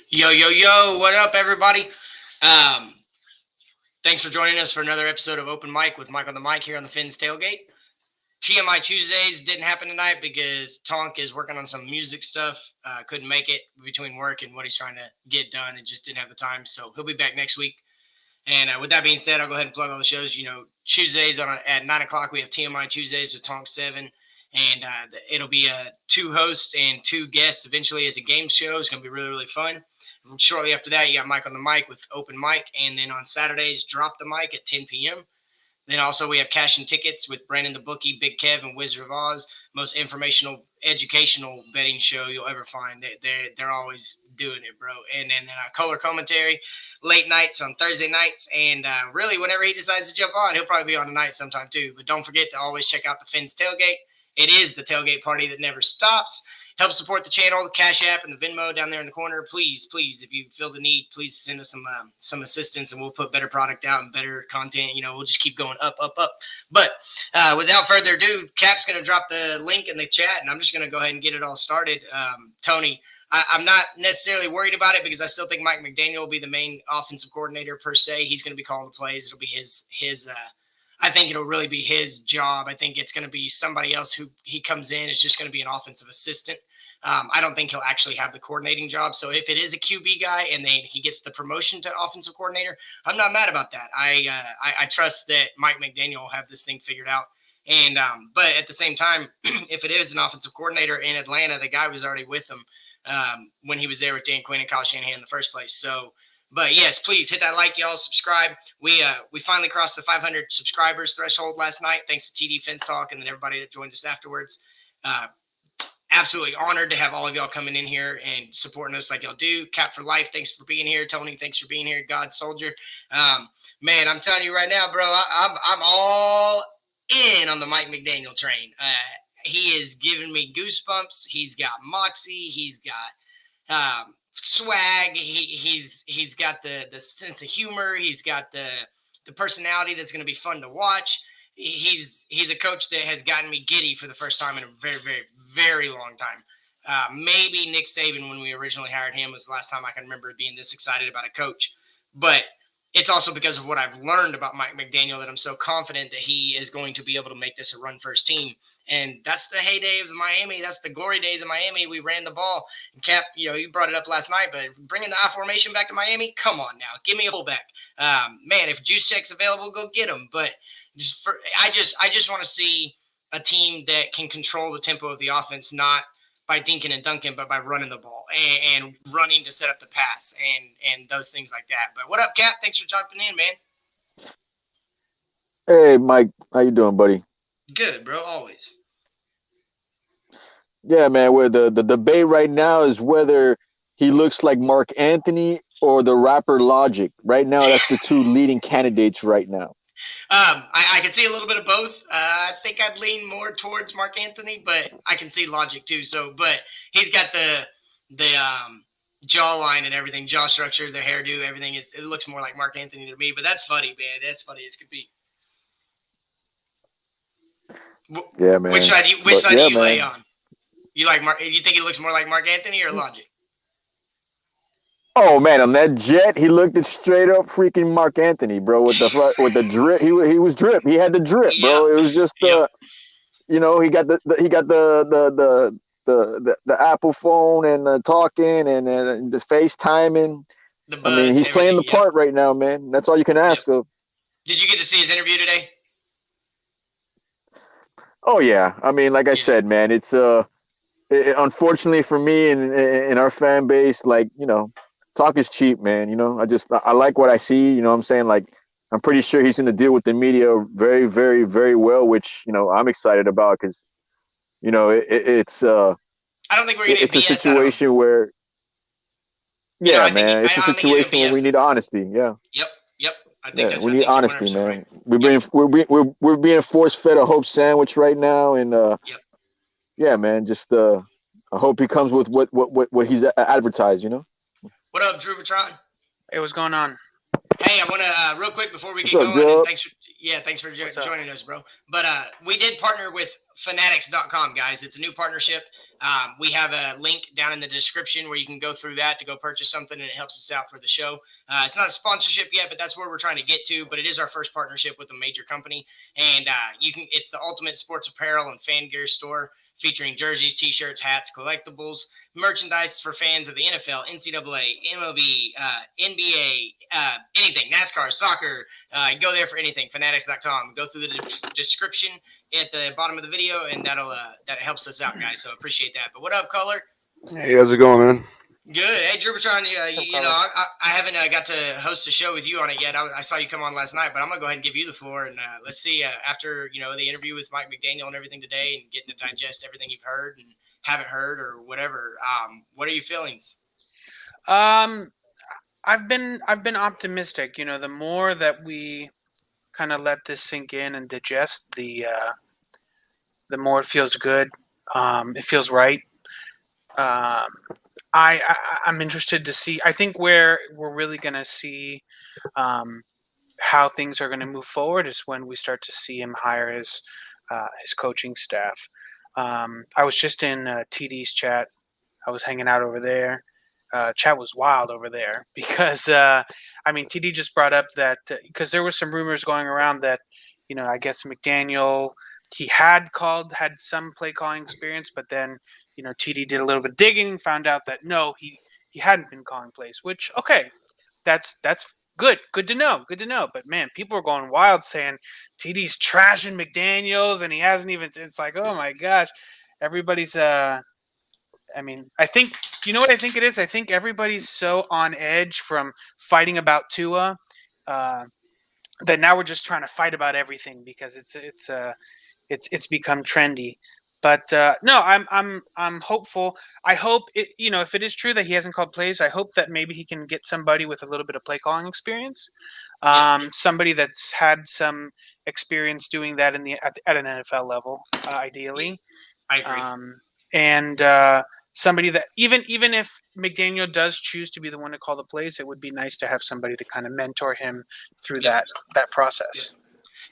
Yo, what up, everybody? Thanks for joining us for another episode of Open Mic with Mike on the Mic here on the Finn's Tailgate. TMI Tuesdays didn't happen tonight because Tonk is working on some music stuff. Couldn't make it between work and what he's trying to get done and just didn't have the time. So he'll be back next week. And with that being said, I'll go ahead and plug all the shows. You know, Tuesdays at 9 o'clock, we have TMI Tuesdays with Tonk 7. And it'll be 2 hosts and 2 guests eventually as a game show. It's going to be really, really fun. Shortly after that, you got Mike on the Mic with Open Mic. And then on Saturdays, Drop the Mic at 10 p.m. Then also we have Cash and Tickets with Brandon the Bookie, Big Kev, and Wizard of Oz. Most informational, educational betting show you'll ever find. They're always doing it, bro. And then color commentary, late nights on Thursday nights. And really, whenever he decides to jump on, he'll probably be on tonight sometime too. But don't forget to always check out the Finn's Tailgate. It is the tailgate party that never stops. Help support the channel, the Cash App, and the Venmo down there in the corner. Please, if you feel the need, please send us some assistance, and we'll put better product out and better content. You know, we'll just keep going up. But without further ado, Cap's going to drop the link in the chat, and I'm just going to go ahead and get it all started. Tony, I'm not necessarily worried about it because I still think Mike McDaniel will be the main offensive coordinator per se. He's going to be calling the plays. It'll be his I think it'll really be his job. I think it's going to be somebody else who he comes in. It's just going to be an offensive assistant. I don't think he'll actually have the coordinating job. So if it is a QB guy and then he gets the promotion to offensive coordinator, I'm not mad about that. I trust that Mike McDaniel will have this thing figured out. And but at the same time, if it is an offensive coordinator in Atlanta, the guy was already with him when he was there with Dan Quinn and Kyle Shanahan in the first place. So. But yes, please hit that like, y'all. Subscribe. We finally crossed the 500 subscribers threshold last night, thanks to TD Fence Talk and then everybody that joined us afterwards. Absolutely honored to have all of y'all coming in here and supporting us like y'all do. Cap for life, thanks for being here. Tony, thanks for being here. God Soldier, man, I'm telling you right now, bro, I'm all in on the Mike McDaniel train. he is giving me goosebumps. He's got moxie. He's got swag. He's got the sense of humor. He's got the personality that's going to be fun to watch. He's a coach that has gotten me giddy for the first time in a very, very, very long time. Maybe Nick Saban, when we originally hired him, was the last time I can remember being this excited about a coach. But it's also because of what I've learned about Mike McDaniel that I'm so confident that he is going to be able to make this a run-first team. And that's the heyday of Miami. That's the glory days of Miami. We ran the ball. And Cap, you brought it up last night, but bringing the I formation back to Miami, come on now. Give me a fullback. Man, if Juszczyk's available, go get him. But I just want to see a team that can control the tempo of the offense, not by dinking and dunking, but by running the ball and running to set up the pass and those things like that. But what up, Cap? Thanks for jumping in, man. Hey, Mike, how you doing, buddy? Good, bro. Always. Yeah, man. Where the debate right now is whether he looks like Mark Anthony or the rapper Logic. Right now, that's the two leading candidates right now. I can see a little bit of both. I think I'd lean more towards Mark Anthony, but I can see Logic too. So, but he's got the jawline and everything, jaw structure, the hairdo, everything it looks more like Mark Anthony to me. But that's funny, man. That's funny as could be. Yeah, man. Which side do you lay on? You like Mark? You think he looks more like Mark Anthony or Logic? Oh man, on that jet, he looked at straight up freaking Mark Anthony, bro. With the drip, he was drip. He had the drip, bro. It was just he got the Apple phone and talking and the FaceTiming. The I mean, he's playing the part right now, man. That's all you can ask of. Did you get to see his interview today? Oh yeah, I mean, like I said, man, it's unfortunately for me and our fan base, like talk is cheap, man. I like what I see. You know what I'm saying? Like, I'm pretty sure he's going to deal with the media very, very, very well, which, I'm excited about because, it's I don't think we're going to it's a situation where, man, it's a situation where we need honesty. Yeah. Yep. I think we need honesty, man. Right. We're being force fed a hope sandwich right now. And, yeah, man, just I hope he comes with what he's advertised, What up, Drew Patron? Hey, what's going on? Hey, I want to real quick before we get going. And thanks for joining us, bro. But we did partner with Fanatics.com, guys. It's a new partnership. We have a link down in the description where you can go through that to go purchase something, and it helps us out for the show. It's not a sponsorship yet, but that's where we're trying to get to. But it is our first partnership with a major company, and it's the ultimate sports apparel and fan gear store, featuring jerseys, t-shirts, hats, collectibles, merchandise for fans of the NFL, NCAA, MLB, NBA, anything, NASCAR, soccer. Go there for anything, fanatics.com. Go through the description at the bottom of the video, and that helps us out, guys. So appreciate that. But what up, Color? Hey, how's it going, man? Good. Hey, Drew Patron, I haven't got to host a show with you on it yet. I saw you come on last night, but I'm going to go ahead and give you the floor. And let's see, after, the interview with Mike McDaniel and everything today and getting to digest everything you've heard and haven't heard or whatever, what are your feelings? I've been optimistic. The more that we kind of let this sink in and digest, the more it feels good. It feels right. I'm interested to see. I think where we're really going to see how things are going to move forward is when we start to see him hire his coaching staff. I was just in TD's chat. I was hanging out over there. Chat was wild over there because TD just brought up that because there was some rumors going around that I guess McDaniel, he had some play calling experience, but then TD did a little bit of digging, found out that no, he hadn't been calling plays, which okay, that's good to know. But man, people are going wild saying TD's trashing McDaniels and he hasn't even. It's like, oh my gosh, everybody's I think what I think it is. I think everybody's so on edge from fighting about Tua that now we're just trying to fight about everything because it's become trendy. But no, I'm hopeful. I hope it, if it is true that he hasn't called plays, I hope that maybe he can get somebody with a little bit of play calling experience, somebody that's had some experience doing that at an NFL level, ideally. I agree. And somebody that even if McDaniel does choose to be the one to call the plays, it would be nice to have somebody to kind of mentor him through that process.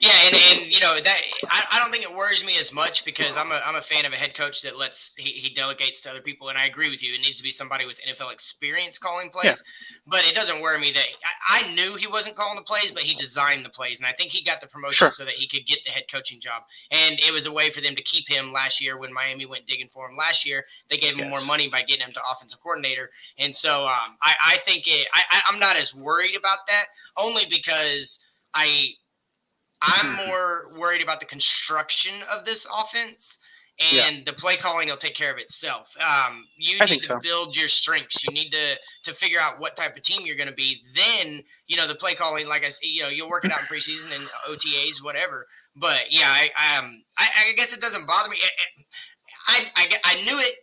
Yeah, and you know that I don't think it worries me as much because I'm a fan of a head coach that he delegates to other people, and I agree with you. It needs to be somebody with NFL experience calling plays, but it doesn't worry me that I knew he wasn't calling the plays, but he designed the plays, and I think he got the promotion so that he could get the head coaching job, and it was a way for them to keep him last year when Miami went digging for him last year. They gave him more money by getting him to offensive coordinator, and so I think I'm not as worried about that only because I'm more worried about the construction of this offense, and the play calling will take care of itself. You need to build your strengths. You need to figure out what type of team you're going to be. Then, the play calling, like I said, you'll work it out in preseason and OTAs, whatever. But yeah, I guess it doesn't bother me. I knew it,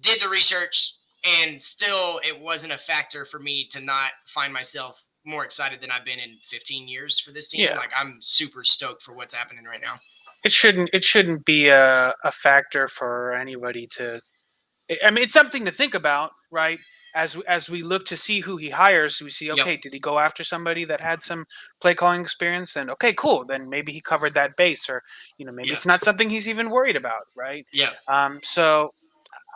did the research, and still it wasn't a factor for me to not find myself more excited than I've been in 15 years for this team. Yeah. Like, I'm super stoked for what's happening right now. It shouldn't be a factor for anybody to. I mean, it's something to think about, right? As we look to see who he hires, we see, okay, did he go after somebody that had some play calling experience? And okay, cool. Then maybe he covered that base, or maybe it's not something he's even worried about, right? Yeah. So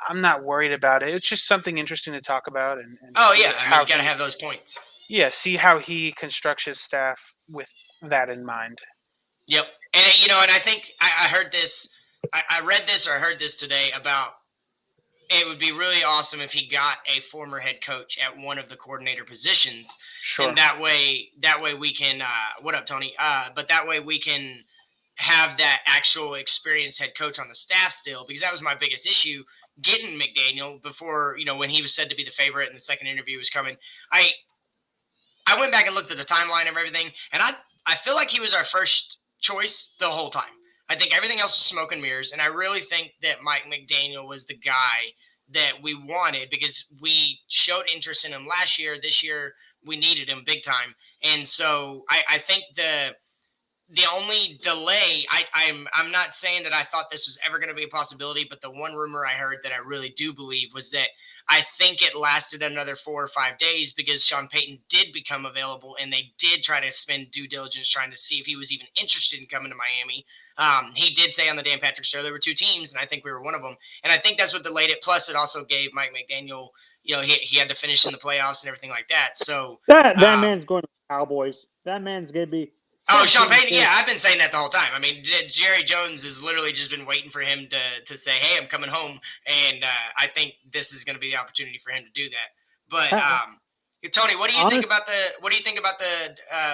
I'm not worried about it. It's just something interesting to talk about. And oh yeah, I mean, you got to have those points. Yeah, see how he constructs his staff with that in mind. Yep. And, and I think I heard this, I read this or I heard this today about it would be really awesome if he got a former head coach at one of the coordinator positions. Sure. And that way we can, what up, Tony? But that way we can have that actual experienced head coach on the staff still, because that was my biggest issue getting McDaniel before, when he was said to be the favorite and the second interview was coming. I went back and looked at the timeline of everything, and I feel like he was our first choice the whole time. I think everything else was smoke and mirrors, and I really think that Mike McDaniel was the guy that we wanted because we showed interest in him last year. This year, we needed him big time. And so I think the only delay, I'm not saying that I thought this was ever going to be a possibility, but the one rumor I heard that I really do believe was that I think it lasted another 4 or 5 days because Sean Payton did become available and they did try to spend due diligence trying to see if he was even interested in coming to Miami. He did say on the Dan Patrick Show there were 2 teams, and I think we were one of them. And I think that's what delayed it. Plus, it also gave Mike McDaniel, he had to finish in the playoffs and everything like that. So that man's going to the Cowboys. That man's going to be. Oh, Sean Payton. Yeah, I've been saying that the whole time. I mean, Jerry Jones has literally just been waiting for him to say, "Hey, I'm coming home," and I think this is going to be the opportunity for him to do that. But Tony, what do you think about the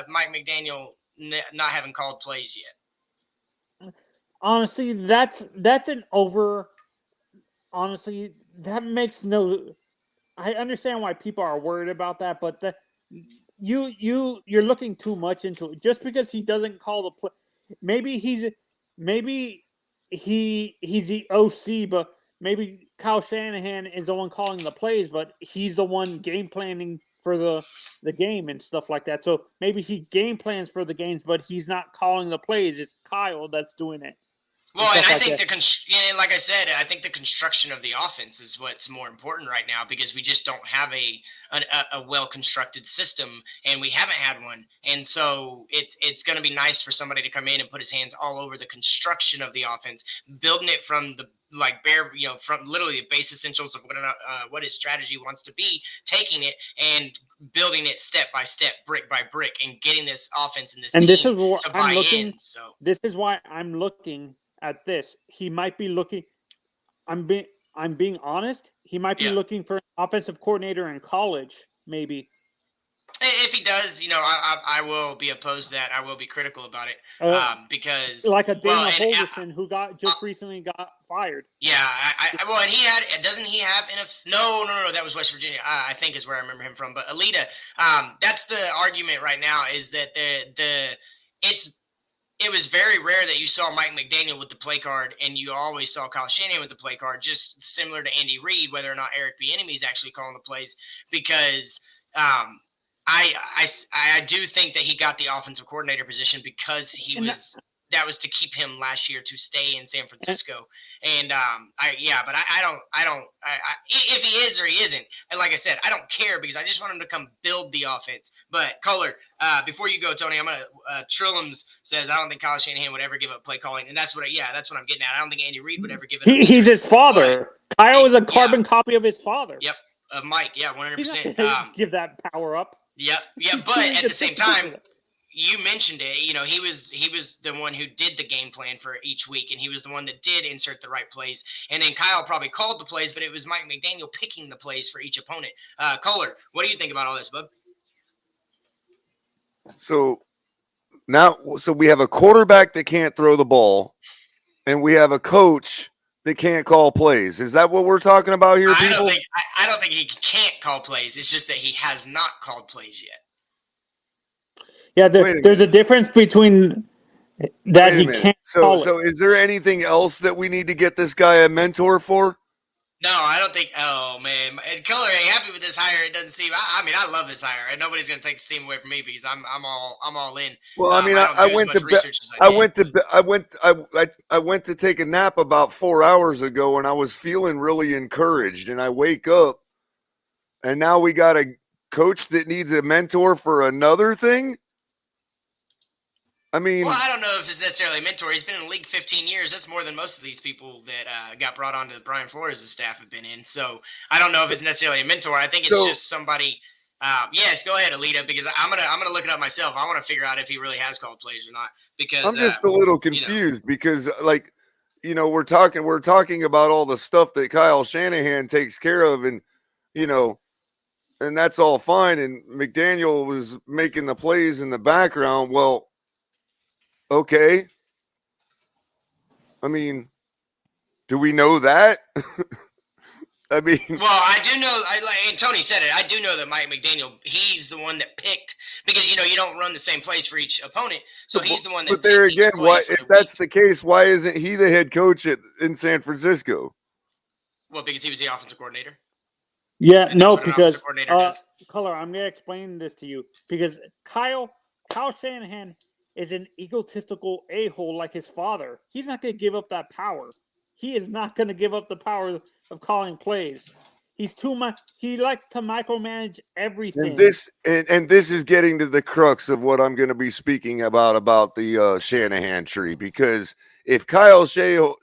Mike McDaniel not having called plays yet? Honestly, that's an over. Honestly, that makes no. I understand why people are worried about that, but you're looking too much into it. Just because he doesn't call the play, maybe he's the OC, but maybe Kyle Shanahan is the one calling the plays, but he's the one game planning for the game and stuff like that. So maybe he game plans for the games, but he's not calling the plays. It's Kyle that's doing it. Well, and I think like I said, I think the construction of the offense is what's more important right now because we just don't have a well-constructed system, and we haven't had one. And so it's going to be nice for somebody to come in and put his hands all over the construction of the offense, building it from the from literally the base essentials of what his strategy wants to be, taking it and building it step by step, brick by brick, and getting this offense and this team this is what to buy in. So this is why I'm looking at this. He might be looking. I'm being honest. He might be looking for an offensive coordinator in college, maybe. If he does, I will be opposed to that. I will be critical about it because like a Daniel Holgerson who recently got fired. Yeah, and he doesn't he have no, that was West Virginia. I think is where I remember him from. But Alita, that's the argument right now is that it was very rare that you saw Mike McDaniel with the play card, and you always saw Kyle Shanahan with the play card, just similar to Andy Reid, whether or not Eric Bieniemy is actually calling the plays, because I do think that he got the offensive coordinator position because he was that was to keep him last year to stay in San Francisco. And if he is or he isn't, and like I said, I don't care because I just want him to come build the offense. But Kohler, before you go, Tony, I'm gonna Trillums says I don't think Kyle Shanahan would ever give up play calling, and that's what I'm getting at. I don't think Andy Reid would ever give it up. He's his father. Kyle is a carbon copy of his father. Yep, of Mike. Yeah, 100%. He's not gonna give that power up. Yep. But at the same time, you mentioned it. You know, he was the one who did the game plan for each week, and he was the one that did insert the right plays. And then Kyle probably called the plays, but it was Mike McDaniel picking the plays for each opponent. Kohler, what do you think about all this, bub? So we have a quarterback that can't throw the ball, and we have a coach that can't call plays. Is that what we're talking about here, people? I don't think he can't call plays. It's just that he has not called plays yet. Yeah, there's a difference between that he can't. So is there anything else that we need to get this guy a mentor for? No, I don't think. Oh man, Kohler, are you happy with this hire? It doesn't seem. I mean, I love this hire, and nobody's going to take steam away from me because I'm all in. Well, I mean, I went to take a nap about 4 hours ago, and I was feeling really encouraged. And I wake up, and now we got a coach that needs a mentor for another thing. I mean, well, I don't know if it's necessarily a mentor. He's been in the league 15 years. That's more than most of these people that got brought onto Brian Flores' staff have been in. So I don't know if it's necessarily a mentor. I think it's just somebody. Yes, go ahead, Alita, because I'm gonna look it up myself. I want to figure out if he really has called plays or not. Because I'm just a little confused because, like, you know, we're talking about all the stuff that Kyle Shanahan takes care of, and you know, and that's all fine. And McDaniel was making the plays in the background. Well. Okay. I mean, do we know that? I mean, well, I do know. And Tony said it. I do know that Mike McDaniel, he's the one that picked because you don't run the same plays for each opponent, so he's the one that. But there again, why? If that's the case, why isn't he the head coach in San Francisco? Well, because he was the offensive coordinator. Yeah, no, because Color, I'm gonna explain this to you because Kyle Shanahan is an egotistical a-hole like his father. He's not going to give up that power. He is not going to give up the power of calling plays. He's too much. He likes to micromanage everything. And this is getting to the crux of what I'm going to be speaking about the Shanahan tree. Because if Kyle Shanahan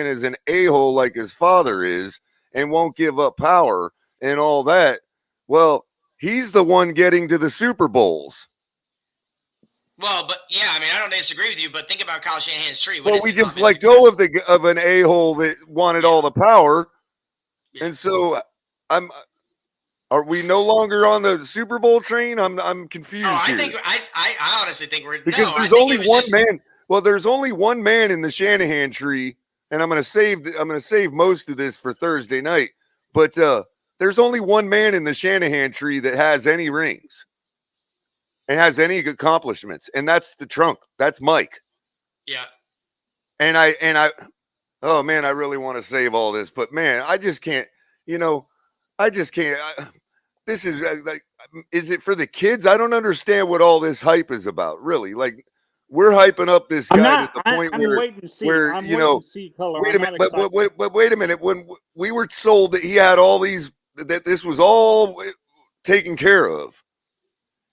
is an a-hole like his father is and won't give up power and all that, well, he's the one getting to the Super Bowls. Well, but yeah, I mean, I don't disagree with you, but think about Kyle Shanahan's tree. Well, we just let go of an a-hole that wanted all the power, and so are we no longer on the Super Bowl train? I'm confused. Oh, here. I honestly think we're because there's only one man. Well, there's only one man in the Shanahan tree, and I'm going to save most of this for Thursday night. But there's only one man in the Shanahan tree that has any rings. And has any accomplishments, and that's the trunk. That's Mike. Yeah. And I, oh man, I really want to save all this, but man, I just can't. I just can't. This is like, is it for the kids? I don't understand what all this hype is about. Really, like we're hyping up this guy to the point where wait a minute, but wait a minute. When we were sold that he had all these, that this was all taken care of,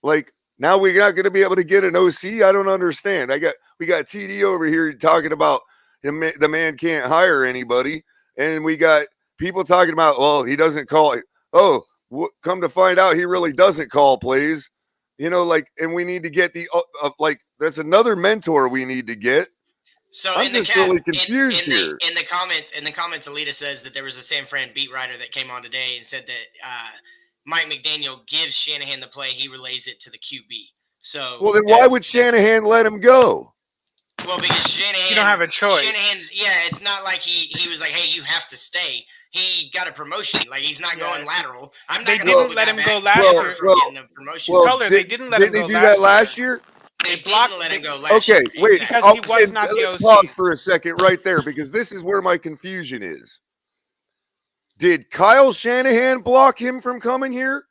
like. Now we're not going to be able to get an OC. I don't understand. We got TD over here talking about the man can't hire anybody, and we got people talking about, well, he doesn't call it. Oh, come to find out, he really doesn't call plays. And we need to get that's another mentor we need to get. So I'm just really confused here. In the comments, Alita says that there was a San Fran beat writer that came on today and said that Mike McDaniel gives Shanahan the play, he relays it to the QB. So well, then why would Shanahan let him go? Well, because Shanahan, you don't have a choice. It's not like he was like, hey, you have to stay. He got a promotion. Like he's not going lateral. They didn't let him go last year. They didn't let him go last year. Didn't they do that last year? They didn't let him go last year. Okay, wait. Because he was not the OC. Let's pause for a second right there because this is where my confusion is. Did Kyle Shanahan block him from coming here?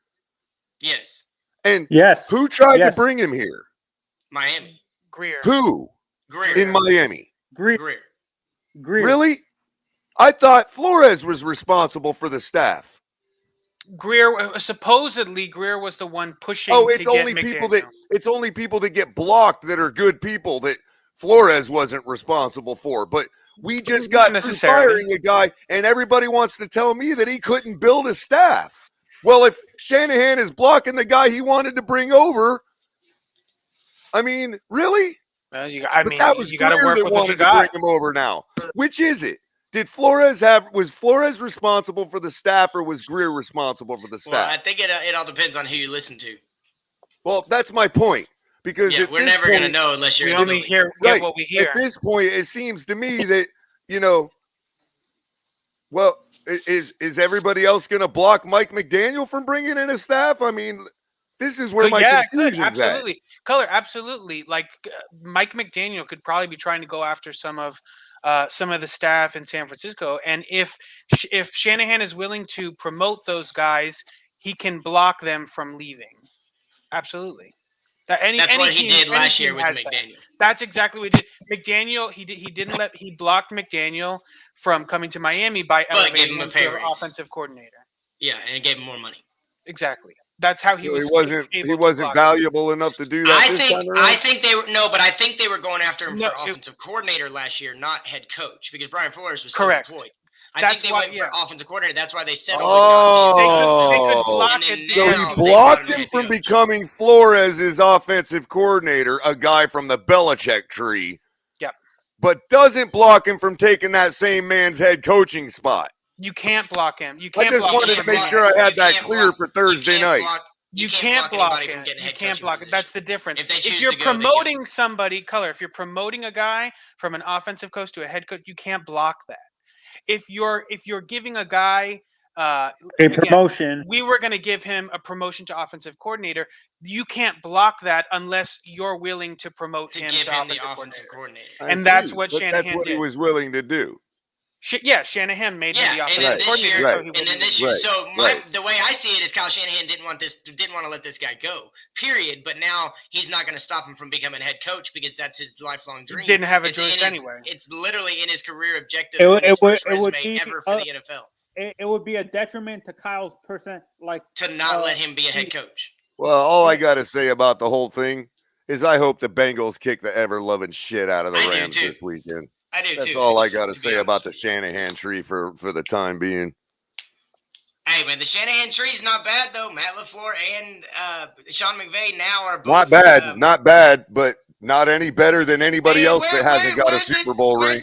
Yes. And yes. Who tried to bring him here? Miami. Greer. Who Greer. in Miami? Greer. Greer. Greer. Really? I thought Flores was responsible for the staff. Greer supposedly Greer was the one pushing. Oh, it's to get only people McDaniel. that get blocked that are good people that Flores wasn't responsible for. But we just got through firing a guy, and everybody wants to tell me that he couldn't build a staff. Well, if Shanahan is blocking the guy he wanted to bring over, I mean, really? Well, you got to work with what you got. bring him over now. Which is it? Was Flores responsible for the staff, or was Greer responsible for the staff? Well, I think it all depends on who you listen to. Well, that's my point. Because we're never going to know unless you're. We only get what we hear. At this point, it seems to me that well, is everybody else going to block Mike McDaniel from bringing in a staff? I mean, this is where my confusion is absolutely. at. Color, absolutely. Like Mike McDaniel could probably be trying to go after some of the staff in San Francisco, and if Shanahan is willing to promote those guys, he can block them from leaving. Absolutely. That's what he did last year with McDaniel. That's exactly what he did. McDaniel, he blocked McDaniel from coming to Miami by elevating him to an offensive coordinator. Yeah, and it gave him more money. Exactly. That's how he was. He wasn't valuable enough to do that. I think they were going after him for offensive coordinator last year, not head coach, because Brian Flores was still employed. I think they went for offensive coordinator. That's why they settled. They could block it. So he blocked him from becoming Flores' offensive coordinator, a guy from the Belichick tree. Yep. But doesn't block him from taking that same man's head coaching spot. You can't block him. I just wanted to make sure I had that clear for Thursday night. You can't block it. You can't block it. That's the difference. If you're promoting somebody, if you're promoting a guy from an offensive coach to a head coach, you can't block that. If you're giving a guy a promotion, we were going to give him a promotion to offensive coordinator. You can't block that unless you're willing to promote him to offensive coordinator. And that's what Shanahan did. That's what he was willing to do. Shanahan made him the offensive coordinator. The way I see it is Kyle Shanahan didn't want to let this guy go. Period. But now he's not going to stop him from becoming head coach because that's his lifelong dream. Didn't have a choice anyway. It's literally in his career objective. It would be ever for the NFL. It would be a detriment to Kyle's person, to not let him be a head coach. Well, all I got to say about the whole thing is I hope the Bengals kick the ever-loving shit out of the Rams this weekend. I do That's all I got to say about the Shanahan tree for the time being. Hey, man, the Shanahan tree's not bad, though. Matt LaFleur and Sean McVay now are both... Not bad, but not any better than anybody else that hasn't got a Super Bowl ring. Where'd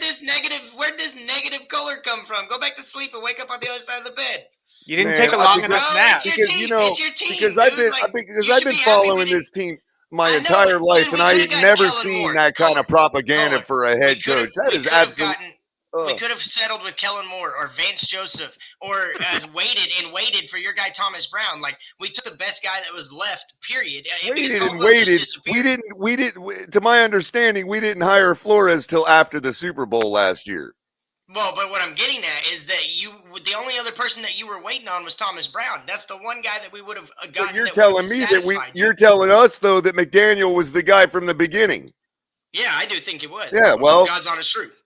this negative color come from? Go back to sleep and wake up on the other side of the bed. You didn't take a long enough nap. It's your team. Because I've been following this team my entire life, and I ain't never seen that kind of propaganda for a head coach. That is absolutely... We could have settled with Kellen Moore or Vance Joseph or waited for your guy Thomas Brown. Like, we took the best guy that was left, period. We didn't, to my understanding, we didn't hire Flores till after the Super Bowl last year. Well, but what I'm getting at is that the only other person that you were waiting on was Thomas Brown. That's the one guy that we would have gotten. But you're telling me that you're telling us, though, that McDaniel was the guy from the beginning. Yeah, I do think it was. Yeah, well, God's honest truth.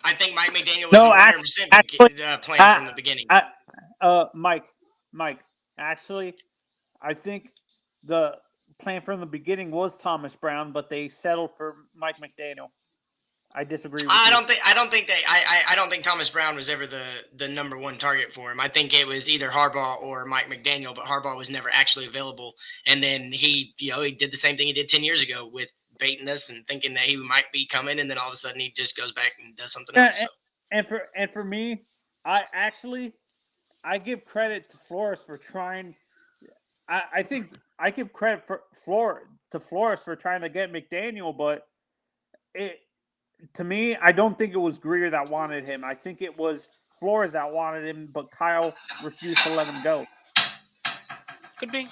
I think Mike McDaniel was 100% playing from the beginning. Mike, actually, I think the plan from the beginning was Thomas Brown, but they settled for Mike McDaniel. I disagree with you. I don't think Thomas Brown was ever the number one target for him. I think it was either Harbaugh or Mike McDaniel, but Harbaugh was never actually available. And then he did the same thing he did 10 years ago with baiting us and thinking that he might be coming, and then all of a sudden he just goes back and does something else. So. And for me, I give credit to Flores for trying. I think I give credit to Flores for trying to get McDaniel, but to me, I don't think it was Greer that wanted him. I think it was Flores that wanted him, but Kyle refused to let him go. Could be.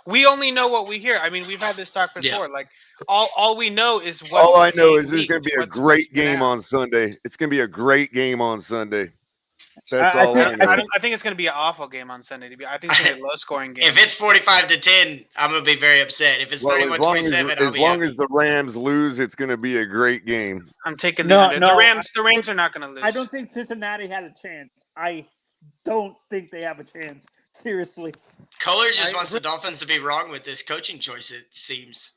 We only know what we hear. I mean, we've had this talk before. Yeah. Like, all we know is what. All I know is there's going to be a great game on Sunday. It's going to be a great game on Sunday. That's I all think- I know. I think it's going to be an awful game on Sunday. I think it's going to be a low-scoring game. If it's 45-10, I'm gonna be very upset. If it's Well, 31-27, I'll as be long happy. as the Rams lose, it's going to be a great game. I'm taking No, the under. no, The Rams are not going to lose. I don't think Cincinnati had a chance. I don't think they have a chance. Seriously. Kohler just I wants the agree. Dolphins to be wrong with this coaching choice, it seems.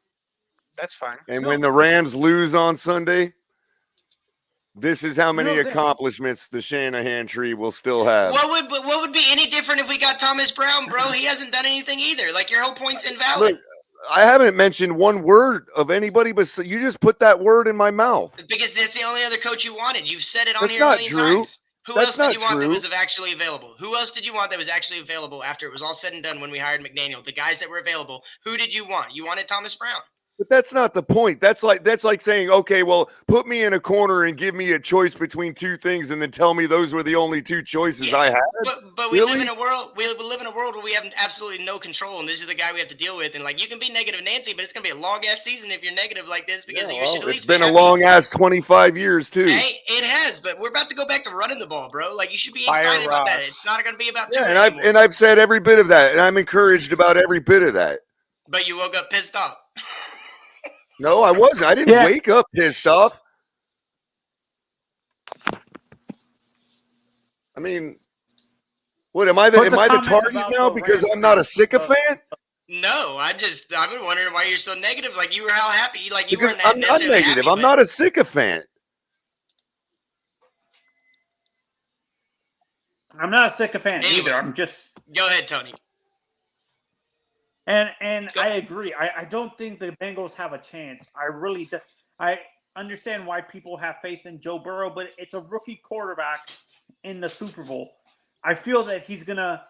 That's fine. And No. when the Rams lose on Sunday, this is how many No, they- accomplishments the Shanahan tree will still have. What would be any different if we got Thomas Brown, bro? He hasn't done anything either. Like, your whole point's invalid. Look, I haven't mentioned one word of anybody, but you just put that word in my mouth. Because that's the only other coach you wanted. You've said it on That's here a not million true. times. Who That's else did not you want that true. was actually available? Who else did you want that was actually available after it was all said and done when we hired McDaniel? The guys that were available. Who did you want? You wanted Thomas Brown. But that's not the point. That's like saying, okay, well, put me in a corner and give me a choice between two things, and then tell me those were the only two choices Yeah, I had. But we live Really? in a world. We live in a world where we have absolutely no control, and this is the guy we have to deal with. And like, you can be negative Nancy, but it's gonna be a long ass season if you're negative like this because Yeah, you should well, at least it's been be a happy. long ass 25 years too. Hey, it has, but we're about to go back to running the ball, bro. Like, you should be Fire excited about that. Ross. It's not gonna be about Yeah, two and anymore. I've said every bit of that, and I'm encouraged about every bit of that. But you woke up pissed off. No, I wasn't. I didn't Yeah. wake up pissed off. I mean, what am I the What's the target comment now about the because Rams I'm not a fans? sycophant? No, I've been wondering why you're so negative. Like, you were how happy. Like, you Because weren't I'm not necessarily negative. happy, I'm but- not a sycophant. I'm not a sycophant Anyway. either. I'm just Go ahead, Tony. and Go- I agree. I don't think the Bengals have a chance. I really do. I understand why people have faith in Joe Burrow, but it's a rookie quarterback in the Super Bowl. I feel that he's gonna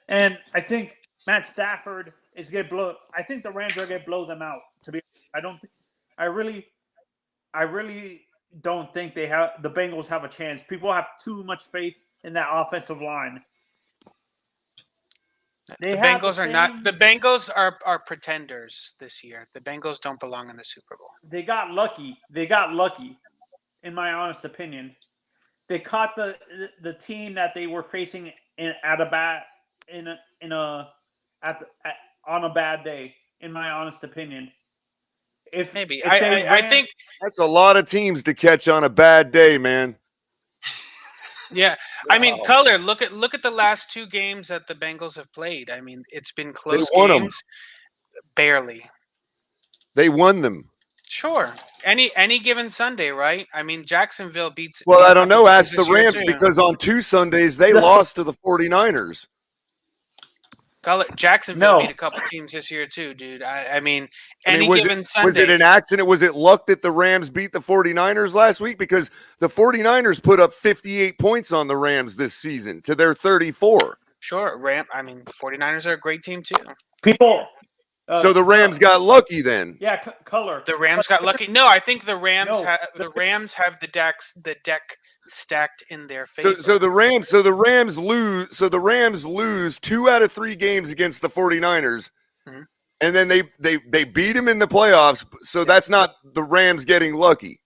and I think Matt Stafford is gonna blow. I think the Rams are gonna blow them out. To be, I don't think. I really don't think the Bengals have a chance. People have too much faith in that offensive line. They The have Bengals are not. The Bengals are pretenders this year. The Bengals don't belong in the Super Bowl. They got lucky. They got lucky, in my honest opinion. They caught the team that they were facing on a bad day. In my honest opinion, Maybe if they I ran- think That's a lot of teams to catch on a bad day, man. yeah. I mean, Wow. Color. Look at the last two games that the Bengals have played. I mean, it's been close won 'em. games. Barely. They won them. Sure. Any given Sunday, right? I mean, Jacksonville beats. Well, beat I don't a couple know. teams Ask the this year, Rams too. because on 2 Sundays they No. lost to the 49ers. Jacksonville No. beat a couple teams this year too, dude. I mean, I mean, any was given it Sunday. an accident? Was it luck that the Rams beat the 49ers last week? Because the 49ers put up 58 points on the Rams this season to their 34. Sure, I mean, 49ers are a great team too. people, So the Rams got lucky then. yeah, Color. The Rams got lucky. No, I think the Rams No, the Rams have the deck stacked in their favor. So the Rams lose 2 out of 3 games against the 49ers. Mhm. And then they beat them in the playoffs. So that's not the Rams getting lucky.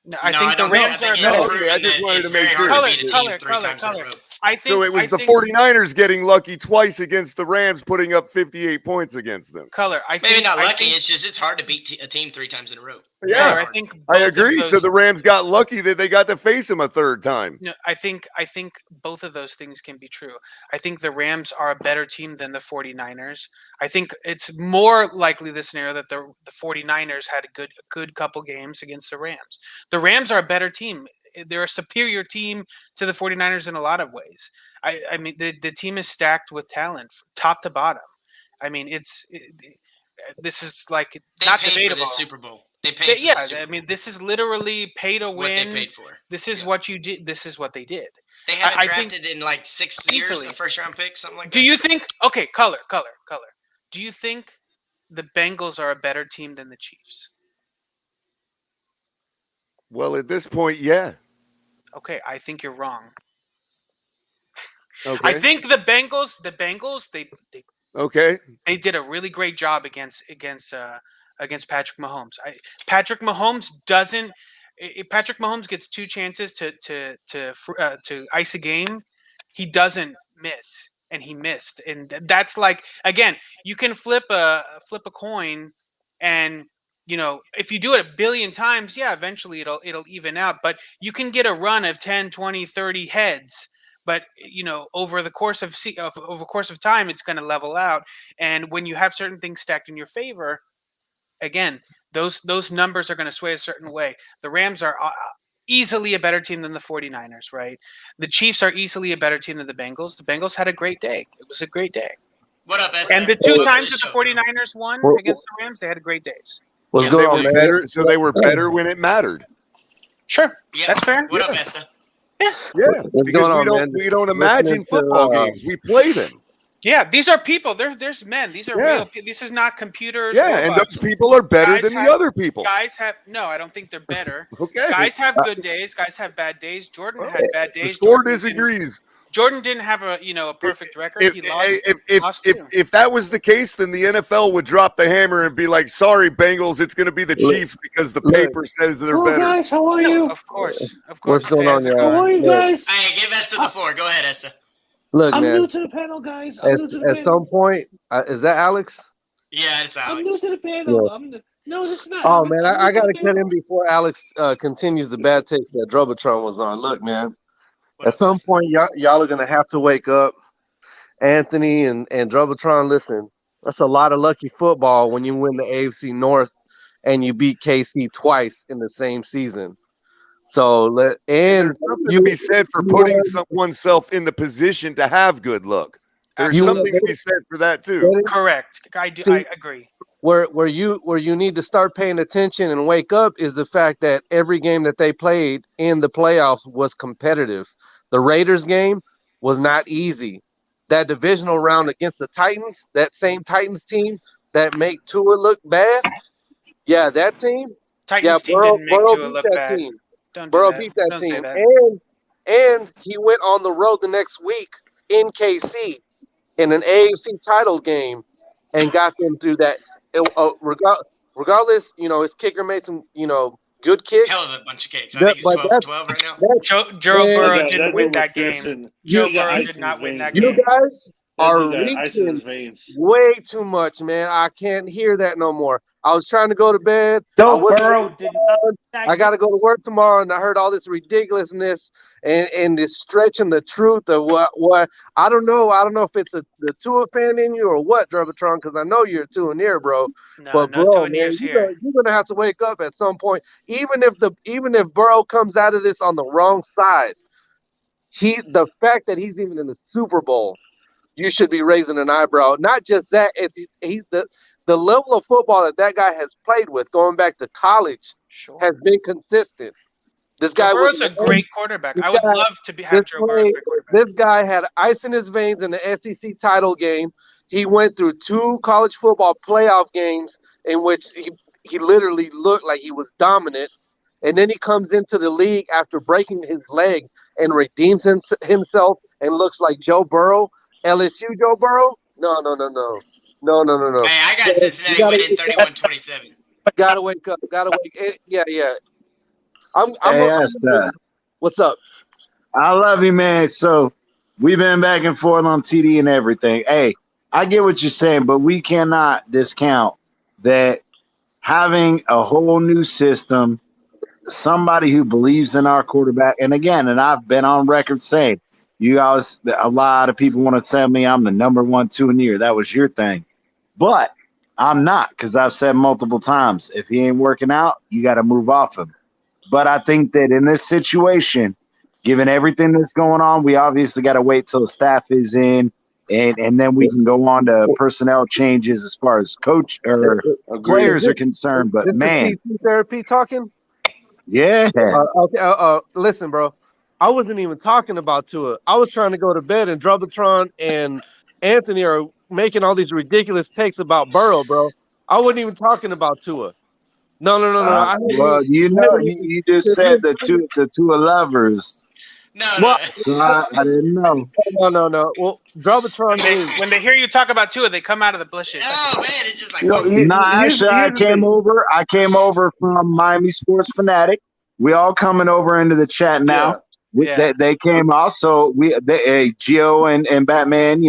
No, I No, think the don't think- Rams I think are. it's No, proven okay, I just that wanted it's to make very sure. hard to beat a Color, team three times in a row. I think So it was I the think, 49ers getting lucky twice against the Rams, putting up 58 points against them. Color. I Maybe think not I lucky. think- It's just it's hard to beat a team 3 times in a row. Yeah, Color, I think I both of agree. So those- the Rams got lucky that they got to face him a third time. No, I think both of those things can be true. I think the Rams are a better team than the 49ers. I think it's more likely the scenario that the 49ers had a good couple games against the Rams. The Rams are a better team. They're a superior team to the 49ers in a lot of ways. I mean, the team is stacked with talent, top to bottom. I mean, this is like They not paid debatable. for this Super Bowl. They paid. For Yeah, the Super I Bowl. mean, this is literally pay to what win. they paid for. This is Yeah. what you did. This is what they did. They haven't I think- drafted in like 6 years Easily. a first round pick, something like Do that. you think? Okay, color. Do you think the Bengals are a better team than the Chiefs? Well, at this point, yeah. Okay, I think you're wrong. Okay. I think the Bengals, they Okay. did a really great job against against Patrick Mahomes. Patrick Mahomes doesn't. If Patrick Mahomes gets 2 chances to ice a game, he doesn't miss, and he missed. And that's like, again, you can flip a coin, and if you do it a billion times, yeah, eventually it'll even out. But you can get a run of 10, 20, 30 heads. But over the course of time, it's going to level out. And when you have certain things stacked in your favor, again, those numbers are going to sway a certain way. The Rams are easily a better team than the 49ers, right? The Chiefs are easily a better team than the Bengals. The Bengals had a great day. It was a great day. What up, Esther? And the 2 Welcome times to that the show, bro. 49ers won against the Rams, they had great days. What's Yeah, going They on, were man? better, so they were better when it mattered. Sure, Yeah. that's fair. What up, Yeah. Esther? Yeah, What's because going on, we man? don't imagine Listening to, football games. We play them. Yeah, these are people. There's men. These are Yeah. real people. This is not computers. Yeah, and robots. those people are better Guys than the have- other people. Guys have no. I don't think they're better. Okay. Guys have good days. Guys have bad days. Jordan had bad The days. score Jordan disagrees. Jordan didn't have a perfect record. If, He lost. lost if, too. if that was the case, then the NFL would drop the hammer and be like, "Sorry, Bengals, it's going to be the Look, Chiefs because the look. paper says they're better." guys, how are No, you? of course. What's going on, Fans are y'all? How are you Look, guys? Hey, give Esther the floor. Go ahead, Esther. look, I'm man. new to the panel, guys. I'm new At, to the at panel. some point, is that Alex? Yeah, it's I'm Alex. new to the panel. Yeah. No, this is not. Oh Alex. man, I'm I new to gotta the cut panel. in before Alex continues the bad takes that Drubitron was on. Look, man. What At up, some Esther? point, y'all are gonna have to wake up. Anthony and Drubitron, listen, that's a lot of lucky football when you win the AFC North and you beat KC twice in the same season. So And there's something to be said for putting oneself in the position to have good luck. There's You- something to be said for that too. Correct. I See- agree. where you need to start paying attention and wake up is the fact that every game that they played in the playoffs was competitive. The Raiders game was not easy. That divisional round against the Titans, that same Titans team that make Tua look bad, yeah, that team, Titans team Burrow didn't make Tua beat look that bad. team. Don't do Burrow that. beat that Don't say team, that. and he went on the road the next week in KC in an AFC title game and got them through that. Regardless, his kicker made some, good kicks. Hell of a bunch of cakes. I That- think he's but 12 that's- 12 right now. Joe Man, Burrow That didn't dude win was that game. fiercing. Joe He got Burrow ice did in not his win that veins, You game. guys That are dude got ice in his reaching veins. way too much, man. I can't hear that no more. I was trying to go to bed. I Joe wasn't- Burrow did not. I got to go to work tomorrow, and I heard all this ridiculousness and this stretching the truth of what I don't know. I don't know if it's the Tua fan in you or what, Drebitron, because I know you're Tua near, bro. No, But no bro, two man, years you're here. gonna have to wake up at some point. Even if Burrow comes out of this on the wrong side, the fact that he's even in the Super Bowl, you should be raising an eyebrow. Not just that, it's the level of football that guy has played with, going back to college, Sure. has been consistent. This Joe guy Burrow's was a great quarterback. this I would guy- love to have Joe Burrow as a great quarterback. This guy had ice in his veins in the SEC title game. He went through 2 college football playoff games in which he literally looked like he was dominant. And then he comes into the league after breaking his leg and redeems himself and looks like Joe Burrow. LSU Joe Burrow? No. Hey, I got You Cincinnati gotta- winning 31-27. Gotta wake up. Yeah. I'm Hey, Esther, What's up? I love you, man. So we've been back and forth on TD and everything. Hey, I get what you're saying, but we cannot discount that having a whole new system, somebody who believes in our quarterback, and again, and I've been on record saying, you guys, a lot of people want to tell me I'm the number 1, 2 in the year. That was your thing. But I'm not, because I've said multiple times, if he ain't working out, you got to move off him. But I think that in this situation, given everything that's going on, we obviously got to wait till the staff is in, and then we can go on to personnel changes as far as coach or players are concerned. But This man, is PT therapy talking. yeah, Okay. Listen, bro. I wasn't even talking about Tua. I was trying to go to bed, and Drubitron and Anthony are making all these ridiculous takes about Burrow, bro. I wasn't even talking about Tua. No. well, you just said the two lovers, No. Well, so I didn't know. No. Well, Jumbotron wins. When they hear you talk about Tua, they come out of the bushes. Oh man, it's just like Nah, actually, I came over from Miami Sports Fanatic. We all coming over into the chat now. They came out, so Gio and Batman,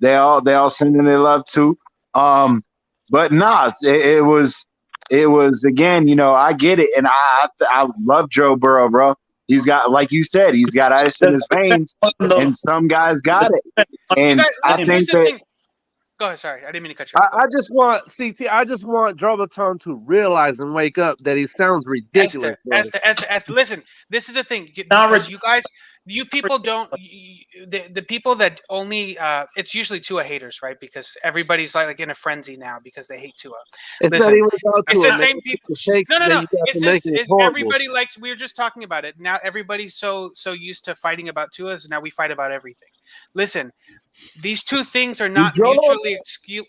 they all sending their love too. But nah, it was again, I get it, and I love Joe Burrow, bro. He's got, like you said, he's got ice in his veins, and some guys got it. And I think that. Go ahead. Sorry, I didn't mean to cut you off. I just want CT. I just want Jumbotron to realize and wake up that he sounds ridiculous. Esther, listen. This is the thing. Because you people don't. The people that only. It's usually Tua haters, right? Because everybody's like in a frenzy now because they hate Tua. It's not even about it's Tua, the same man. people. No. It's everybody likes. We were just talking about it. Now everybody's so used to fighting about Tua, so now we fight about everything. Listen. These two things are not mutually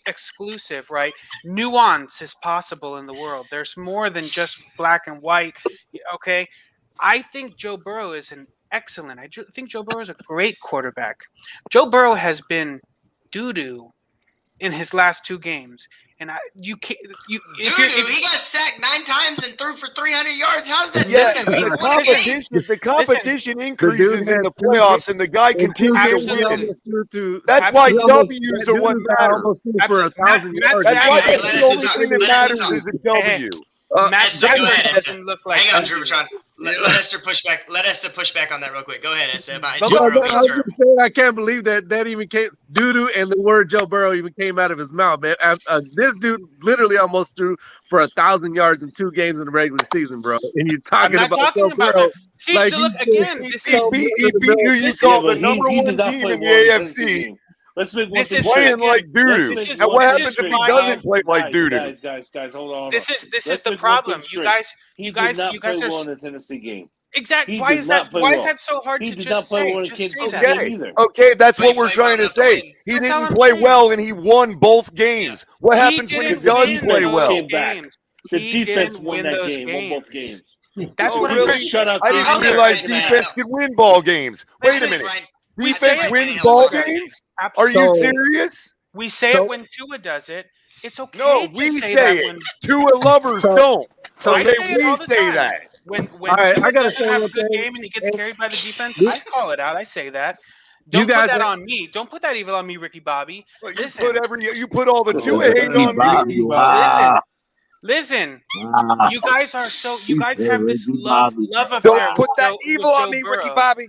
exclusive, right? Nuance is possible in the world. There's more than just black and white, okay? I think Joe Burrow is I think Joe Burrow is a great quarterback. Joe Burrow has been doo-doo in his last 2 games. And he got sacked 9 times and threw for 300 yards. How's that? The competition increases in the playoffs, and the guy continues to win. That's why W's are what matter. That's why the only thing that matters is a W. Matt Stafford doesn't look like. Hang on, Jumbotron. Let Esther push back. Let Esther push back on that real quick. Go ahead, Esther. I can't believe that even came doo-doo and the word Joe Burrow even came out of his mouth, man. This dude literally almost threw for 1,000 yards in 2 games in the regular season, bro. And you're talking about Joe Burrow. See, look again. He beat who you call the number 1 team in the AFC. Let's make this is playing like doo-doo. And what happens if he doesn't play like doo-doo? Guys, hold on. This is the problem. You guys are well in the Tennessee game. Exactly. Why is that so hard to just say? Just say that. Okay, that's what we're trying to say. He didn't play well, and he won both games. What happens when he does play well? The defense won that game, won both games. That's what really? Shut up. I didn't realize defense could win ball games. Wait a minute. Defense wins ball games? Are you serious? We say it when Tua does it. It's okay. No, we say it. Tua lovers don't. So we say that. When Tua doesn't have a good game and he gets carried by the defense, I call it out. I say that. Don't put that on me. Don't put that evil on me, Ricky Bobby. You put all the Tua hate on me. Listen. You guys are you guys have this love affair. Don't put that evil on me, Ricky Bobby.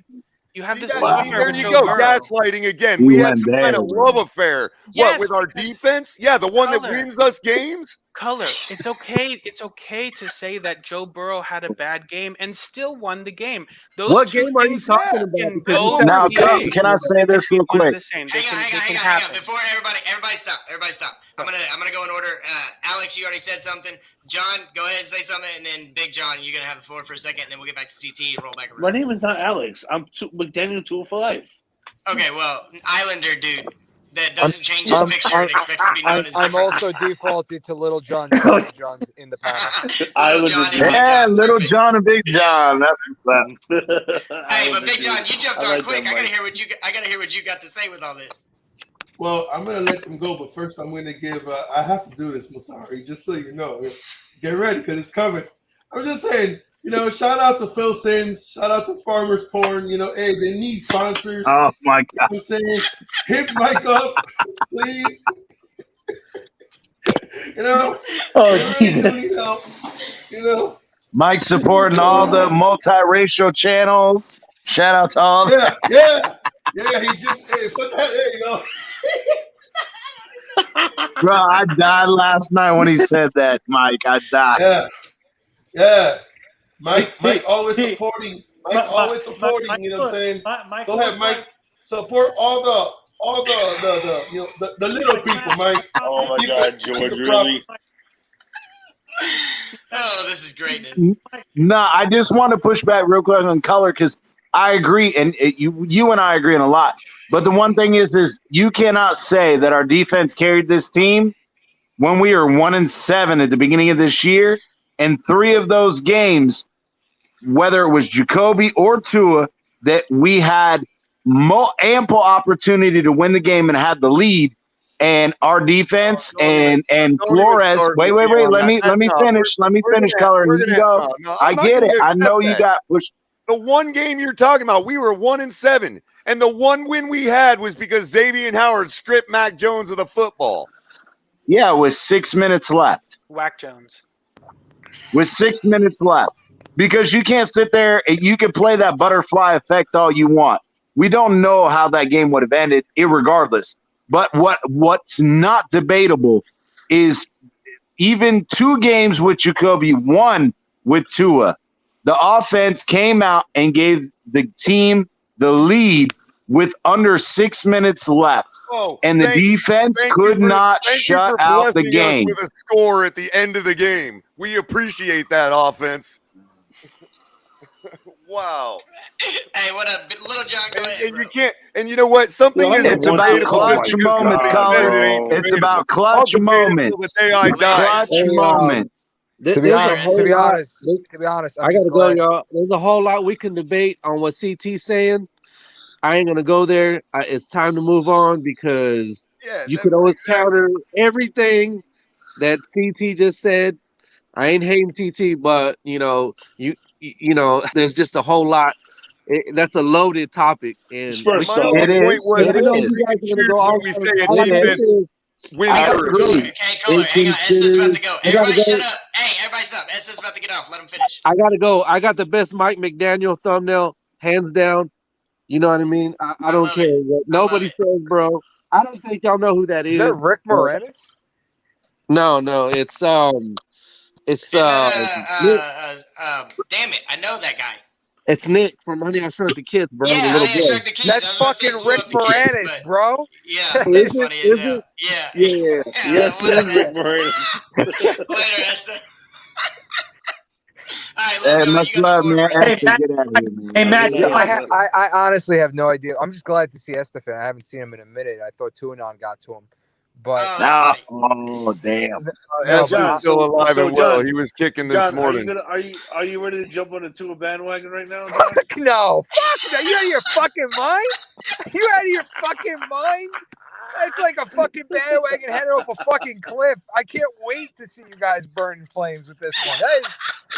You have this love affair. There you go, gaslighting again. We had some kind of love affair. Yes, with our defense? Yeah, the one that wins us games? Color. It's okay. It's okay to say that Joe Burrow had a bad game and still won the game. What game are you talking about? Now, can I say this real quick? Hang on. Before everybody stop. I'm gonna go in order. Alex, you already said something. John, go ahead and say something, and then Big John, you're gonna have the floor for a second, and then we'll get back to CT and roll back around. My name is not Alex. I'm McDaniel Tua for life. Okay, well, Islander dude that doesn't change his picture and expects to be known as. I'm also defaulted to Little John. Big John's in the panel. Little John and Big John. That's fun. Hey, but Big John, you jumped on quick. I gotta hear what you got to say with all this. Well, I'm going to let them go, but first I'm going to give I have to do this, Masari, just so you know. Get ready, because it's coming. I'm just saying, shout out to Phil Sims, shout out to Farmers Porn. Hey, they need sponsors. Oh, my God. I'm saying, hit Mike up, please. Oh, Jesus. Mike supporting all the multiracial channels. Shout out to all. Yeah, he just, put that, there you go. Bro, I died last night when he said that, Mike. I died. Yeah. Mike always supporting. You know what I'm saying? Go ahead, Mike. Support all the little people, Mike. Oh my God, George, really? Oh, this is greatness. No, I just want to push back real quick on color because I agree, and you and I agree on a lot. But the one thing is you cannot say that our defense carried this team when we were 1-7 at the beginning of this year, and 3 of those games, whether it was Jacoby or Tua, that we had ample opportunity to win the game and had the lead. And our defense and Flores. Wait. Let me finish. Let me finish, Color. And you can go. I get it. I know you got pushed. The one game you're talking about, we were 1-7, and the one win we had was because Xavier Howard stripped Mac Jones of the football. Yeah, with 6 minutes left. Whack Jones. With 6 minutes left, because you can't sit there and you can play that butterfly effect all you want. We don't know how that game would have ended, irregardless. But what's not debatable is even 2 games with Jacoby, 1 with Tua. The offense came out and gave the team the lead with under 6 minutes left. And the defense could not shut out the game. With a score at the end of the game. We appreciate that, offense. Wow. Hey, what up, Little John? Go ahead, and you can't. And you know what? Something is. It's about clutch moments, Colin. It's about clutch moments. Clutch moments. To be honest, I gotta go, y'all. There's a whole lot we can debate on what CT's saying. I ain't gonna go there. It's time to move on because you could always counter everything that CT just said. I ain't hating CT, but you know, there's just a whole lot. That's a loaded topic, and it is. I agree. Okay, Color, hang on. Esther's about to go. Everybody shut up. Hey, everybody stop. Esther's about to get off. Let him finish. I gotta go. I got the best Mike McDaniel thumbnail, hands down. You know what I mean? I don't care what nobody says, bro. I don't think y'all know who that is. Is that Rick Moranis? No, it's damn it, I know that guy. It's Nick from Honey I Shrunk the Kids, bro. Yeah, the little boy. That's fucking Rick Moranis, bro. Yeah, that's funny as hell. Yeah. Yes, Rick Moranis. Later, Esther. All right, Hey, much love, man. Hey, Matt, get out of here, man. Hey, Matt, I honestly have no idea. I'm just glad to see Estefan. I haven't seen him in a minute. I thought Tuanon got to him. But oh damn! John, still alive and well. He was kicking this morning. Are you ready to jump on the Tua bandwagon right now? Fuck no! Fuck no! You out of your fucking mind? You out of your fucking mind? It's like a fucking bandwagon headed off a fucking cliff. I can't wait to see you guys burn in flames with this one.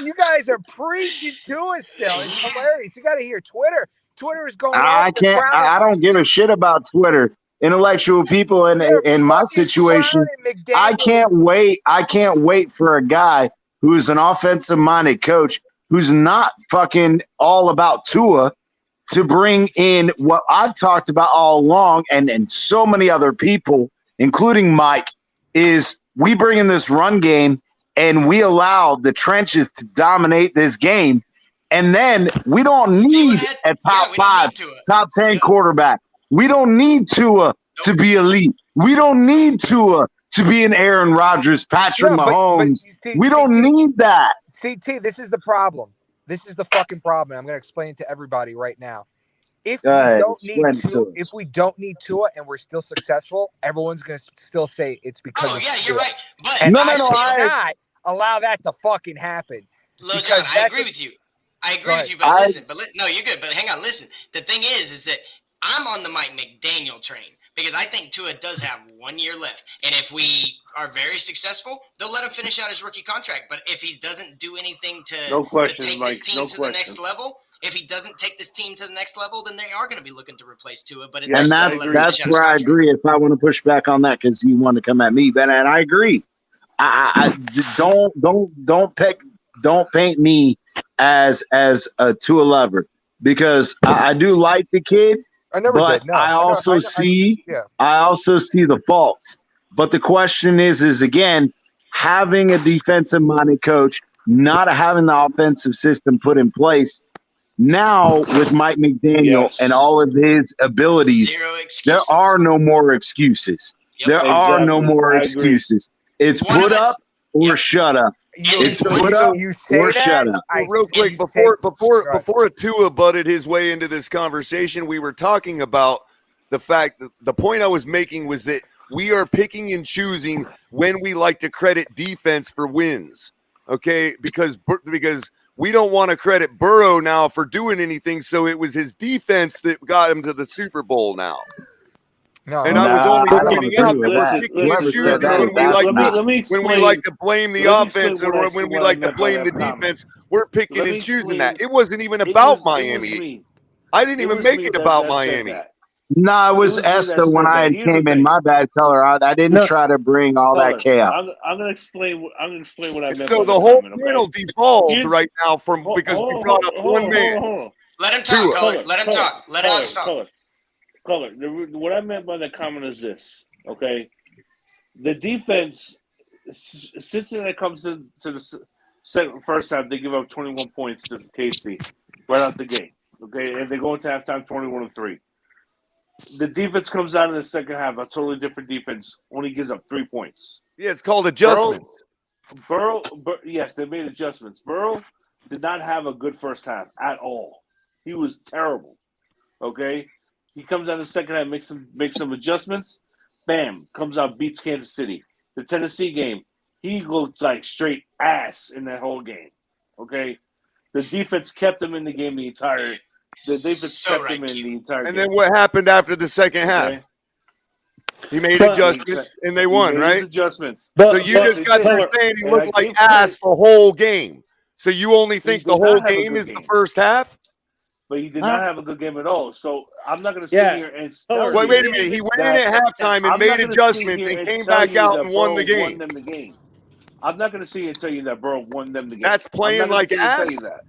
You guys are preaching to us still. It's hilarious. You got to hear Twitter. Twitter is going. I can't. I don't give a shit about Twitter. Intellectual people in my situation, I can't wait. I can't wait for a guy who's an offensive minded coach who's not fucking all about Tua to bring in what I've talked about all along, and so many other people, including Mike, is we bring in this run game and we allow the trenches to dominate this game, and then we don't need a top 5, top 10 quarterback. We don't need Tua to be elite. We don't need Tua to be an Aaron Rodgers, Patrick Mahomes. We don't need that. CT, this is the problem. This is the fucking problem. I'm going to explain it to everybody right now. If we don't need Tua and we're still successful, everyone's going to still say it's because of Tua. You're right. But and I allow that to fucking happen. Look, John, I agree with you. I agree with you, but listen. No, you're good. But hang on, listen. The thing is that I'm on the Mike McDaniel train because I think Tua does have 1 year left. And if we are very successful, they'll let him finish out his rookie contract. But if he doesn't do anything to take this team to the next level, if he doesn't take this team to the next level, then they are going to be looking to repace Tua. But that's where I agree. If I want to push back on that because you want to come at me, and I agree. I don't paint me as a Tua lover because I do like the kid. I also see the faults. But the question is again, having a defensive minded coach, not having the offensive system put in place. Now with Mike McDaniel and all of his abilities, there are no more excuses. There are no more excuses. It's put up or shut up. It's put up or shut up. Real quick, before Tua butted his way into this conversation, we were talking about the fact that the point I was making was that we are picking and choosing when we like to credit defense for wins. Okay, because we don't want to credit Burrow now for doing anything. So it was his defense that got him to the Super Bowl now. No, And I was Nah, only I don't pointing agree out with that that. we're picking and Whoever said choosing that when is we like asinine. to, when we like to blame the offense and when we like to blame the defense. We're picking Let me and choosing explain. that. It wasn't even It about was Miami. me. I didn't It even was make me it that about said Miami. that. No, it was It was me that Esther when said I that. had Here's the came in. thing. My bad, color. I didn't No. try to bring all that Color, chaos. I'm gonna explain. I'm gonna explain what I And meant so by the the whole comment. panel Okay. devolved Here's- right now from because we brought up one man. Hold on. Let him talk, Tua. Color. Let him talk. Let Alex talk. Color. What I meant by the comment is this. Okay, the defense, Cincinnati comes to the first half, they give up 21 points to KC right out the gate. Okay, and they go into halftime 21-3. The defense comes out in the second half, a totally different defense, only gives up 3 points. Yeah, it's called adjustment. Burrow, yes, they made adjustments. Burrow did not have a good first half at all. He was terrible. Okay, he comes out in the second half, makes some adjustments. Bam, comes out, beats Kansas City. The Tennessee game, he looked like straight ass in that whole game. Okay, the defense kept him in the game the entire. The defense kept him in the entire game. And then what happened after the second half? Okay. He made But- adjustments and they won, He made right? his adjustments. So you just got through saying he looked like ass the whole game. So you only think the did whole not have a game good is the game. first half? But he did not have a good game at all. So I'm not going to sit Yeah. here and tell Wait, you. wait a minute. He went in that- at halftime and I'm made not gonna sit adjustments here and came tell back you out that and won Burrow the game. Won them the game. I'm not going to sit here and tell you that Burrow won them the game. That's playing I'm not like gonna sit here and ass. tell you that.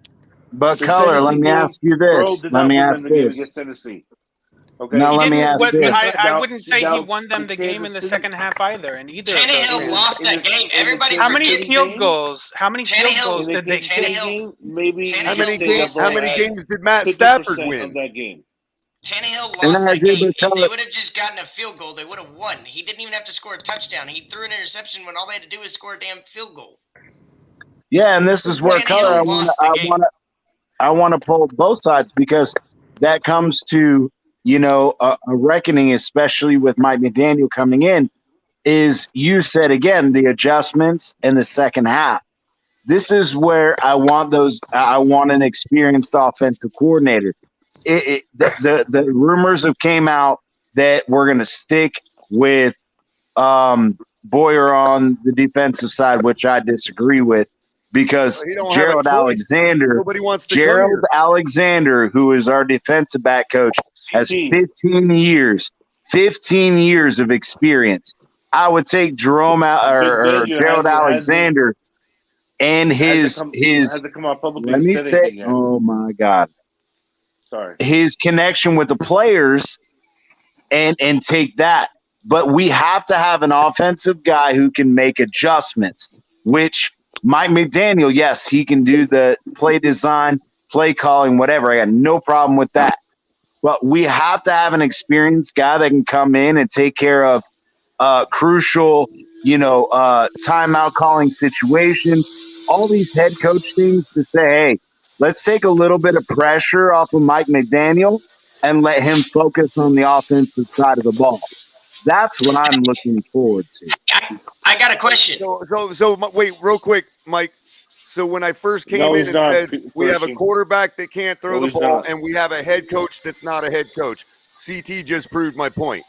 But The color, let Tennessee me game, ask you Burrow this. did Let not me win ask them the game this. against Tennessee. Okay. Now He let me didn't. ask What, this. I wouldn't say he Now, won them the game in the Kansas City- second half either. In either of those Tannehill games. lost that in the- game. in the Everybody How many Kansas forgets. City field game? goals? How many field Tannehill- goals In the did they Kansas City kick? game, maybe Tannehill How many you say games? that How Burrow many had games did Matt 50% Stafford win? of that game. Tannehill And lost I that agree game. with If they Color. would have just gotten a field goal, they would have won. He didn't even have to score a touchdown. He threw an interception when all they had to do was score a damn field goal. Yeah, and this is where Tannehill color lost the game. I want to pull both sides because that comes to a reckoning, especially with Mike McDaniel coming in. Is you said again the adjustments in the second half. This is where I want those. I want an experienced offensive coordinator. The rumors have came out that we're going to stick with Boyer on the defensive side, which I disagree with because He don't have a Gerald choice. Alexander, Nobody wants to come here. Gerald Alexander, who is our defensive back coach, has CT. 15 years of experience. I would take Jerome or Big Benji Gerald Alexander and his hasn't come out publicly let and me said say, anything yet. oh my God, Sorry. his connection with the players and take that. But we have to have an offensive guy who can make adjustments, which Mike McDaniel, yes, he can do the play design, play calling, whatever. I got no problem with that. But we have to have an experienced guy that can come in and take care of crucial, timeout calling situations, all these head coach things to say, hey, let's take a little bit of pressure off of Mike McDaniel and let him focus on the offensive side of the ball. That's what I'm looking forward to. I got a question. So wait, real quick, Mike. So when I first came in and said we have a quarterback that can't throw the ball and we have a head coach that's not a head coach, CT just proved my point.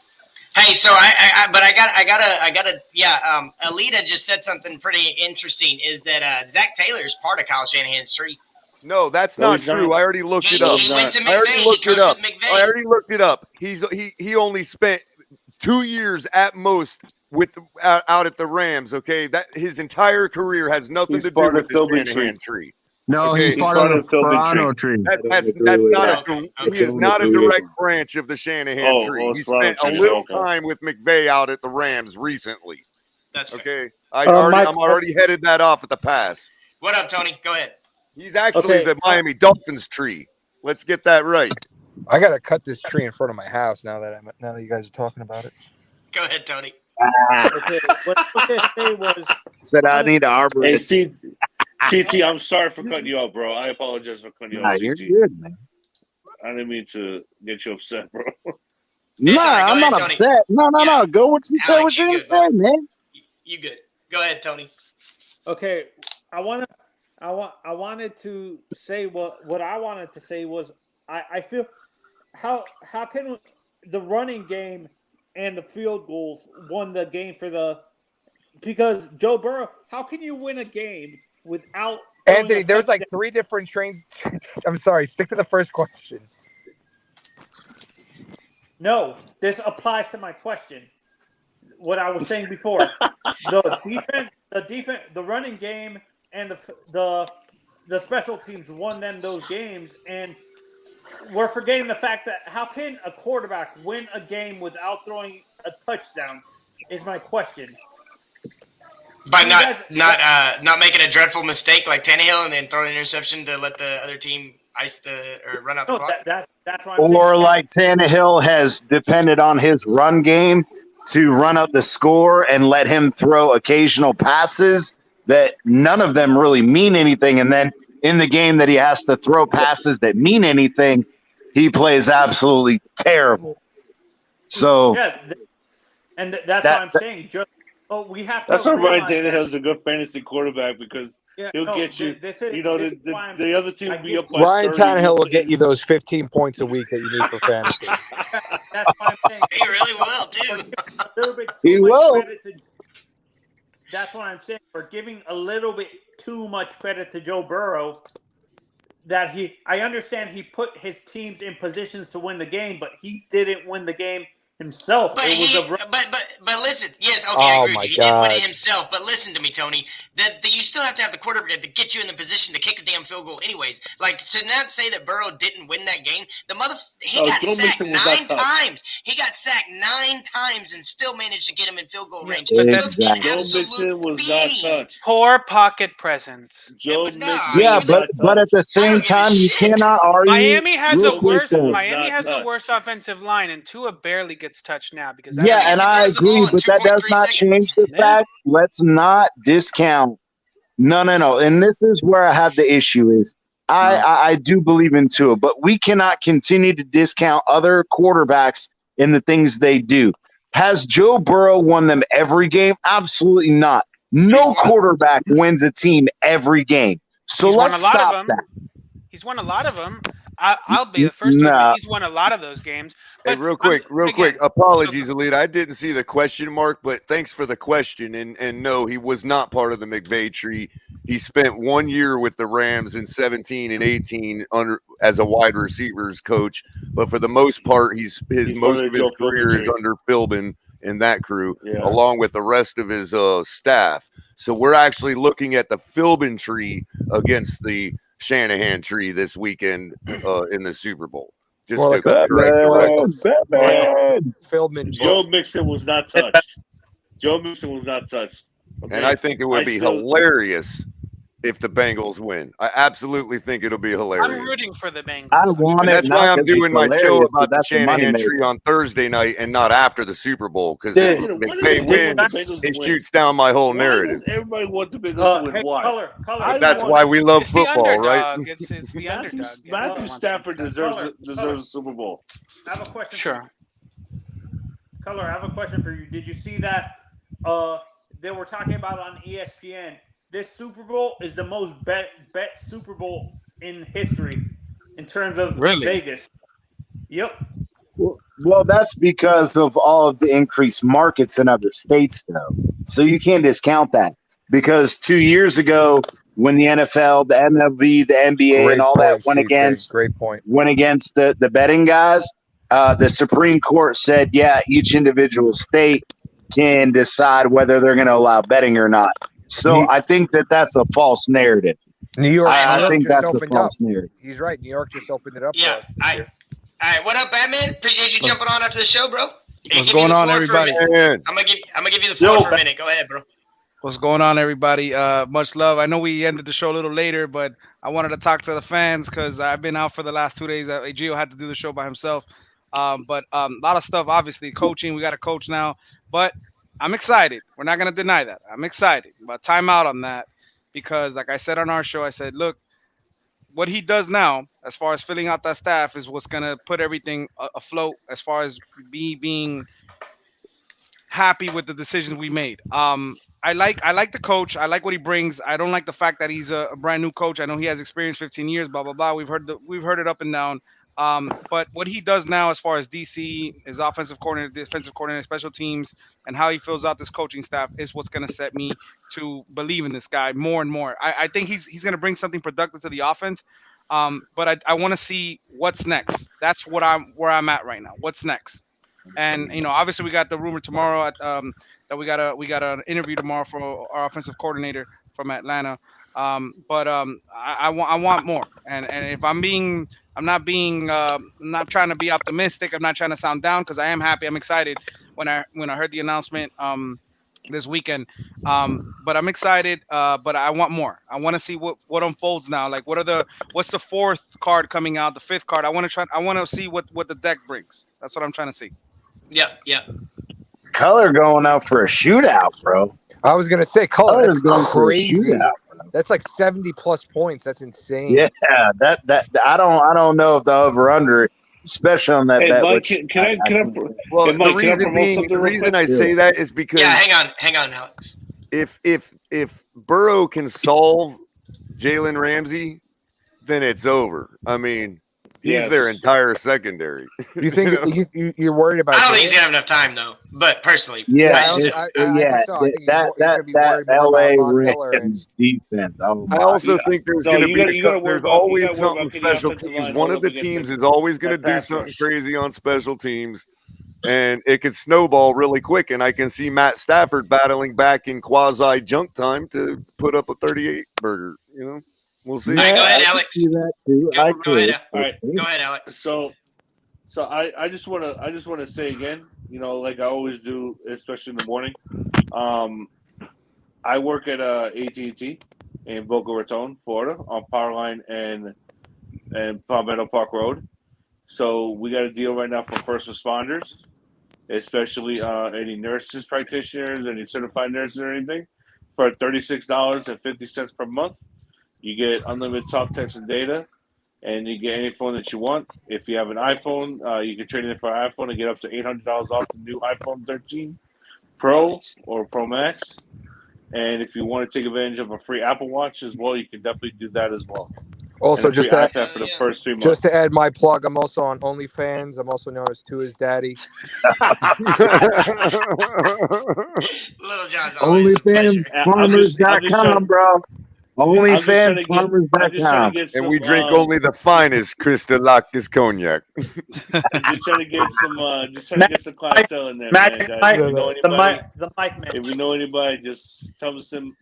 Hey, so I gotta. Alita just said something pretty interesting. Is that Zach Taylor is part of Kyle Shanahan's tree? No, that's not true. I already looked it up. He went to I already McVay. looked He it coached up. with McVay. I already looked it up. He only spent 2 years at most with out at the Rams. Okay, that his entire career has nothing to do with the Shanahan tree. No, Okay. he's part of the Toronto tree. That's not a. He is not a direct branch of the Shanahan tree. He spent a little time with McVay out at the Rams recently. That's fair. Okay. Mike- I'm already headed that off at the pass. What up, Tony? Go ahead. He's actually Okay. the Miami Dolphins tree. Let's get that right. I gotta cut this tree in front of my house now that you guys are talking about it. Go ahead, Tony. Okay, what I say was Said I need an arborist. Hey, CT, I'm sorry for cutting you off, bro. I apologize for cutting you Nah, off, you're CT. good, man. I didn't mean to get you upset, bro. Nah, Go I'm ahead, not Tony. upset. No. Go what you say. Alex, What you you gonna good, say, man? You good? Go ahead, Tony. okay. I want I wanted to say what I wanted to say was I feel how can the running game and the field goals won the game for the because Joe Burrow, how can you win a game without throwing Anthony, a there's like touchdown? 3 different trains. I'm sorry. Stick to the first question. No, this applies to my question. What I was saying before, the running game, and the special teams won them those games, and we're forgetting the fact that how can a quarterback win a game without throwing a touchdown? Is my question. By You not guys- not making a dreadful mistake like Tannehill and then throwing an interception to let the other team run out the No, clock. that's what I'm saying. Or like Tannehill has depended on his run game to run up the score and let him throw occasional passes that none of them really mean anything. And then in the game that he has to throw passes that mean anything, he plays absolutely terrible. So Yeah, and that's what I'm saying. We have to. That's why Ryan realize that- Tannehill's a good fantasy quarterback because Yeah, he'll no, get you. this is- You know, this is why I'm the saying other team I will be give- up by Ryan 30. Tannehill will get you those 15 points a week that you need for fantasy. That's why I'm saying. He really will too. We're giving a little bit He too much will. credit to. That's what I'm saying. We're giving a little bit too much credit to Joe Burrow. I understand he put his teams in positions to win the game, but he didn't win the game himself. But but listen, yes, okay, I Oh agree my with you. He didn't win it God. himself, but listen to me, Tony. That you still have to have the quarterback to get you in the position to kick the damn field goal, anyways. Like to not say that Burrow didn't win that game. He got Joe sacked Mixon was not 9 touched. times. He got sacked 9 times and still managed to get him in field goal range. but He was getting Joe absolute Mixon was beating. not touched. Poor pocket presence. Joe but no, Mixon yeah, was but- not but at touched. the I same don't give a time, you shit. cannot argue. Miami has real a quick, worse. though. Miami not has a touched. worse offensive line, and Tua barely gets touched now because that Yeah, because and he I throws the ball agree, in but that does 2.3 not seconds. change the Yeah. fact. Let's not discount. No. And this is where I have the issue is I do believe in Tua, but we cannot continue to discount other quarterbacks in the things they do. Has Joe Burrow won them every game? Absolutely not. No quarterback wins a team every game. So He's won let's a lot of stop them. that. He's won a lot of them. I'll be the first to Nah. admit he's won a lot of those games. Hey, But real quick. again, Apologies, Elite. I didn't see the question mark, but thanks for the question. And no, he was not part of the McVay tree. He spent 1 year with the Rams in 17 and 18 as a wide receivers coach. But for the most part, he's most under of his Joe Philbin career is tree. under Philbin and that crew, Yeah. along with the rest of his staff. So we're actually looking at the Philbin tree against the Shanahan tree this weekend in the Super Bowl. Just More to like a correct the record. Batman. Philman. Joe Mixon was not touched. Joe Mixon was not touched. Okay? And I think it would I be still- hilarious if the Bengals win. I absolutely think it'll be hilarious. I'm rooting for the Bengals. I want And it. that's not why I'm 'cause it's doing my show hilarious, but about the that's the money Shanahan maker. tree on Thursday night and not after the Super Bowl. Because Dude, if Why does McVay everybody wins, want the Bengals to it win? shoots down my whole Why narrative. does everybody want the Bengals to win? Hey, Why? color. I That's want- why we love It's football, the right? underdog. It's the Matthew, underdog. Matthew Everyone wants Stafford to- deserves a Super Bowl. I have a question. Sure. Color, I have a question for you. Did you see that they were talking about on ESPN? This Super Bowl is the most bet Super Bowl in history in terms of Really? Vegas. Yep. Well, that's because of all of the increased markets in other states, though. So you can't discount that. Because 2 years ago, when the NFL, the MLB, the NBA, and all that went against the betting guys, the Supreme Court said, yeah, each individual state can decide whether they're going to allow betting or not. So I think that that's a false narrative. New York. I think just that's a opened up. false narrative. He's right. New York just opened it up. Yeah. All right. What up, Batman? Appreciate you jumping on after the show, bro. What's going on, everybody? I'm gonna give you the floor for a minute. Go ahead, bro. What's going on, everybody? Much love. I know we ended the show a little later, but I wanted to talk to the fans because I've been out for the last 2 days. Gio had to do the show by himself. But a lot of stuff, obviously, coaching. We got a coach now. But I'm excited. We're not going to deny that. I'm excited. But time out on that because, like I said on our show, I said, look, what he does now, as far as filling out that staff, is what's going to put everything afloat as far as me being happy with the decisions we made. I like the coach. I like what he brings. I don't like the fact that he's a brand new coach. I know he has experience, 15 years, blah blah blah. We've heard it up and down. But what he does now, as far as DC, his offensive coordinator, defensive coordinator, special teams, and how he fills out this coaching staff is what's going to set me to believe in this guy more and more. I think he's going to bring something productive to the offense. But I want to see what's next. That's where I'm at right now. What's next? And obviously we got the rumor tomorrow that we got an interview tomorrow for our offensive coordinator from Atlanta. I want more. And if I'm not trying to be optimistic. I'm not trying to sound down because I am happy. I'm excited when I heard the announcement this weekend. But I'm excited. But I want more. I want to see what unfolds now. Like what's the fourth card coming out? The fifth card. I want to see what the deck brings. That's what I'm trying to see. Yeah. Color going out for a shootout, bro. I was gonna say, Color. That's going for a crazy. shootout. That's like 70+ points. That's insane. Yeah, that I don't know if the over under, especially on that Hey, bet. Mike, Which can I Well, hey, the Mike, can I reason promote being, something the real reason quick? I say that is because Yeah, hang on, Alex. if Burrow can solve Jalen Ramsey, then it's over. I mean, he's their Yes. entire secondary. You think you're worried about? I don't think he's Jalen? gonna have enough time though. But personally, yeah, I it's, just- I think so. I think he's gonna be that worried more LA about Von Miller and Rams defense. Oh my I also God. think there's No, going to you be gotta- you gotta worry there's about- you always gotta worry something about getting special offensive teams. line One all of the up against teams it. is always going to That do pass something rush. crazy on special teams, and it could snowball really quick. And I can see Matt Stafford battling back in quasi junk time to put up a 38 burger. We'll see. All right, go ahead, I could Alex. see that too. Go I ahead, could. All right. Go ahead, Alex. So I just wanna say again, like I always do, especially in the morning. I work at AT&T in Boca Raton, Florida, on Powerline and Palmetto Park Road. So we got a deal right now for first responders, especially any nurses, practitioners, any certified nurses or anything, for $36.50 per month. You get unlimited talk, text, and data, and you get any phone that you want. If you have an iPhone, you can trade it in for an iPhone and get up to $800 off the new iPhone 13 Pro or Pro Max. And if you want to take advantage of a free Apple Watch as well, you can definitely do that as well. also And a just free to iPad for the first 3 months. just to add my plug, I'm also on OnlyFans. I'm also known as To His Daddy. Little John's always a pleasure. OnlyFansFarmers.com, bro. I'm just trying to OnlyFansFarmers.com. get some. And we drink only the finest Crystalacus cognac. I'm just trying to get some clientele in there, Matt, man. Guys. Mike, If you know the anybody, mic man. if you know anybody, just tell them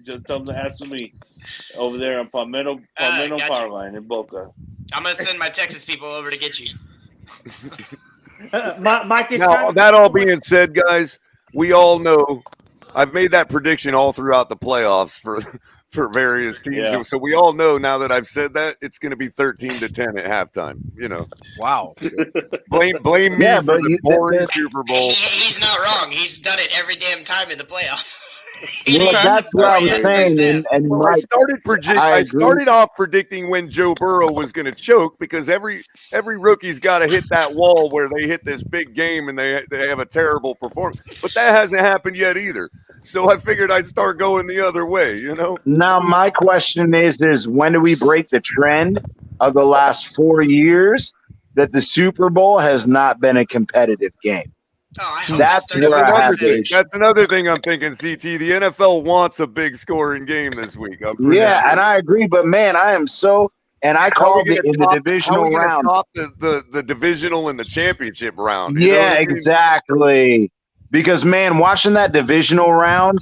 to ask for me over there on Palmetto Gotcha. Powerline in Boca. I'm gonna send my Texas people over to get you. Mike is Now, trying to that all being said, guys, we all know I've made that prediction all throughout the playoffs for various teams. Yeah. So we all know now that I've said that it's going to be 13-10 at halftime. Wow. Blame me Yeah, for but the boring Super Bowl. He's not wrong. He's done it every damn time in the playoffs. Well, that's what I was saying. And Well, Mike, I agree. started off predicting when Joe Burrow was going to choke because every rookie's got to hit that wall where they hit this big game and they have a terrible performance. But that hasn't happened yet either. So I figured I'd start going the other way, Now my question is when do we break the trend of the last 4 years that the Super Bowl has not been a competitive game? That's where I have the issue. That's another thing I'm thinking, CT. The NFL wants a big scoring game this week. Yeah, and I agree, but man, I am so and I called it in the divisional round. Top the divisional and the championship round. Yeah, exactly. Because man, watching that divisional round,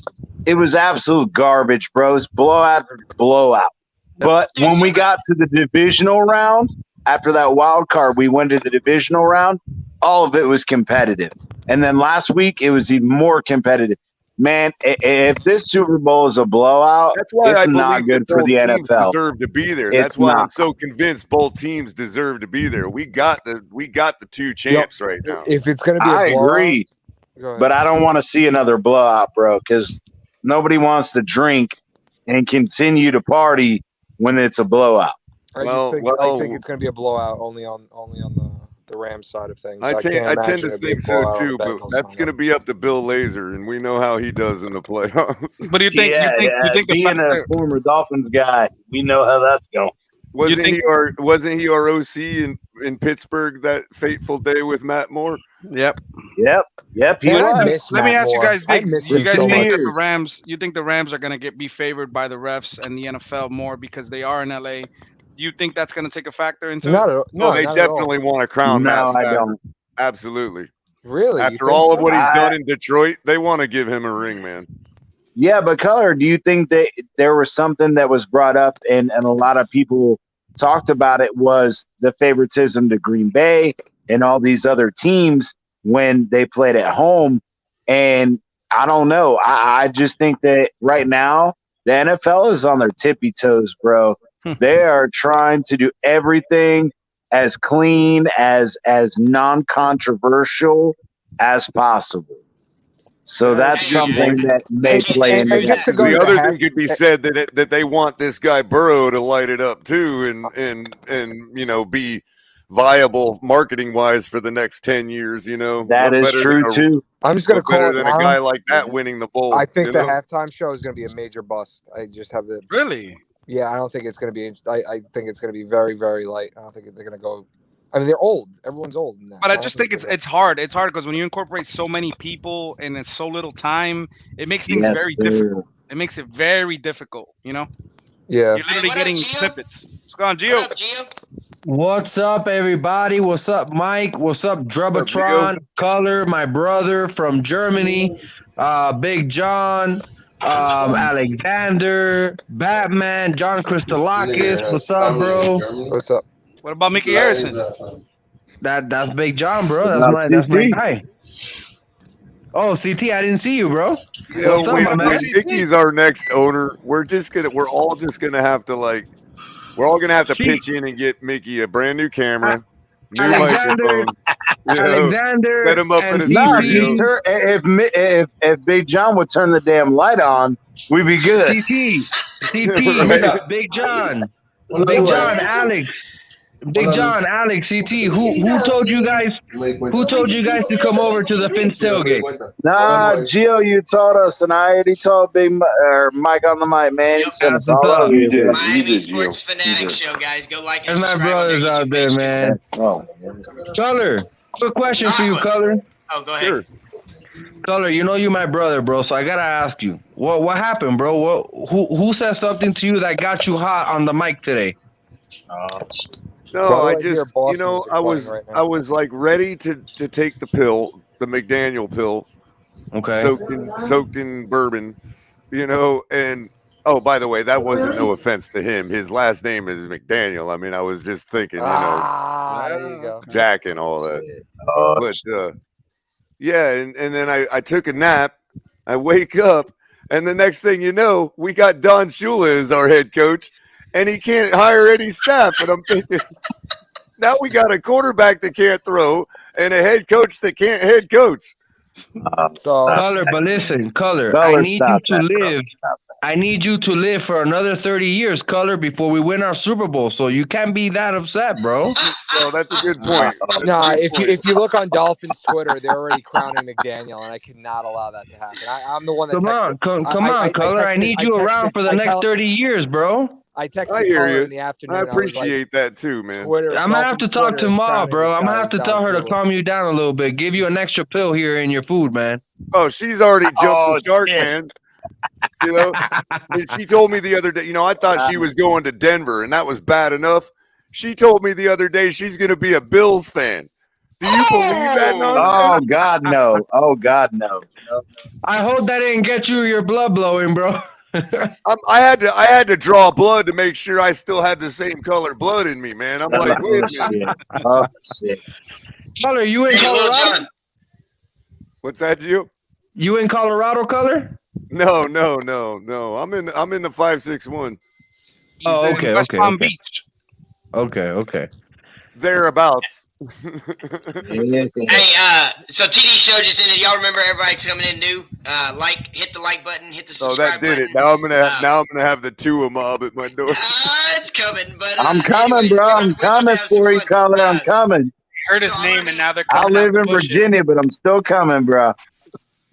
it was absolute garbage, bros. Blowout after blowout. But when we got to the divisional round, after that wild card, we went to the divisional round. All of it was competitive. And then last week, it was even more competitive. Man, if this Super Bowl is a blowout, it's not good for the NFL. Deserve to be there. That's why I'm so convinced both teams deserve to be there. We got the two champs right now. If it's going to be, I agree, but I don't want to see another blowout, bro, because nobody wants to drink and continue to party when it's a blowout. I think it's going to be a blowout only on the the Rams side of things. I can't tend imagine to it'd be a think so blowout on too, the but Bengals that's going to Sunday. be up to Bill Lazor, and we know how he does in the playoffs. But do you think Yeah, you think the being a factor former Dolphins guy, we know how that's going. Wasn't think- he our OC in Pittsburgh that fateful day with Matt Moore? Yep. Yep, he Man, I was. miss Let me Matt ask you Moore. guys I think miss you him guys so think much. that the Rams you think the Rams are gonna be favored by the refs and the NFL more because they are in LA? Do you think that's gonna take a factor into Not it? at, no, they not at all. definitely want to crown Matt No, I Stafford. don't. Absolutely. Really? You After think all so? of what he's I- done in Detroit, they want to give him a ring, man. Yeah, but Color, do you think that there was something that was brought up and a lot of people talked about it was the favoritism to Green Bay and all these other teams when they played at home? And I don't know. I just think that right now the NFL is on their tippy toes, bro. They are trying to do everything as clean, as non-controversial as possible. So that's Hey, something that may play into and that. just to go The to other half- thing could be said that they want this guy Burrow to light it up too, and be viable marketing wise for the next 10 years. That What is better true than a- too. I'm just going to what better call it than a guy now. like that winning the bowl? I think you the know? halftime show is going to be a major bust. I just have the Really? yeah. I don't think it's going to be. I think it's going to be very very light. I don't think they're going to go. I mean, they're old. Everyone's old in that. But I don't just think they're it's hard. It's hard because when you incorporate so many people and in so little time, it makes things Yes, very sir. difficult. It makes it very difficult. yeah. You're literally what up, getting Gio? snippets. What's going on, Gio? What up, Gio? What's up, everybody? What's up, Mike? What's up, Drubatron? Color, my brother from Germany, Big John, Alexander, Batman, John Christolakis. What's up, bro? What's up? What about Mickey Harrison? That's Big John, bro. What about That's my CT? guy. Oh, CT, I didn't see you, bro. What's up, when my man? Mickey's our next owner, we're all gonna have to pitch in and get Mickey a brand new camera, new Alexander, microphone. Set him up in and a No, if, studio. you if Big John would turn the damn light on, we'd be good. CP, Big John, Big John, Alex. Big John, Alex, CT, who told you guys to come over to the Finn's tailgate? Nah, Gio, you told us, and I already told Mike on the mic, man. He sent us all over You here. did. Miami Sports Fanatic Show, guys. Go like and There's my subscribe on their brothers out YouTube there, page, too. man. That's all. Yes. Color, quick question for you, Color. Oh, go ahead. Sure. Color, you know you my brother, bro. So I gotta ask you, what happened, bro? Who said something to you that got you hot on the mic today? No, By the I way, here, just Boston music I playing was right now. I was like ready to take the pill, the McDaniel pill, Okay. soaked in bourbon, and oh, by the way, that wasn't no offense to him. His last name is McDaniel. I mean, I was just thinking, There you go. Jack and all that. Oh, But yeah, and then I took a nap. I wake up, and the next thing you know, we got Don Shula as our head coach, and he can't hire any staff. And I'm thinking, now we got a quarterback that can't throw and a head coach that can't head coach. So Color, but listen, Color, Color, I need stop you to that, bro. live. Stop I need you to live for another 30 years, Color, before we win our Super Bowl. So you can't be that upset, bro. Well, that's a good point. That's a nah, good if point. you look on Dolphins Twitter, they're already crowning McDaniel, and I cannot allow that to happen. I'm the one that Come on, come on, Color. I need you around for the next 30 years, bro. I texted I hear Color you. in the afternoon. I was like, appreciate that too, man. Twitter. I'm gonna have to Dolphins talk to Twitter is Ma, crowning bro. this I'm gonna guy have as to Don tell her to Shula. calm you down a little bit. Give you an extra pill here in your food, man. Oh, she's already jumped Oh, the shark, shit. man. And she told me the other day, I thought she was going to Denver, and that was bad enough. She told me the other day she's going to be a Bills fan. Do you believe that Oh nonsense? God, no! Oh God, no! I hope that didn't get you your blood blowing, bro. I had to draw blood to make sure I still had the same color blood in me, man. I'm like, wait a Oh minute. shit! Oh shit! Color, you in Hey, Lil Colorado? John. What's that, you? You in Colorado, Color? No. I'm in the 561. He's Oh, in okay, West okay, Palm okay. Beach. Okay. Thereabouts. Yeah. Hey, so TD show just ended. Y'all remember everybody coming in new? Hit the like button, hit the Oh, subscribe that did button. it. Now I'm gonna have the Tua mob at my door. It's coming, but I'm coming, anyway, bro. we're I'm about to coming have some for you, fun. Color. I'm coming. heard his name, and now they're I coming out live the in bushes. Virginia, but I'm still coming, bro.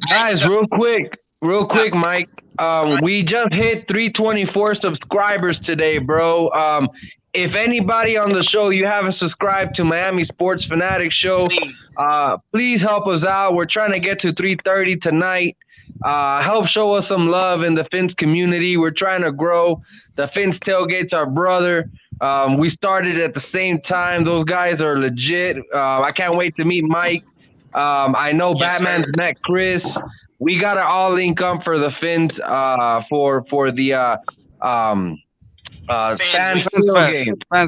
Guys, real quick, Mike. We just hit 324 subscribers today, bro. If anybody on the show you haven't subscribed to Miami Sports Fanatic Show, please help us out. We're trying to get to 330 tonight. Help show us some love in the Fins community. We're trying to grow. The Fins Tailgate's our brother. We started at the same time. Those guys are legit. I can't wait to meet Mike. I know Batman's met Chris. We gotta all link up for the Fins for the Fans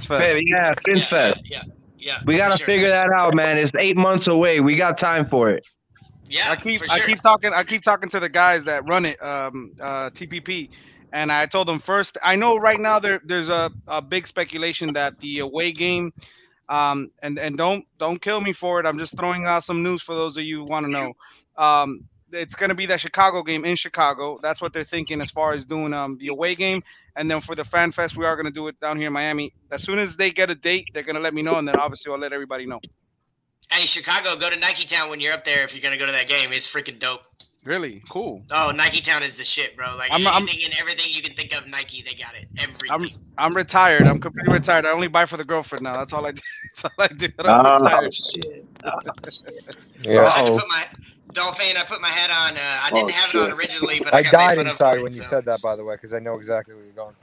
Fest. Yeah, Fins Fest. Yeah. We gotta figure that out, man. It's 8 months away. We got time for it. Yeah, I keep talking to the guys that run it, TPP, and I told them first. I know right now there's a big speculation that the away game, and don't kill me for it. I'm just throwing out some news for those of you who want to know. It's going to be that Chicago game in Chicago. That's what they're thinking as far as doing the away game. And then for the Fan Fest, we are going to do it down here in Miami. As soon as they get a date, they're going to let me know, and then obviously I'll let everybody know. Hey, Chicago, go to Nike Town when you're up there if you're going to go to that game. It's freaking dope. Really? Cool. Oh, Nike Town is the shit, bro. Like, anything and everything you can think of, Nike, they got it. Everything. I'm retired. I'm completely retired. I only buy for the girlfriend now. That's all I do. That's all I do. I'm retired. Shit. Yeah. I had to put my Dolphin. I put my hat on. I didn't have it on originally, but I got died made fun of inside for when it, you so. said that, by the way, because I know exactly where you're going.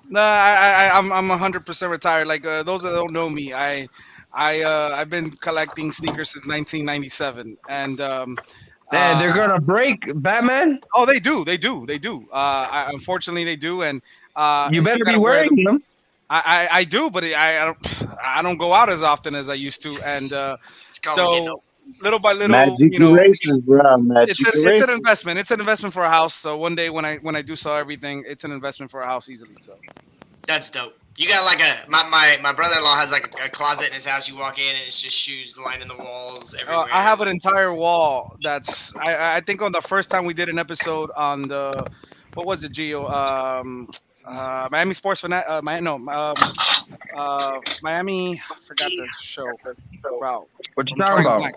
No, I'm 100% retired. Like those that don't know me, I've been collecting sneakers since 1997, and Man, they're gonna break, Batman. Oh, they do. Unfortunately, they do, and you better be wear wearing them. I do, but I don't go out as often as I used to, and so little by little, Magic erases, bro. Magic it's an investment. It's an investment for a house. So one day when I do sell everything, it's an investment for a house easily. So That's dope. You got like my brother-in-law has like a closet in his house. You walk in and it's just shoes lining the walls everywhere. I have an entire wall. That's I think on the first time we did an episode on the what was it, Gio? Miami Sports Fanatic. Miami. I forgot the show. Wow. What you talking about?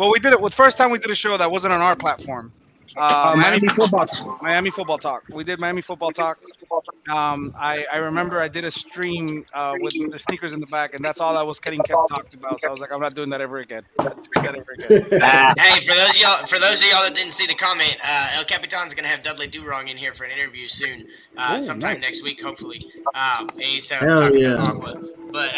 Well, we did it. The first time we did a show that wasn't on our platform. Miami Football Talk. Miami Football Talk. We did Miami Football Talk. I remember I did a stream with the sneakers in the back, and that's all I was kept talking about. So I was like, I'm not doing that ever again. Hey, for those of y'all that didn't see the comment, El Capitan's gonna have Dudley Durong in here for an interview soon, sometime next week, hopefully. He's talking to Aqua. But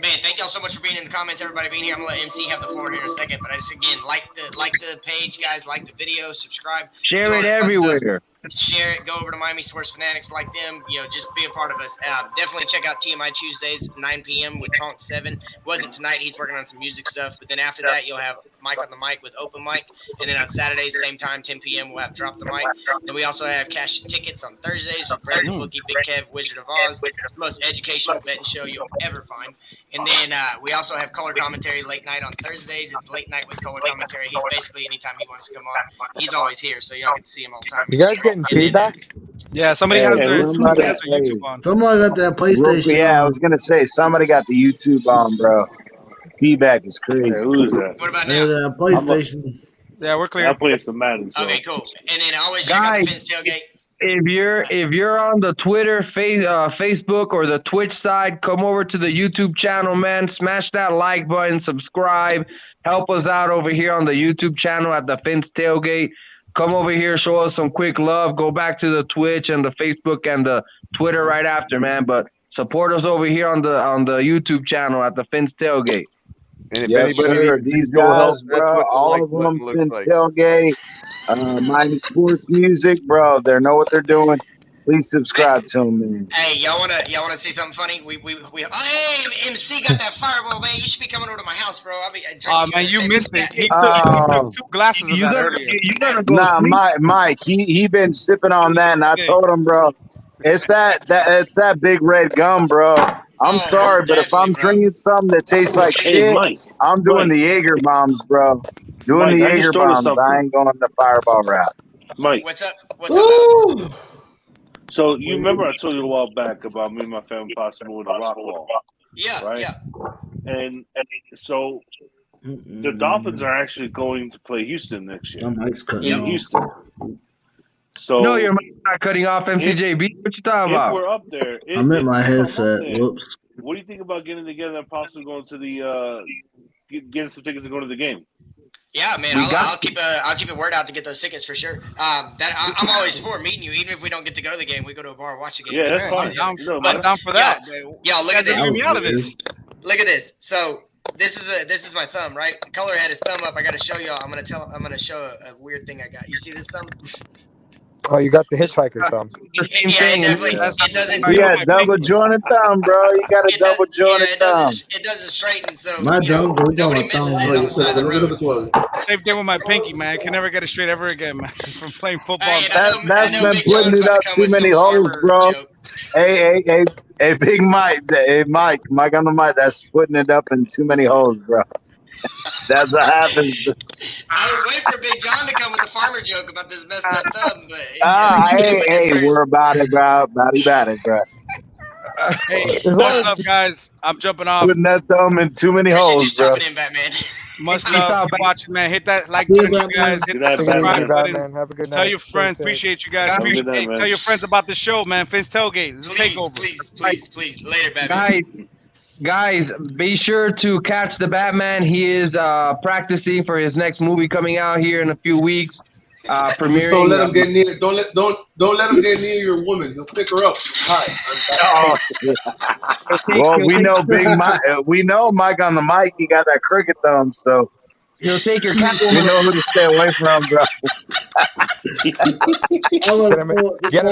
man, thank y'all so much for being in the comments, everybody being here. I'm gonna let MC have the floor here in a second, but I just again like the page, guys, like the video, subscribe, share it everywhere. Share it. Go over to Miami Sports Fanatics, like them. Just be a part of us. Definitely check out TMI Tuesdays, 9 p.m. with Tonk 7. Wasn't tonight. He's working on some music stuff. But then after that, you'll have Mike on the mic with Open Mic. And then on Saturdays, same time, 10 p.m., we'll have Drop the Mic. Then we also have Cash Tickets on Thursdays with Brandon Bookie, Big Kev, Wizard of Oz. It's the most educational betting show you'll ever find. And then we also have Color Commentary late night on Thursdays. It's late night with Color Commentary. He's basically anytime he wants to come on, he's always here. So y'all get to see him all the time. You guys getting feedback? Yeah, somebody has their YouTube on. Someone got that PlayStation. Yeah, I was gonna say somebody got the YouTube on, bro. Feedback is crazy. Hey, who is that? What about now? PlayStation. Yeah, we're clear. I play some Madden. So. Okay, cool. And then always check out the Fins Tailgate. If you're on the Twitter, Facebook, or the Twitch side, come over to the YouTube channel, man. Smash that like button, subscribe, help us out over here on the YouTube channel at the Fins Tailgate. Come over here, show us some quick love. Go back to the Twitch and the Facebook and the Twitter right after, man. But support us over here on the YouTube channel at the Fins Tailgate. And if Yes, anybody sir. needs These Google help, guys, that's bro, what the all like of them, button looks Fins like. Tailgate, Miami Sports Music, bro. They know what they're doing. Please subscribe to them, man. Hey, y'all wanna see something funny? We hey, MC got that fireball, man. You should be coming over to my house, bro. I'll be. Man, you missed it. He took 2 glasses of that earlier. You gotta go. Nah, Mike, he been sipping on that, and I told him, bro, it's that big red gum, bro. I'm sorry, but if I'm drinking something that tastes like shit, Mike, I'm doing the Jaeger bombs, bro. Doing the Mike, I Jaeger just thought of bombs. I something. ain't going the fireball route. Mike. What's up? What's up? So you remember I told you a while back about me and my family possible with a rock wall. Yeah, right? yeah. And so The Dolphins are actually going to play Houston next year. My mic's cutting In off. Houston. So No, you're not cutting off MCJB. What you talking if about? we're up there, I meant my if I'm up headset. there, Whoops. what do you think about getting together and possibly going to the getting some tickets to go to the game? Yeah, man, I'll keep a word out to get those tickets for sure. I'm always for meeting you, even if we don't get to go to the game. We go to a bar and watch the game. Yeah, that's fine. I'm down for that. Yo, look at this. Get me out of this. Look at this. So this is my thumb, right? Color had his thumb up. I got to show y'all. I'm gonna show a weird thing I got. You see this thumb? Oh, you got the hitchhiker thumb. It definitely. It doesn't. You got double jointed thumb, bro. You got a double jointed thumb. It doesn't straighten. So My dumb, go down my nobody misses thumb. it on the side of the road. Same thing with my pinky, man. I can never get it straight ever again, man. From playing football. That's been putting it up too many holes, bro. Hey, Big Mike. Hey, Mike on the mic. That's putting it up in too many holes, bro. That's what happens. I was waiting for Big John to come with the farmer joke about this messed up thumb, but hey, we're about it, bro. About it, bro. Hey, what's up, guys? I'm jumping off. Putting that thumb in too many holes, bro. in, Batman. Much love for watching, man. Hit that like button, you guys. Hit that subscribe button. Have a good night. Tell your friends. Appreciate you guys. Tell your friends about the show, man. Finn's Tailgate. This is a takeover. Please. Later, Batman. Guys, be sure to catch the Batman. He is practicing for his next movie coming out here in a few weeks. Premiering. Just don't let him get near. Don't let him get near your woman. He'll pick her up. Hi. Well, we know Big Mike. We know Mike on the mic. He got that crooked thumb, so he'll take your we know who to stay away from, bro. Get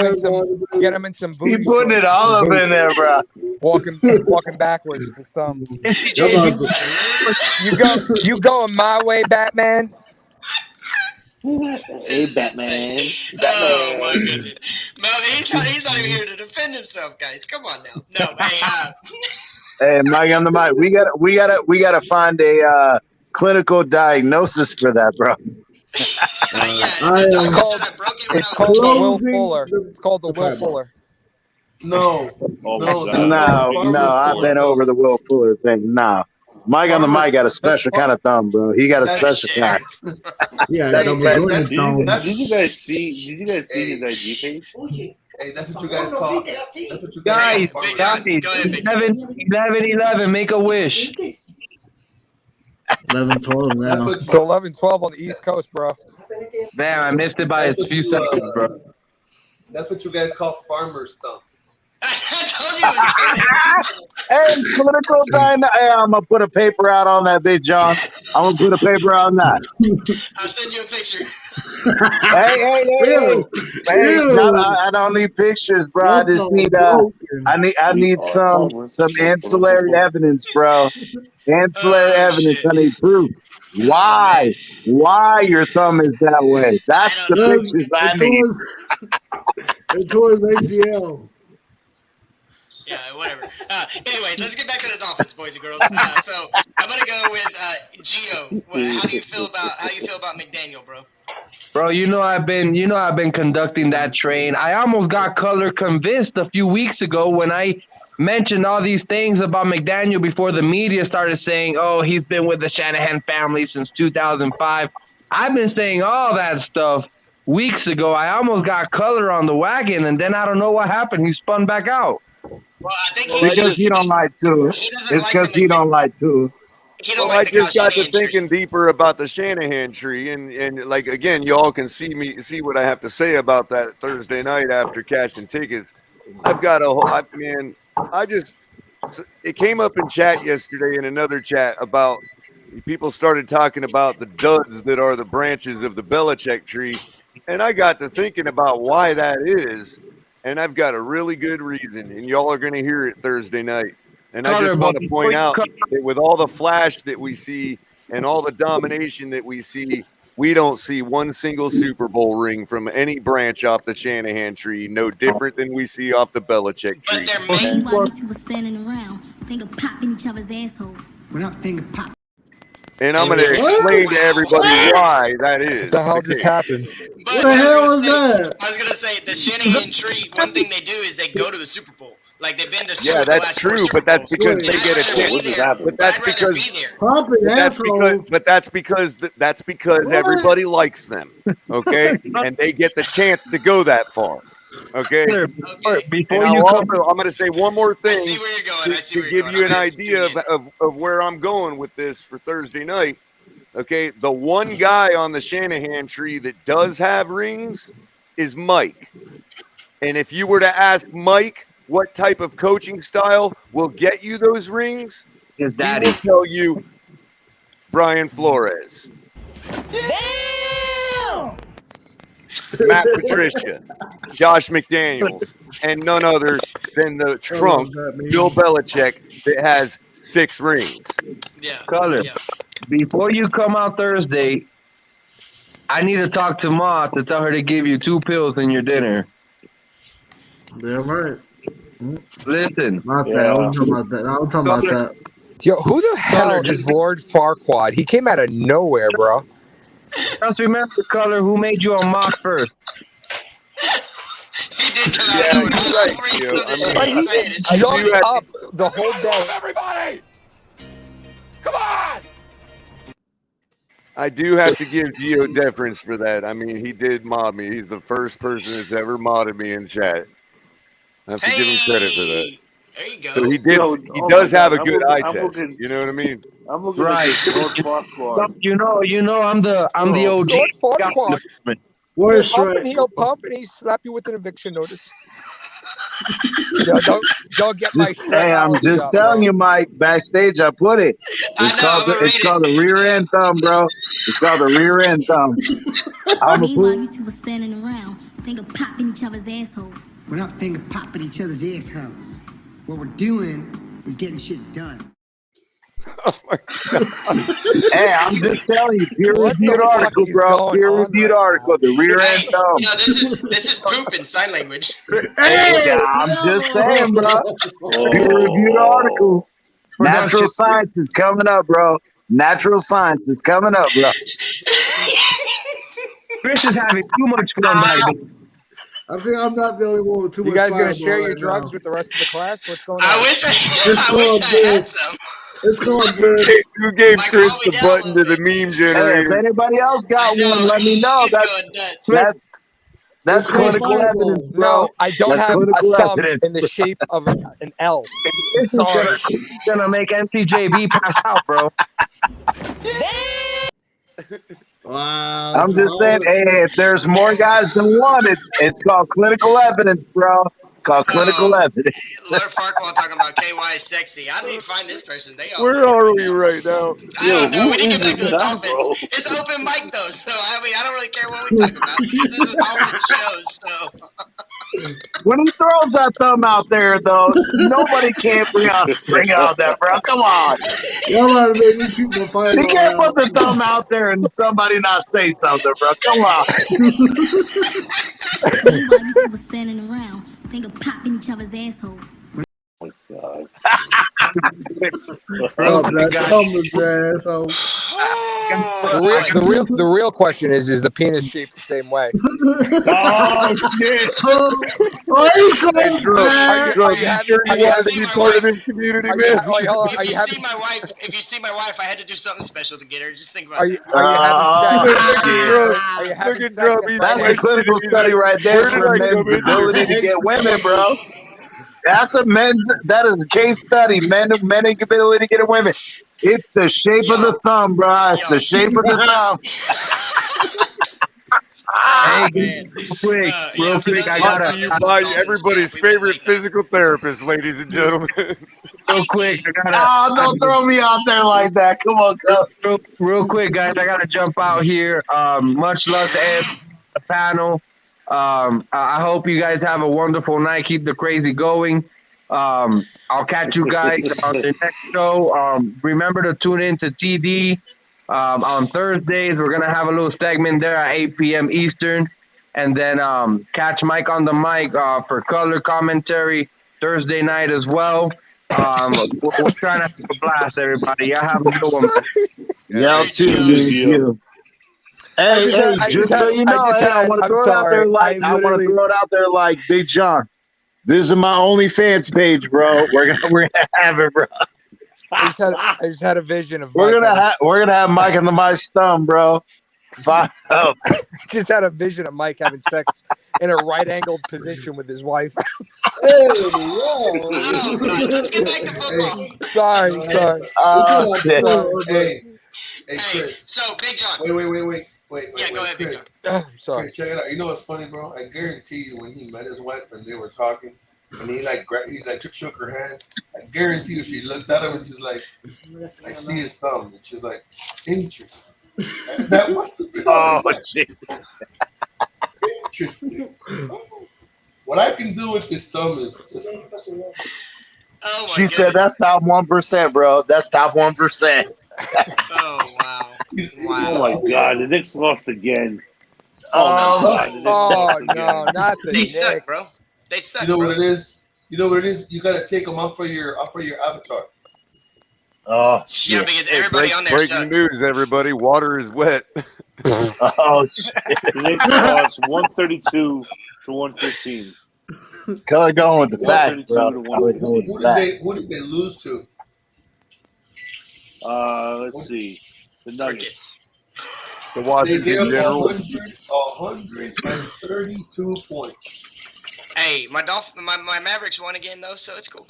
him in some booty. He putting it all up in there, bro. Walking backwards with his thumb. You going my way, Batman? Hey, Batman. Oh my goodness, Mel, he's not even here to defend himself, guys. Come on now. No, hey, Hey, Mike on the mic. We gotta find a clinical diagnosis for that, bro. It's called the Will Fuller. It's called the Will Fuller. No. I've been over the Will Fuller thing. Nah. Mike on the mic got a special kind of thumb, bro. He got a special kind. Yeah, double jointed thumb. Did you guys see his IG page? Hey, that's what you guys call. That's what you guys. guys. 11, make a wish. 11-12 now. It's 11-12 on the East Coast, bro. Damn, I missed it by a few seconds, bro. That's what you guys call farmer's thumb. Hey, political thing. Hey, I'm gonna put a paper out on that, Big John. I'm gonna put a paper on that. I'll send you a picture. Hey. I don't need pictures, bro. I just need I need some ancillary evidence, bro. Ancillary evidence. I need proof. Why your thumb is that way? That's the pictures I need. It tore his ACL. Yeah, whatever. Anyway, let's get back to the Dolphins, boys and girls. So I'm gonna go with Gio. How do you feel about McDaniel, bro? Bro, I've been conducting that train. I almost got color convinced a few weeks ago when I mentioned all these things about McDaniel before the media started saying, "Oh, he's been with the Shanahan family since 2005." I've been saying all that stuff weeks ago. I almost got color on the wagon, and then I don't know what happened. He spun back out. Well, I think because he don't like to. It's because he don't like to. I just got to thinking deeper about the Shanahan tree, and like again, y'all can see what I have to say about that Thursday night after cashing tickets. I've got it came up in chat yesterday in another chat about people started talking about the duds that are the branches of the Belichick tree, and I got to thinking about why that is. And I've got a really good reason, and y'all are going to hear it Thursday night. And I just want to point out that with all the flash that we see and all the domination that we see, we don't see one single Super Bowl ring from any branch off the Shanahan tree, no different than we see off the Belichick tree. While you two were standing around, finger popping each other's assholes. We're not finger pop. And I'm going to explain to everybody why that is. What the hell just happened? What the hell is that? I was going to say, the Shanahan tree, one thing they do is they go to the Super Bowl. Like they've been to two Yeah, of the that's last 4 true, Super but that's Bowls. because Wait. they get a I'd rather chance. be there. But that's I'd rather because be there. Pumping asshole. that's because What? everybody likes them. Okay, and they get the chance to go that far. Okay, Okay. Before and you come, I'm going to say one more I thing see where you're going. I see to where you're give going. you an I'm just idea tuning in. of where I'm going with this for Thursday night. Okay, the one guy on the Shanahan tree that does have rings is Mike. And if you were to ask Mike what type of coaching style will get you those rings, his he will daddy. tell you Brian Flores, Matt Patricia, Josh McDaniels, and none other than the trunk, Bill Belichick, that has 6 rings. Yeah. Color. Yeah. Before you come out Thursday, I need to talk to Ma to tell her to give you 2 pills in your dinner. Damn right. Listen. Not that. I was talking about that. I was talking about that. Yo, who the hell is Lord Farquaad? He came out of nowhere, bro. Just remember, Color, who made you a mock first. He did come out Yeah, of you're nowhere. right, For some Gio. reason, I mean, But he saying it. jumped up the whole day. Everybody! Come on! I do have to give Gio deference for that. I mean, he did mod me. He's the first person that's ever modded me in chat. I have to give him credit for that. There you go. So he did. Yo, He oh does my have a God, good I'm eye looking- I'm test. looking- You know what I mean? I'm looking Right. at Lord Farquaad. You know, I'm the OG. Lord Farquaad. Where's He'll huff Shrek? and he'll puff and he slap you with an eviction notice. Yo, don't get my Just, Shrek hey, I'm knowledge just up, telling bro. you, Mike. Backstage, I put it. I know, It's called the rear end thumb, bro. It's called the rear end thumb. I'm a Meanwhile, put. you two were standing around, finger popping each other's assholes. We're not finger popping each other's assholes. What we're doing is getting shit done. Hey, I'm just telling you, What the peer-reviewed fuck article, is bro. going Peer-reviewed on right article. The rear end Hey, thumb. this is poop in sign language. Hey, I'm just saying, bro. Peer-reviewed article. Natural science is coming up, bro. Natural science is coming up, bro. Chris is having too much fun back there. I think I'm not the only one with too You much guys gonna fireball share your right drugs now. with the rest of the class? What's going on? I wish It's I called had good. some. It's called good. Who gave Mike, Chris calm me the down a button to little the bit. meme Hey, if generator? anybody else I got know. one, let me know. He's That's going nuts. that's It's called clinical fireball. evidence, bro. No, I don't That's have a clinical thumb evidence. in the shape of an L. This is Sorry. gonna make MCJB pass out, bro. Wow. I'm just saying, hey, if there's more guys than one, it's called clinical evidence, bro. Called clinical evidence. Lord Farquaad talking about KY is sexy. I didn't find this person. They all Where are we right now? I don't know. who We didn't get is back to this the guy, Dolphins. bro? It's open mic though, so I mean I don't really care what we talk about because this is Dolphin shows. So When he throws that thumb out there, though, nobody can bring out that, bro. Come on. Y'all might have made me puke my He fireball can't out. put the thumb out there and somebody not say something, bro. Come on. Meanwhile, you two were standing around, finger popping each other's assholes. Oh my God. Pop that thumb in his asshole. The real question is the penis shaped the same way? Oh shit! Oh, you Hey, called Drew, that? Drew, you sure you want to be part of this community, man? if you see my wife, I had to do something special to get her. Just think about it. Are you having sex? Look Are you at having Drew. sex? He's That's a like, clinical study right there Where did for I men's come in ability to get women, bro. That is a case study. Men ability to get a women. It's the shape of the thumb, bro. It's the shape of the thumb. Hey, Man. real quick, I Brought gotta to you by everybody's favorite physical therapist, ladies and gentlemen. real quick, I gotta. Don't throw me out there like that. Come on, cuz. Real quick, guys, I gotta jump out here. Much love to everybody on the panel. I hope you guys have a wonderful night. Keep the crazy going. I'll catch you guys on the next show. Remember to tune in to TD on Thursdays. We're gonna have a little segment there at 8 p.m. Eastern, and then catch Mike on the mic for color commentary Thursday night as well. We're trying to have a blast, everybody. Y'all have a good one. Y'all too, me too. Hey, just so you know, I want to throw it out there like Big John. This is my OnlyFans page, bro. We're gonna have it, bro. I just had a vision of We're Mike. gonna have Mike and the Mice thumb, bro. Five. Just had a vision of Mike having sex in a right-angled position with his wife. Let's get back to football. Sorry. Shit. Hey, Chris. So, Big John. Wait. Yeah, go ahead, Big Chris. Sorry. Chris, check it out. You know what's funny, bro? I guarantee you, when he met his wife and they were talking, and he shook her hand, I guarantee you, she looked at him and she's like, I see his thumb, and she's like, interesting. That must have been. Oh shit. Interesting. What I can do with this thumb is just. She said that's top 1%, bro. That's top 1%. Oh wow! Oh my God, the Knicks lost again. Oh no, not the They Knicks. suck, bro. They suck. You know bro. what it is? You gotta take them off of your avatar. Oh Yeah, shit. because everybody on there Breaking sucks. news, everybody. Water is wet. Oh shit. The Knicks lost 132 to 115. Color going with the facts, bro. Who did they lose to? Let's see. The Nuggets. The They Washington gave up Generals. 132 points. Hey, my Mavericks won again though, so it's cool.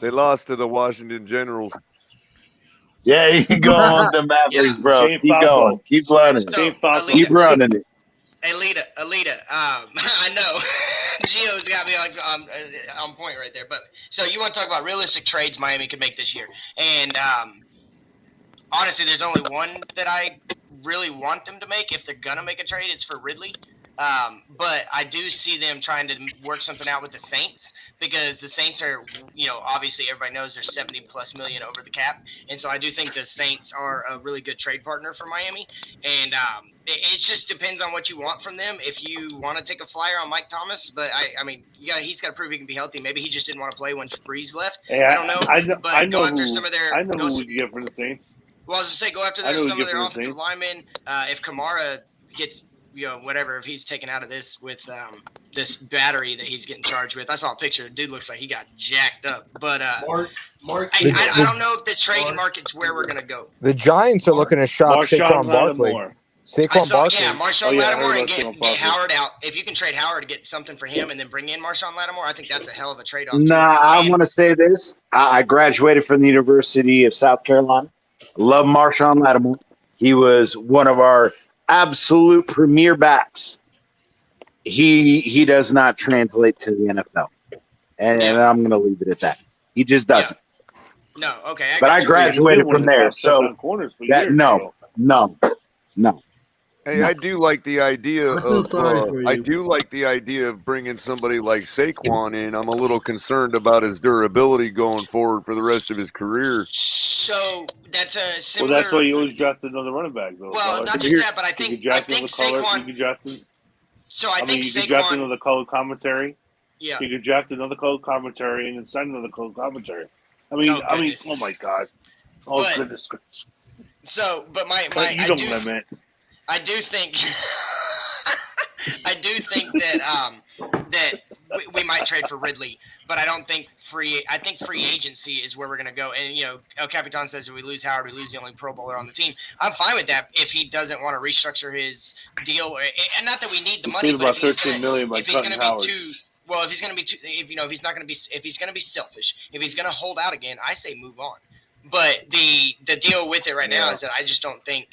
They lost to the Washington Generals. Yeah, you can go on the Mavericks, bro. Shane Keep Falco. going. Keep learning. So, Keep running it. Alita. I know. Gio's got me on point right there. But so you want to talk about realistic trades Miami could make this year, and honestly, there's only one that I really want them to make. If they're gonna make a trade, it's for Ridley. But I do see them trying to work something out with the Saints, because the Saints are, obviously everybody knows they're 70+ million over the cap. And so I do think the Saints are a really good trade partner for Miami. And it just depends on what you want from them. If you want to take a flyer on Mike Thomas, but I mean, he's got to prove he can be healthy. Maybe he just didn't want to play when Breeze left. Hey, I don't know. I know go after who, some of their. I know who we can get for the Saints. Well, I was just say go after I know who some we of get their for the offensive Saints. linemen. If Kamara gets, whatever, if he's taken out of this with this battery that he's getting charged with. I saw a picture. The dude looks like he got jacked up. But Mark, I don't know if the trade market's where we're gonna go. The Giants are looking to shop Saquon Barkley. Saquon Barkley. Yeah, Marshawn Lattimore, and get Howard out. If you can trade Howard to get something for him and then bring in Marshawn Lattimore, I think that's a hell of a trade-off. Nah, I want to say this. I graduated from the University of South Carolina. Love Marshawn Lattimore. He was one of our absolute premier backs. He does not translate to the NFL. And I'm going to leave it at that. He just doesn't. No, okay. But I graduated from there. So no. Hey, I do like the idea I feel of sorry for you. I do like the idea of bringing somebody like Saquon in. I'm a little concerned about his durability going forward for the rest of his career. So that's a similar. Well, that's why you always draft another running back, though. Well, not just that, but I think Saquon. You could draft him. So I think you could Saquon. draft another color commentary. Yeah. You could draft another color commentary and then sign another color commentary. I mean, oh my God. Oh, But- goodness gracious. So, but You know what I meant. I do think that we might trade for Ridley, but I don't think I think free agency is where we're going to go. And El Capitan says if we lose Howard, we lose the only Pro Bowler on the team. I'm fine with that if he doesn't want to restructure his deal, and not that we need the money. Save But about $13 million by if he's going cutting to Howard. be too, well, if he's going to be too, if he's not going to be, if he's going to be selfish, if he's going to hold out again, I say move on. But the deal with it right now is that I just don't think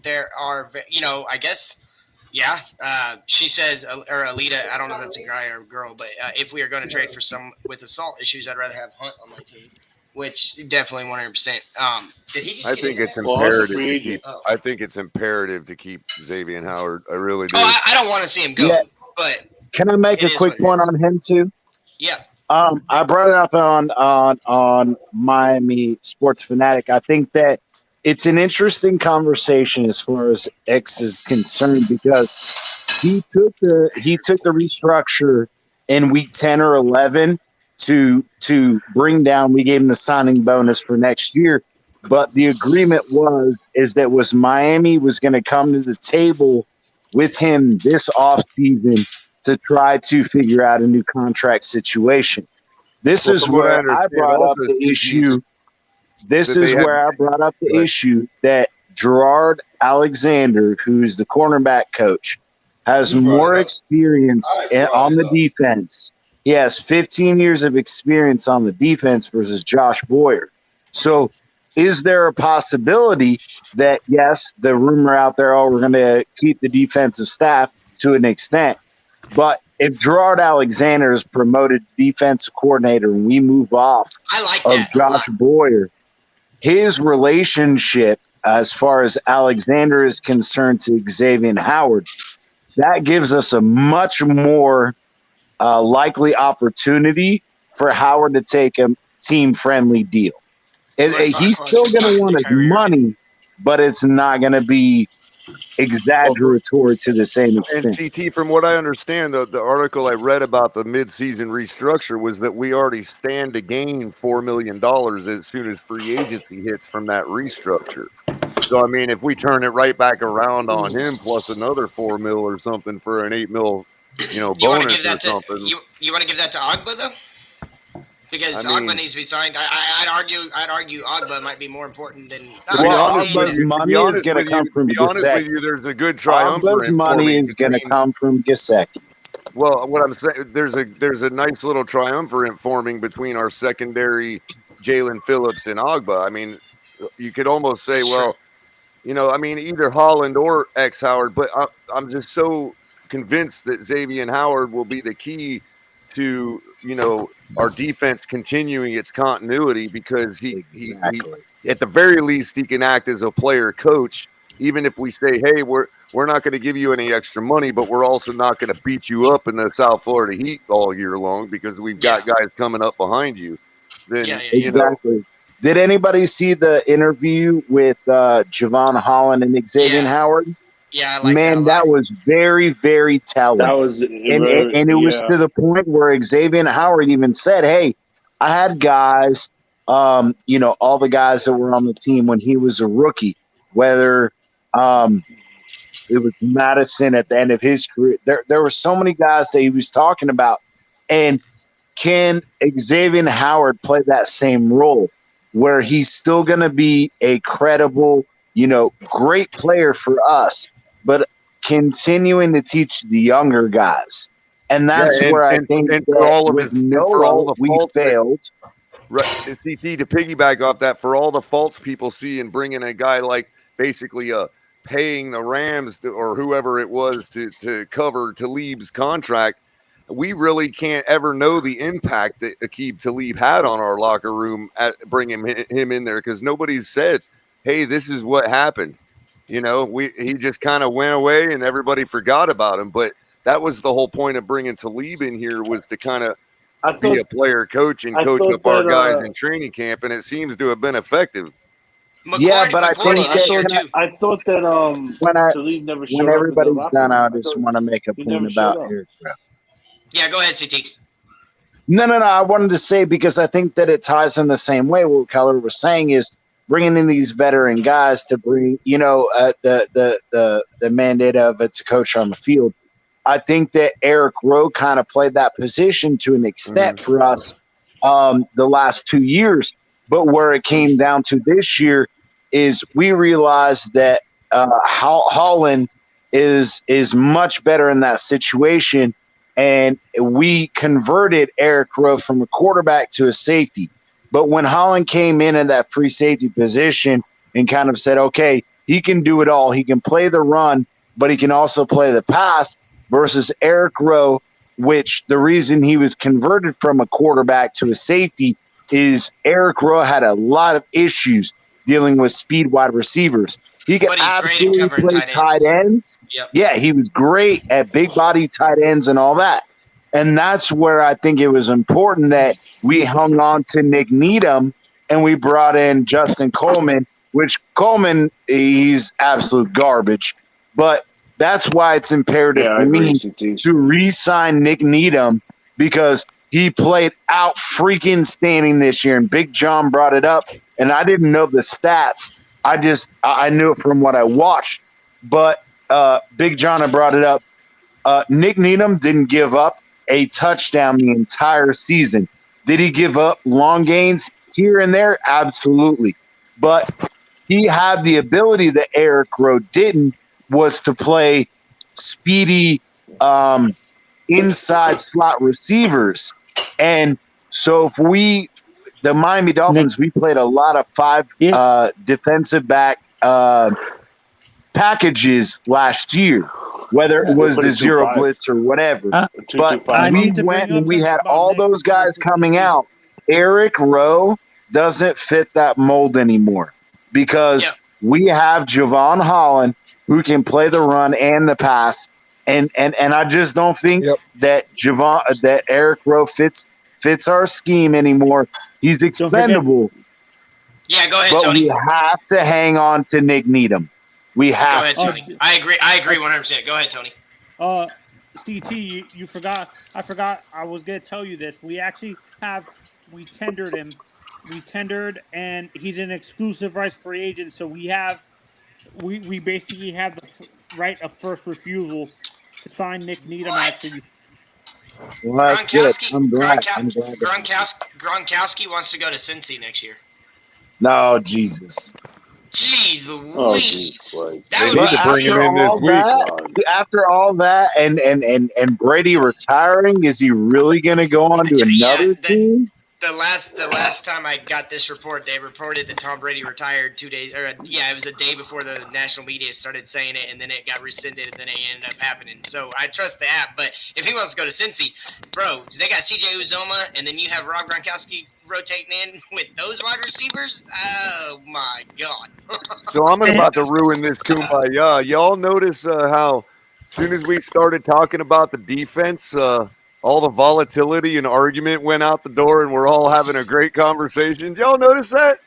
there are, I guess, she says, or Alita, I don't know if that's a guy or a girl, but if we are going to trade for some with assault issues, I'd rather have Hunt on my team, which definitely 100%. Did he just I get think in it's there? imperative to keep. I think it's imperative to keep Xavier Howard. I really do. I don't want to see him go, Yeah. but Can I make it a is quick what it point is. on him too? Yeah. I brought it up on Miami Sports Fanatic. I think that it's an interesting conversation as far as X is concerned, because he took the restructure in week 10 or 11 to bring down. We gave him the signing bonus for next year, but the agreement was Miami was going to come to the table with him this offseason to try to figure out a new contract situation. This Well, is from what I where I understand, brought up also, the CT, issue. This that they is have. where I brought up the Go ahead. issue that Gerard Alexander, who's the cornerback coach, has You brought more it up. experience I brought on it the up. defense. He has 15 years of experience on the defense versus Josh Boyer. So, is there a possibility that, yes, the rumor out there, oh, we're going to keep the defensive staff to an extent, but if Gerard Alexander is promoted defensive coordinator and we move off I like of that a lot. Josh Boyer, his relationship as far as Alexander is concerned to Xavier Howard, that gives us a much more likely opportunity for Howard to take a team-friendly deal. He's still going to want his money, but it's not going to be exaggeratory to the same And extent. CT, from what I understand, the article I read about the midseason restructure was that we already stand to gain $4 million as soon as free agency hits from that restructure. So, I mean, if we turn it right back around on him plus another 4 mil or something for an 8 mil, You want to bonus give or that to something. you want to give that to Agba though? Because I Agba mean, needs to be signed. I'd argue Agba might be more important than. to be Well, honest with Agba's you, money is going to come from Gesicki. there's a good Agba's triumvirate money forming is going to between. come from Gesicki. Well, what I'm saying, there's a nice little triumvirate forming between our secondary, Jalen Phillips and Agba. I mean, you could almost say, That's well, I mean, either Holland or X Howard, but I'm just so convinced that Xavier Howard will be the key to, our defense continuing its continuity because he at the very least, he can act as a player coach, even if we say, hey, we're not going to give you any extra money, but we're also not going to beat you up in the South Florida heat all year long because we've got guys coming up behind you. Then, Exactly. Did anybody see the interview with Javon Holland and Xavier Howard? Yeah, I like Man, that was very, very telling. That was and it was to the point where Xavier Howard even said, "Hey, I had guys, all the guys that were on the team when he was a rookie, whether it was Madison at the end of his career. There were so many guys that he was talking about, and can Xavier Howard play that same role where he's still going to be a credible, great player for us, but continuing to teach the younger guys?" And that's where I think for all of with his, and for all Noah, the we faults failed. Right, and CT, to piggyback off that, for all the faults people see in bringing a guy like basically paying the Rams or whoever it was to cover Talib's contract, we really can't ever know the impact that Aqib Talib had on our locker room at bringing him in there because nobody's said, "Hey, this is what happened." He just kind of went away and everybody forgot about him. But that was the whole point of bringing Talib in here was to kind of be a player coach and coach up our guys in training camp, and it seems to have been effective. Yeah, but I think I thought that Talib never showed when up in the everybody's locker done, room. I just want to make a he point never showed about up. Eric. Yeah, go ahead, CT. No. I wanted to say because I think that it ties in the same way. What Keller was saying is bringing in these veteran guys to bring, the mandate of it's a coach on the field. I think that Eric Rowe kind of played that position to an extent for us the last 2 years. But where it came down to this year is we realized that Holland is much better in that situation. And we converted Eric Rowe from a quarterback to a safety. But when Holland came in that free safety position and kind of said, okay, he can do it all. He can play the run, but he can also play the pass versus Eric Rowe, which the reason he was converted from a quarterback to a safety is Eric Rowe had a lot of issues dealing with speed wide receivers. He could absolutely play tight ends. Yep. Yeah, he was great at big body tight ends and all that. And that's where I think it was important that we hung on to Nick Needham and we brought in Justin Coleman, which Coleman, he's absolute garbage. But that's why it's imperative for me to re-sign Nick Needham because he played out freaking standing this year. And Big John brought it up, and I didn't know the stats. I knew it from what I watched. But Big John had brought it up. Nick Needham didn't give up a touchdown the entire season. Did he give up long gains here and there? Absolutely. But he had the ability that Eric Rowe didn't, was to play speedy inside slot receivers. And so if the Miami Dolphins, we played a lot of five defensive back packages last year, whether it was the zero blitz or whatever. But we went and we had all those guys coming out. Eric Rowe doesn't fit that mold anymore because we have Javon Holland who can play the run and the pass. And I just don't think that Eric Rowe fits our scheme anymore. He's expendable. Yeah, go ahead, but Tony. we have to hang on to Nick Needham. We have Go ahead, to. Tony. I agree 100%. Go ahead, Tony. CT, you forgot. I forgot. I was gonna tell you this. We actually we tendered him. We tendered, and he's an exclusive rights free agent. So we basically have the right of first refusal to sign Nick Needham. Actually, well, that's good. I'm glad. Gronkowski wants to go to Cincy next year. No, Jesus. Jeez Louise. They need to bring him in this week. After all that and Brady retiring, is he really going to go on to another team? The last time I got this report, they reported that Tom Brady retired 2 days, it was a day before the national media started saying it, and then it got rescinded, and then it ended up happening. So I trust the app, but if he wants to go to Cincy, bro, they got C.J. Uzoma, and then you have Rob Gronkowski rotating in with those wide receivers. Oh my God! So I'm about to ruin this kumbaya. Y'all notice how as soon as we started talking about the defense, all the volatility and argument went out the door, and we're all having a great conversation. Y'all notice that?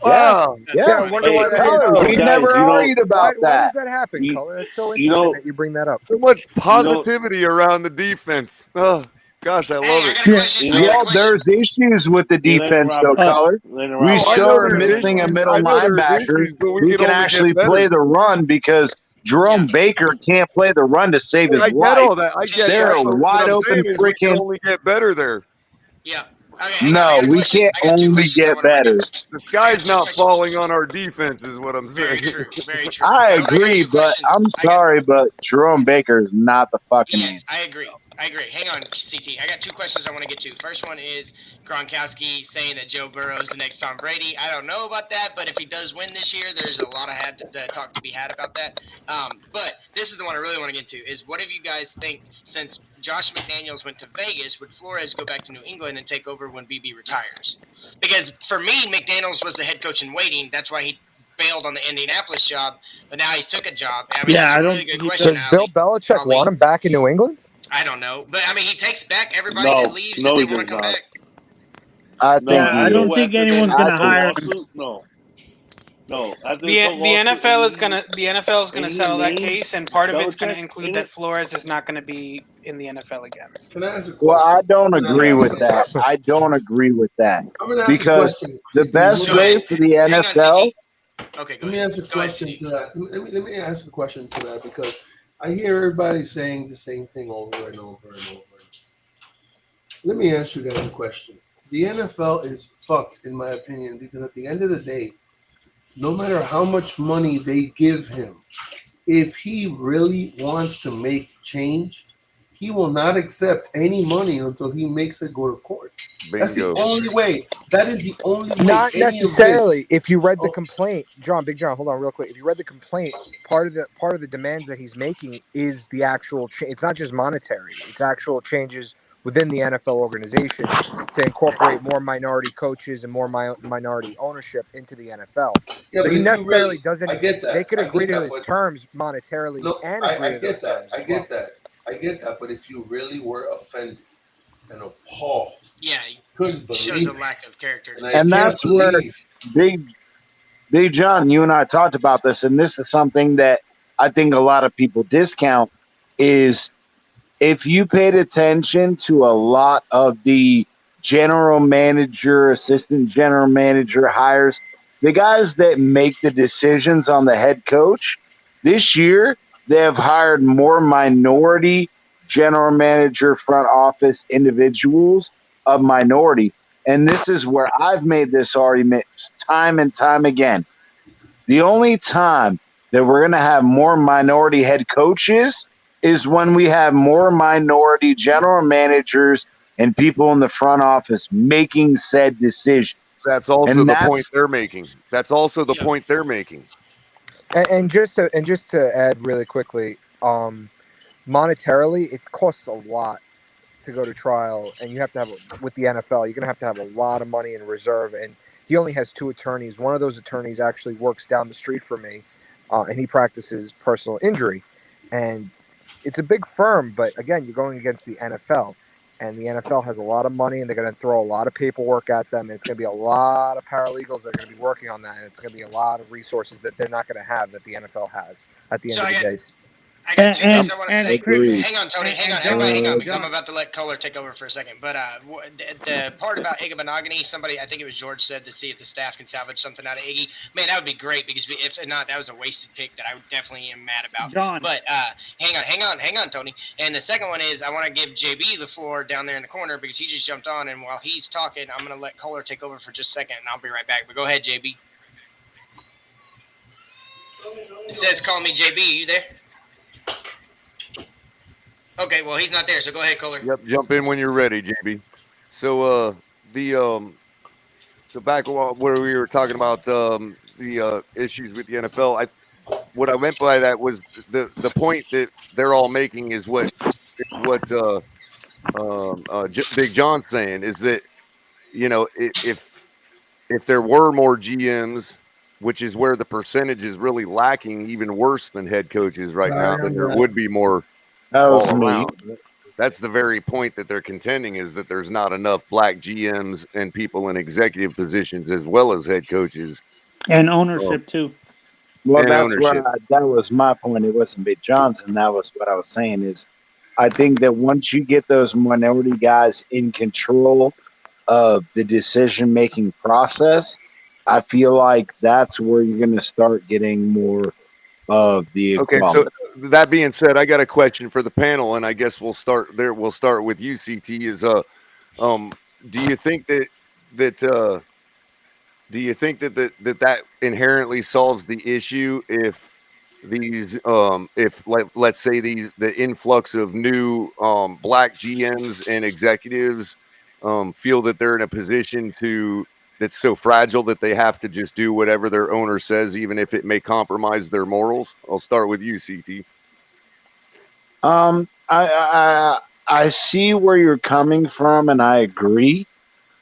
Wow. Yeah. I wonder why that is. We never argued about Why that. does that happen, Color? That's so interesting that you bring that up. So much positivity around the defense. Oh, gosh, I love it. There's issues with the defense, though, Color. We still are missing a middle linebacker who can actually play the run because Jerome Baker can't play the run to save his I life. get all that. I get They're that. But wide what I'm open saying is we can freaking. only get better there. Yeah. No, we can't only get better. The sky's not falling on our defense, is what I'm saying. Very true. I agree, but I'm sorry, but Jerome Baker is not the fucking answer. I agree. Hang on, CT. I got two questions I want to get to. First one is Gronkowski saying that Joe Burrow is the next Tom Brady. I don't know about that, but if he does win this year, there's a lot of talk to be had about that. But this is the one I really want to get to, is what do you guys think, since Josh McDaniels went to Vegas, would Flores go back to New England and take over when BB retires? Because for me, McDaniels was the head coach in waiting. That's why he bailed on the Indianapolis job, but now he's took a job. I mean, that's a really good question. Does Bill Belichick want him back in New England? I don't know, but I mean, he takes back everybody that leaves if they want to come back. I don't think anyone's going to hire him. No. The NFL is gonna settle that case, and part of it's going to include that Flores is not going to be in the NFL again. Can I ask a question? Well, I don't agree with that. I don't agree with that because the best way for the NFL. Okay, let me ask a question to that. Let me ask a question to that because I hear everybody saying the same thing over and over and over. Let me ask you guys a question. The NFL is fucked, in my opinion, because at the end of the day, no matter how much money they give him, if he really wants to make change, he will not accept any money until he makes it go to court. Bingo. That's the only way. That is the only way. Not necessarily. If you read the complaint, Big John, hold on real quick. If you read the complaint, part of the demands that he's making is the actual it's not just monetary. It's actual changes within the NFL organization to incorporate more minority coaches and more minority ownership into the NFL. Yeah, so he necessarily doesn't. I get that. They could agree to that, his but, terms monetarily and agree I to get those terms. I get that. I get that. But if you really were offended and appalled, couldn't believe shows a lack of character. And that's where Big John, you and I talked about this, and this is something that I think a lot of people discount is if you paid attention to a lot of the general manager, assistant general manager hires, the guys that make the decisions on the head coach this year, they have hired more minority general manager, front office individuals of minority. And this is where I've made this argument time and time again. The only time that we're going to have more minority head coaches is when we have more minority general managers and people in the front office making said decisions. That's also And the point that's they're making. That's also the point they're making. And just to add really quickly, monetarily, it costs a lot to go to trial, and you have to have with the NFL. You're gonna have a lot of money in reserve, and he only has 2 attorneys. One of those attorneys actually works down the street from me, and he practices personal injury, and it's a big firm. But again, you're going against the NFL, and the NFL has a lot of money, and they're going to throw a lot of paperwork at them. And it's going to be a lot of paralegals that are going to be working on that, and it's going to be a lot of resources that they're not going to have that the NFL has at the end of the day. I got 2 things I want to say. Agreed. Hang on, Tony. Hang on, because I'm about to let Color take over for a second. But the part about Iggy Monogamy, somebody, I think it was George, said to see if the staff can salvage something out of Iggy. Man, that would be great, because if not, that was a wasted pick that I definitely am mad about. John. But hang on, Tony. And the second one is I want to give JB the floor down there in the corner, because he just jumped on, and while he's talking, I'm going to let Color take over for just a second, and I'll be right back. But go ahead, JB. It says call me JB. You there? Okay, well, he's not there, so go ahead, Kohler. Yep, jump in when you're ready, JB. So so back where we were talking about the issues with the NFL, what I meant by that was the point that they're all making is what Big John's saying is that, you know, if there were more GMs, which is where the percentage is really lacking, even worse than head coaches right now, then there would be more all around. That's the very point that they're contending, is that there's not enough black GMs and people in executive positions as well as head coaches. And ownership too. Well, And that's ownership. that was my point. It wasn't Big Johnson. That was what I was saying is I think that once you get those minority guys in control of the decision-making process, I feel like that's where you're going to start getting more of the equality. Okay, so that being said, I got a question for the panel, and I guess we'll start there. We'll start with you, CT. Is do you think that that inherently solves the issue if these if, like, let's say the influx of new black GMs and executives feel that they're in a position that's so fragile that they have to just do whatever their owner says, even if it may compromise their morals? I'll start with you, CT. I see where you're coming from, and I agree.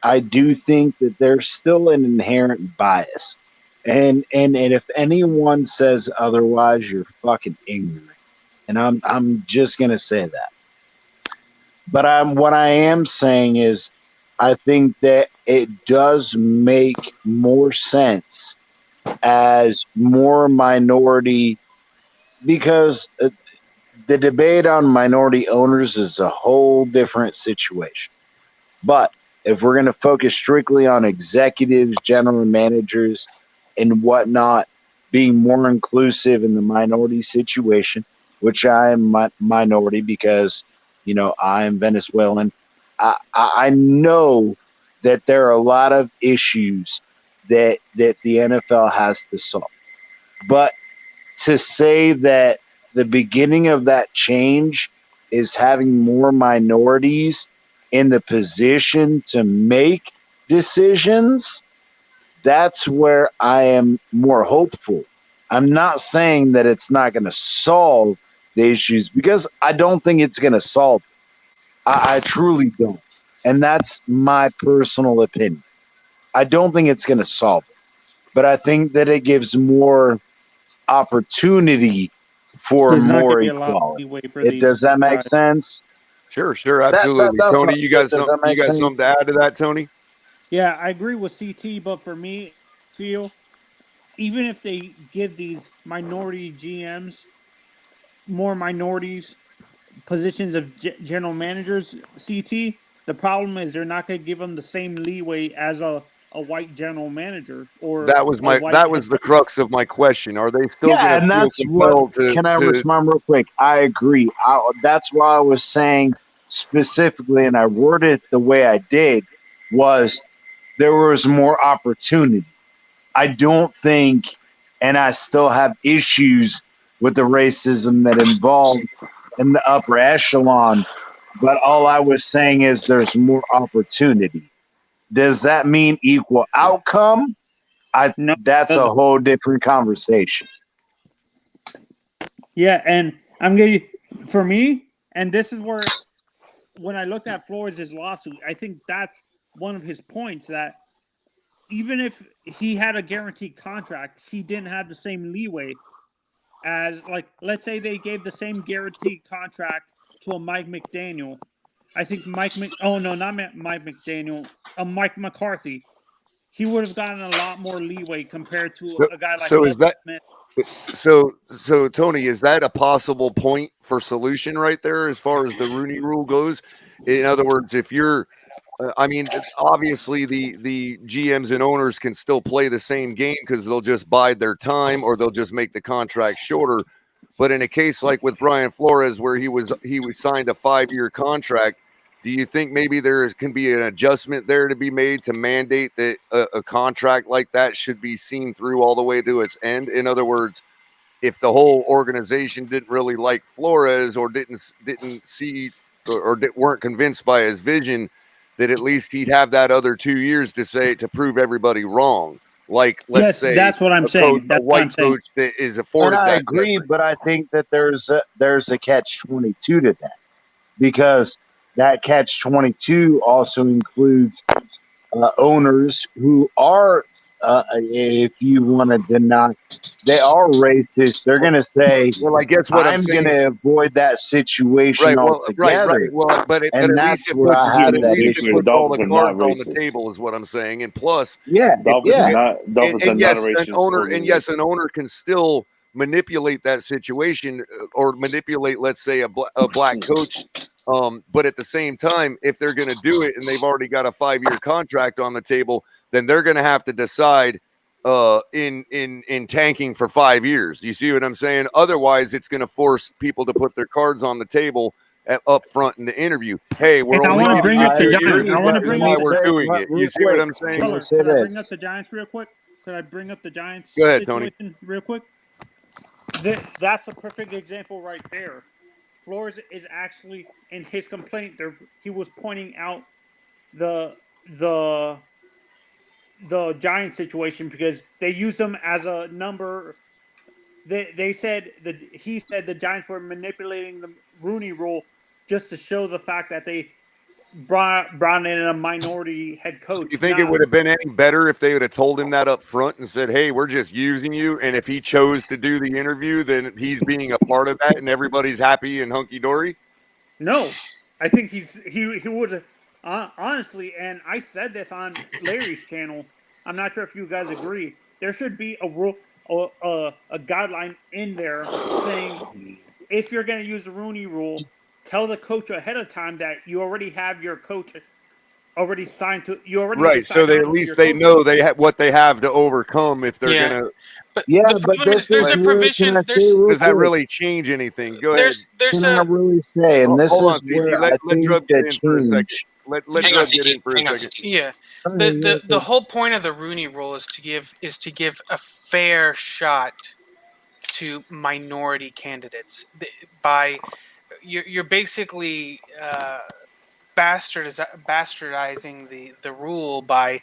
I do think that there's still an inherent bias, and if anyone says otherwise, you're fucking ignorant. And I'm just gonna say that. But what I am saying is, I think that it does make more sense as more minority, because the debate on minority owners is a whole different situation. But if we're going to focus strictly on executives, general managers, and whatnot being more inclusive in the minority situation, which I am minority because, you know, I am Venezuelan, I know that there are a lot of issues that the NFL has to solve. But to say that the beginning of that change is having more minorities in the position to make decisions, that's where I am more hopeful. I'm not saying that it's not going to solve the issues, because I don't think it's going to solve it. I truly don't. And that's my personal opinion. I don't think it's going to solve it. But I think that it gives more opportunity for There's not more gonna be a lot of equality. leeway for these Does that make guys. sense? Sure, absolutely. That's Tony, not- you got does that something? You make got sense? something to add to that, Tony? Yeah, I agree with CT, but for me, feel even if they give these minority GMs more minorities positions of general managers, CT, the problem is they're not going to give them the same leeway as a a white general manager or That was a white head the coach. crux of my question. Are they still Yeah, going to and feel that's what. compelled to? Can I respond real quick? I agree. That's why I was saying specifically, and I worded it the way I did, was there was more opportunity. I don't think, and I still have issues with the racism that involves in the upper echelon. But all I was saying is there's more opportunity. Does that mean equal outcome? No, That's a doesn't. whole different conversation. Yeah, and I'm gonna for me, and this is where when I looked at Flores' lawsuit, I think that's one of his points that even if he had a guaranteed contract, he didn't have the same leeway as, like, let's say they gave the same guaranteed contract to a Mike McDaniel. I think Mike McDaniel, Mike McCarthy. He would have gotten a lot more leeway compared to a guy like So is Lovie that Smith. so Tony, is that a possible point for solution right there as far as the Rooney Rule goes? In other words, if you're I mean, obviously the GMs and owners can still play the same game because they'll just bide their time or they'll just make the contract shorter. But in a case like with Brian Flores, where he was signed a 5-year contract, do you think maybe there can be an adjustment there to be made to mandate that a contract like that should be seen through all the way to its end? In other words, if the whole organization didn't really like Flores or didn't see or weren't convinced by his vision, that at least he'd have that other 2 years to prove everybody wrong. Like, let's say that's what I'm saying. That's a what I'm white saying. coach that is And afforded I that. agree, but I think that there's a catch-22 to that, because that catch-22 also includes owners who are, if you want to deny, they are racist. They're going to say, Well, I guess what I'm I'm going saying. to avoid that situation Right. Well, altogether. Well, but at And least that's it where puts, I have at that least it issue. puts all the Dolphins are not cards on the racist. table, is what I'm saying. And plus, Yeah, Dolphins yeah. are not. Dolphins are and not yes, a racist organization. an owner can still manipulate that situation or manipulate, let's say, a black coach. But at the same time, if they're going to do it and they've already got a 5-year contract on the table, then they're going to have to decide in tanking for 5 years. Do you see what I'm saying? Otherwise, it's going to force people to put their cards on the table up front in the interview. Hey, we're And I only want to giving bring you up the 2 Giants. years. I want to This is bring why up we're doing it. real You see what quick, I'm saying? Color, say could I bring this. up the Giants real quick? Could I bring up the Giants Go ahead, Tony. situation real quick? That's a perfect example right there. Flores is actually in his complaint there. He was pointing out the Giants situation because they used them as a number. They said that he said the Giants were manipulating the Rooney Rule just to show the fact that they brought in a minority head coach. You think it would have been any better if they would have told him that up front and said, "Hey, we're just using you," and if he chose to do the interview, then he's being a part of that, and everybody's happy and hunky dory? No, I think he would honestly, and I said this on Larry's channel. I'm not sure if you guys agree. There should be a rule, a guideline in there saying if you're going to use the Rooney Rule, tell the coach ahead of time that you already have your coach already signed to. You already Right, so decided they on at who least your they coach know is. what they have to overcome if they're gonna. But Yeah, the but problem is this there's is a where, provision. can I say There's real Does that quick? really change anything? Go ahead. there's Can I a really say? And this Hold is on, CT. where Let I think Drug that get in for a second. change. Let Hang on, Drug get CT. in for a Hang on, second. CT. yeah. I mean, The whole point of the Rooney Rule is to give a fair shot to minority candidates. You're basically bastardizing the rule by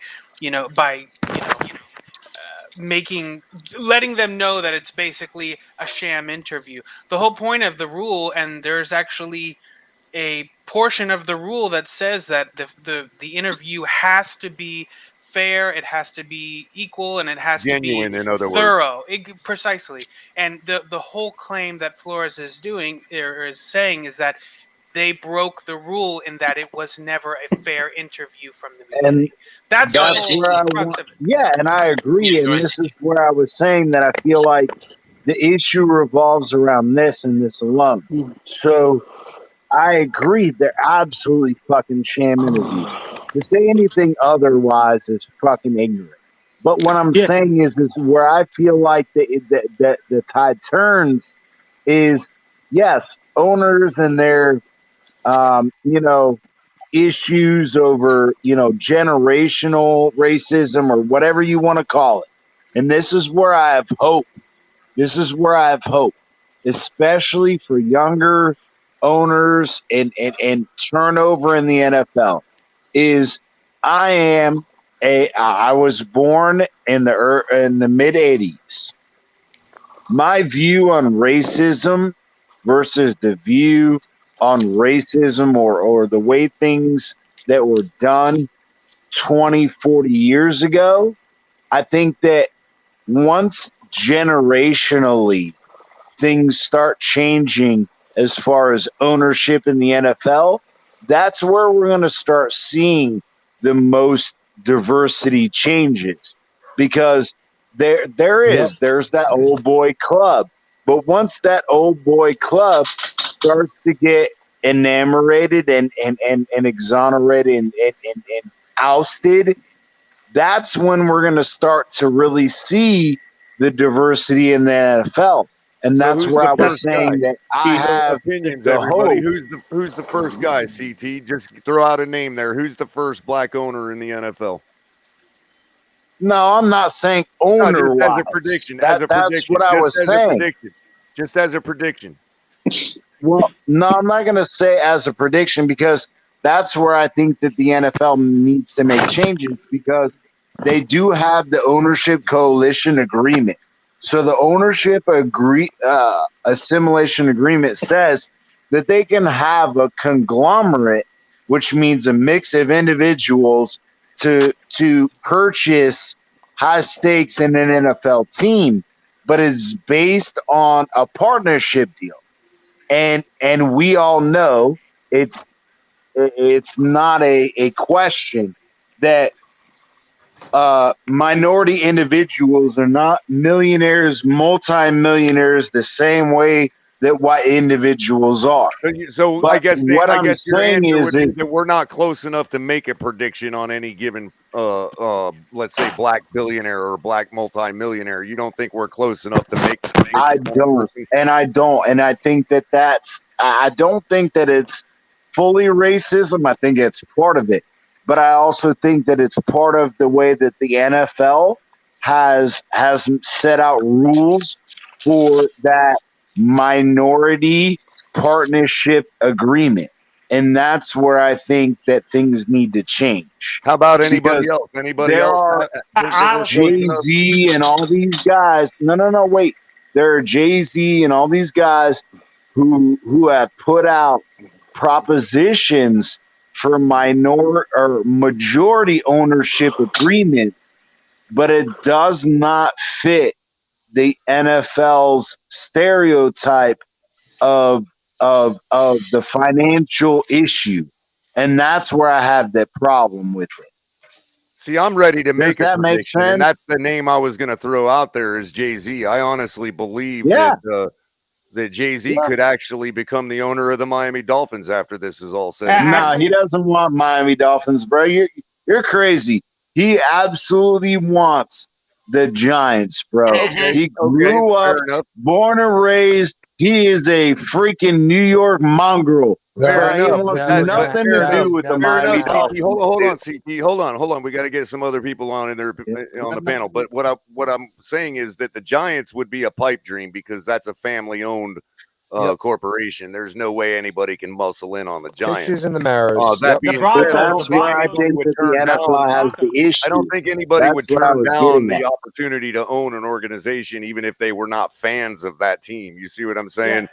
letting them know that it's basically a sham interview. The whole point of the rule, and there's actually a portion of the rule that says that the interview has to be fair, it has to be equal, and it has to be Genuine, in other words. thorough. Precisely. And the whole claim that Flores is doing or is saying is that they broke the rule in that it was never a fair interview from the beginning. and That's Go the ahead, that's whole where I crux want. of it. Yeah, and I agree. Yeah, go And ahead, this CT. is where I was saying that I feel like the issue revolves around this and this alone. So I agree. They're absolutely fucking sham interviews. To say anything otherwise is fucking ignorant. But what I'm Yeah. saying is where I feel like the tide turns is yes, owners and their you know, issues over, you know, generational racism or whatever you want to call it. And this is where I have hope. This is where I have hope, especially for younger owners and turnover in the NFL. Is I was born in the mid '80s. My view on racism versus the view on racism or the way things that were done 20, 40 years ago, I think that once generationally things start changing as far as ownership in the NFL, that's where we're going to start seeing the most diversity changes because there's that old boy club. But once that old boy club starts to get enamored and exonerated and ousted, that's when we're going to start to really see the diversity in the NFL. And So that's who's where the I was first guy? saying that I have Opinions, the everybody. hope. Who's the first guy? CT, just throw out a name there. Who's the first black owner in the NFL? No, I'm not saying No, owner just as wise. a prediction. That's what I Just was as a saying. prediction. Just as a prediction. Well, no, I'm not going to say as a prediction because that's where I think that the NFL needs to make changes because they do have the ownership coalition agreement. So the ownership assimilation agreement says that they can have a conglomerate, which means a mix of individuals to purchase high stakes in an NFL team, but it's based on a partnership deal and we all know it's not a question that minority individuals are not millionaires, multimillionaires the same way that white individuals are. So I But guess what I'm your saying answer would be is that we're not close enough to make a prediction on any given let's say black billionaire or black multimillionaire. You don't think we're close enough to make a prediction I on a don't, person? and I think I don't think that it's fully racism. I think it's part of it, but I also think that it's part of the way that the NFL has set out rules for that minority partnership agreement, and that's where I think that things need to change. How about anybody Because else? Anybody there else? are Think that we're close enough? Jay-Z and all these guys. No, wait. There are Jay-Z and all these guys who have put out propositions for minor or majority ownership agreements, but it does not fit the NFL's stereotype of of the financial issue. And that's where I have that problem with it. See, I'm ready to Does make a that make prediction, and that's sense? the name I was going to throw out there is Jay-Z. I honestly believe Yeah. that Jay-Z Yeah. could actually become the owner of the Miami Dolphins after this is all said. and done. No, he doesn't want Miami Dolphins, bro. You're crazy. He absolutely wants the Giants, bro. Okay, He grew up, fair enough. born and raised. He is a freaking New York mongrel. Fair Bro, he enough. wants But nothing fair to enough. do with the Fair Miami enough, CT. Dolphins. Hold on, dude. CT. Hold on. We got to get some other people on in there on the panel. But what I'm saying is that the Giants would be a pipe dream because that's a family-owned corporation. There's no way anybody can muscle in on the Giants. Tissues in the marrows. That Yep. being But said, that's where I think that the NFL has the issue. I don't think anybody would That's what I turn was down getting the at. opportunity to own an organization, even if they were not fans of that team. You see what I'm saying?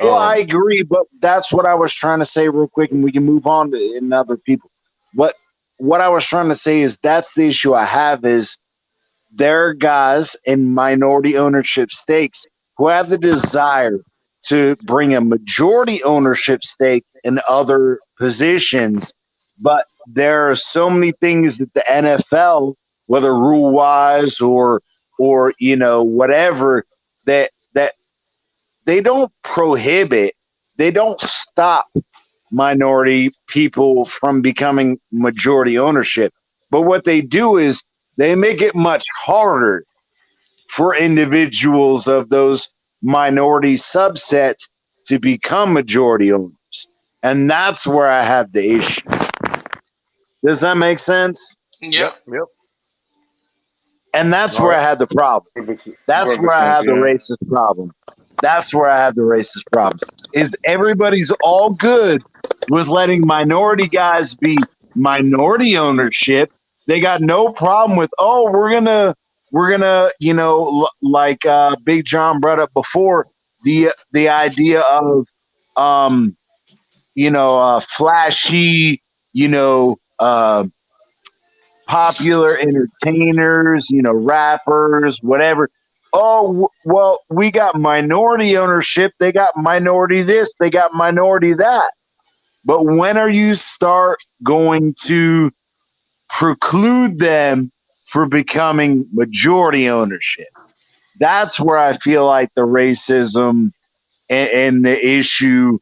Well, I agree, but that's what I was trying to say real quick, and we can move on to in other people. What I was trying to say is that's the issue I have is there are guys in minority ownership stakes who have the desire to bring a majority ownership stake in other positions, but there are so many things that the NFL, whether rule wise or you know whatever, that they don't prohibit, they don't stop minority people from becoming majority ownership. But what they do is they make it much harder for individuals of those minority subsets to become majority owners. And that's where I have the issue. Does that make sense? Yep. And that's where I had the problem. That's where I have the racist problem. That's where I have the racist problem. Is everybody's all good with letting minority guys be minority ownership. They got no problem with, we're gonna, like Big John brought up before, the idea of flashy, popular entertainers, rappers, whatever. Well, we got minority ownership. They got minority this. They got minority that. But when are you start going to preclude them for becoming majority ownership? That's where I feel like the racism and the issue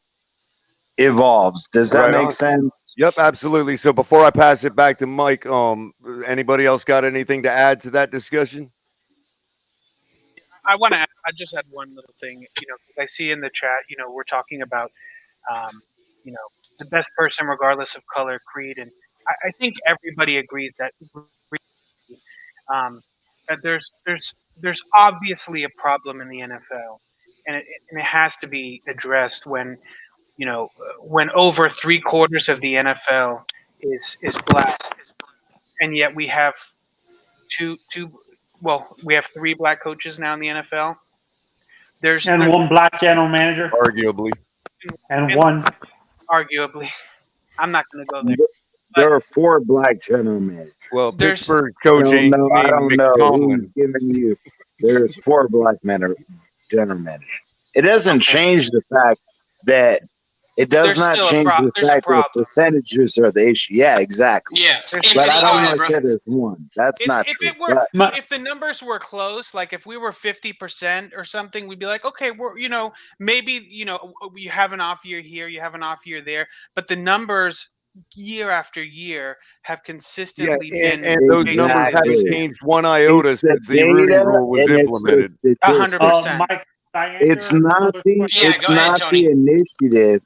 evolves. Does that make sense? Yep, absolutely. So before I pass it back to Mike, anybody else got anything to add to that discussion? I just had one little thing. I see in the chat, we're talking about, the best person regardless of color, creed, and I think everybody agrees that that there's obviously a problem in the NFL, and it has to be addressed when when over 3/4 of the NFL is black, and yet we have we have 3 black coaches now in the NFL. There's one black general manager, arguably, and one arguably. I'm not going to go there. There are 4 black general managers. Well, Pittsburgh coach ain't I don't named know Mick who's Tomlin. giving you. There's 4 black general managers. It doesn't change the fact that it does not change the fact that the percentages are the issue. Yeah, exactly. Yeah, but I don't want to say there's one. That's not true. If the numbers were close, like if we were 50% or something, we'd be like, okay, we're maybe you have an off year here, you have an off year there, but the numbers year after year have consistently been, and those numbers haven't changed one iota since the Rooney Rule was implemented. 100%. Mike, it's not the initiative.